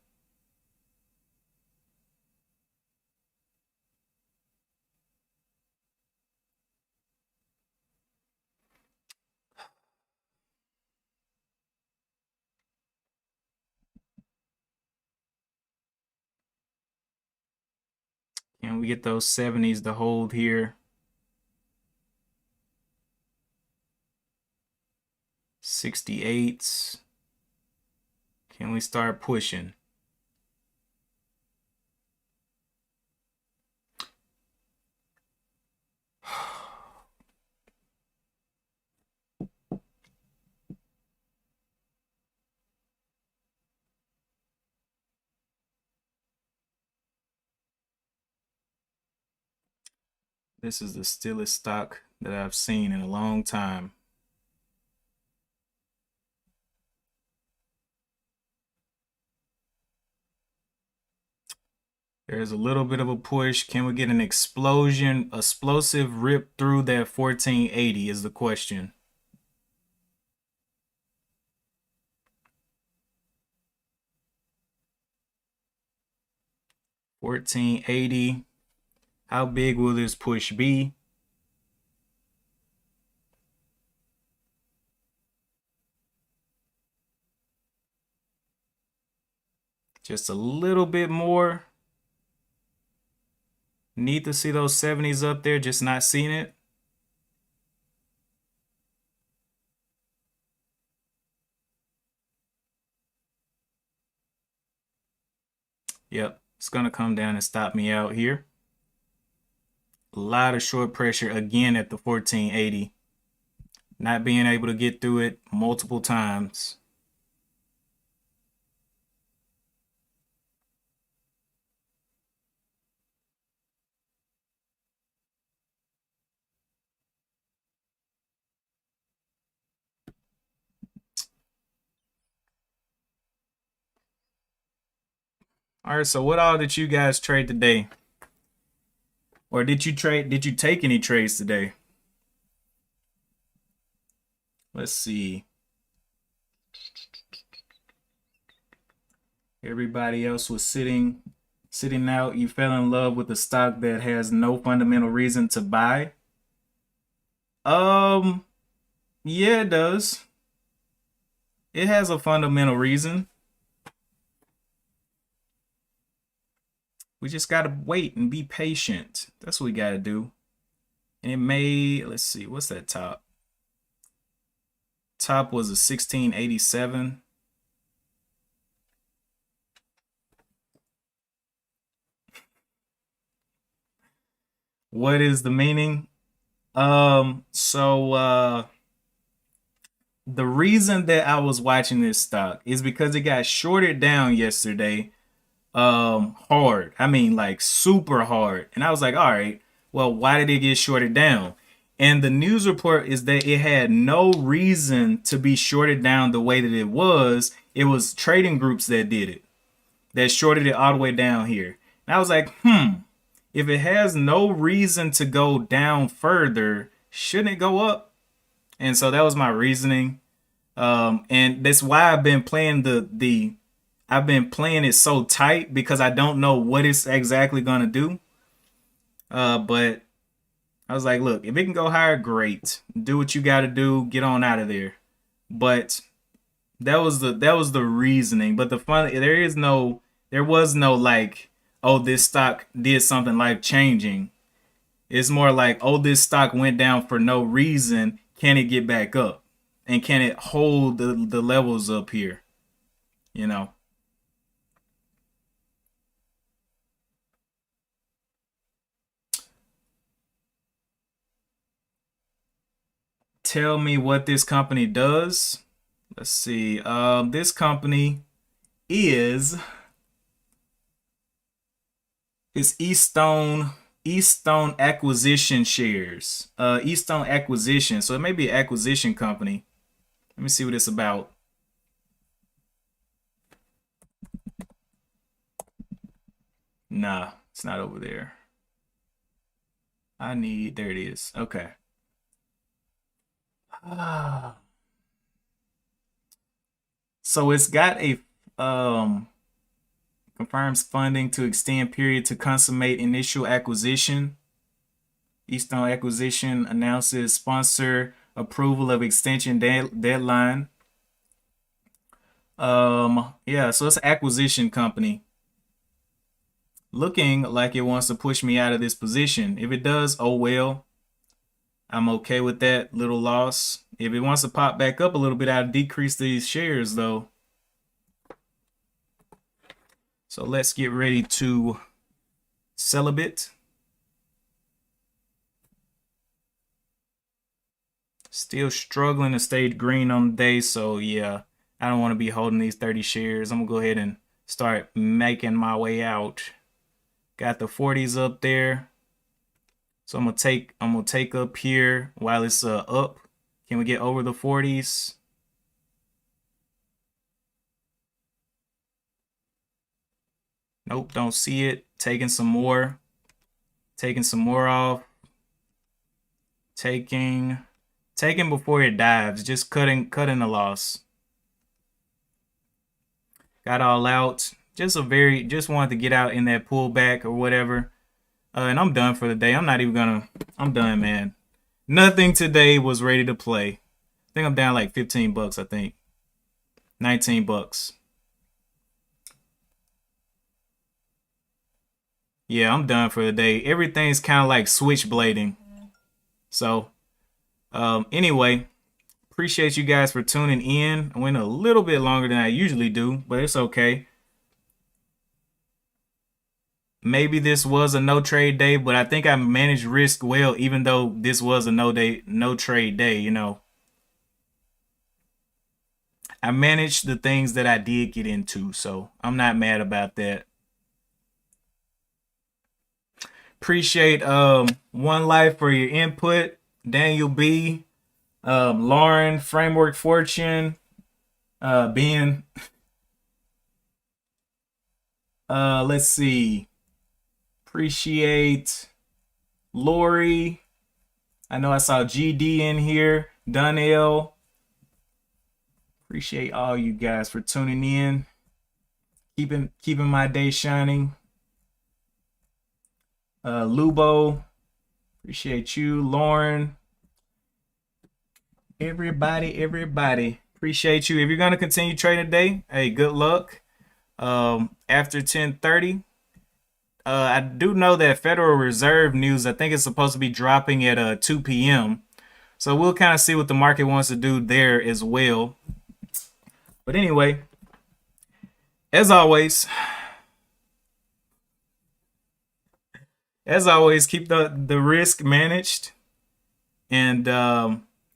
Can we get those 70s to hold here? 68s. Can we start pushing? This is the stillest stock that I've seen in a long time. There's a little bit of a push. Can we get an explosion, explosive rip through that 1480 is the question. $14.80. How big will this push be? Just a little bit more. Need to see those 70s up there, just not seeing it. Yep, it's going to come down and stop me out here. A lot of short pressure again at the 1480. Not being able to get through it multiple times. All right, so what all did you guys trade today? Or did you take any trades today? Let's see. Everybody else was sitting out. You fell in love with a stock that has no fundamental reason to buy. Yeah, it does. It has a fundamental reason. We just gotta wait and be patient. That's what we gotta do. And it may, let's see, what's that top? Top was a 1687. What is the meaning? The reason that I was watching this stock is because it got shorted down yesterday. Hard. I mean, like super hard. And I was like, all right, well, why did it get shorted down? And the news report is that it had no reason to be shorted down the way that it was. It was trading groups that did it, that shorted it all the way down here. And I was like, if it has no reason to go down further, shouldn't it go up? And so that was my reasoning. And that's why I've been playing I've been playing it so tight, because I don't know what it's exactly gonna do. But I was like, look, if it can go higher, great. Do what you gotta do, get on out of there. But that was the reasoning. But there was no like, oh, this stock did something life changing. It's more like, oh, this stock went down for no reason. Can it get back up? And can it hold the levels up here? You know. Tell me what this company does. Let's see. This company is Eastone Acquisition Shares. Eastone Acquisition. So it may be an acquisition company. Let me see what it's about. Nah, it's not over there. There it is. Okay. So it's got a confirms funding to extend period to consummate initial acquisition. Eastone Acquisition announces sponsor approval of extension deadline. Yeah, so it's an acquisition company. Looking like it wants to push me out of this position. If it does, oh well. I'm okay with that little loss. If it wants to pop back up a little bit, I'll decrease these shares though. So let's get ready to sell a bit. Still struggling to stay green on the day, so yeah, I don't want to be holding these 30 shares. I'm gonna go ahead and start making my way out. Got the 40s up there. So I'm gonna take up here while it's up. Can we get over the 40s? Nope, don't see it. Taking some more. Taking some more off. Taking before it dives. Just cutting the loss. Got all out. Just wanted to get out in that pullback or whatever. And I'm done for the day. I'm done, man. Nothing today was ready to play. I think I'm down like 15 bucks, I think. 19 bucks. Yeah, I'm done for the day. Everything's kind of like switchblading. So, anyway, appreciate you guys for tuning in. I went a little bit longer than I usually do, but it's okay. Maybe this was a no trade day, but I think I managed risk well, even though this was a no trade day, you know. I managed the things that I did get into, so I'm not mad about that. Appreciate One Life for your input, Daniel B, Lauren, Framework Fortune, Ben. Let's see. Appreciate Lori. I know I saw GD in here. Donnell. Appreciate all you guys for tuning in. Keeping my day shining. Lubo. Appreciate you. Lauren. Everybody. Appreciate you. If you're gonna continue trading today, hey, good luck. After 10:30. I do know that Federal Reserve news, I think it's supposed to be dropping at 2 p.m. So we'll kind of see what the market wants to do there as well. But anyway, as always, keep the risk managed, and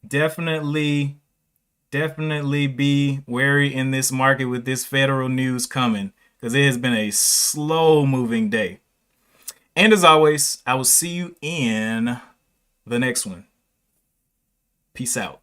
definitely be wary in this market with this federal news coming, because it has been a slow moving day. And as always, I will see you in the next one. Peace out.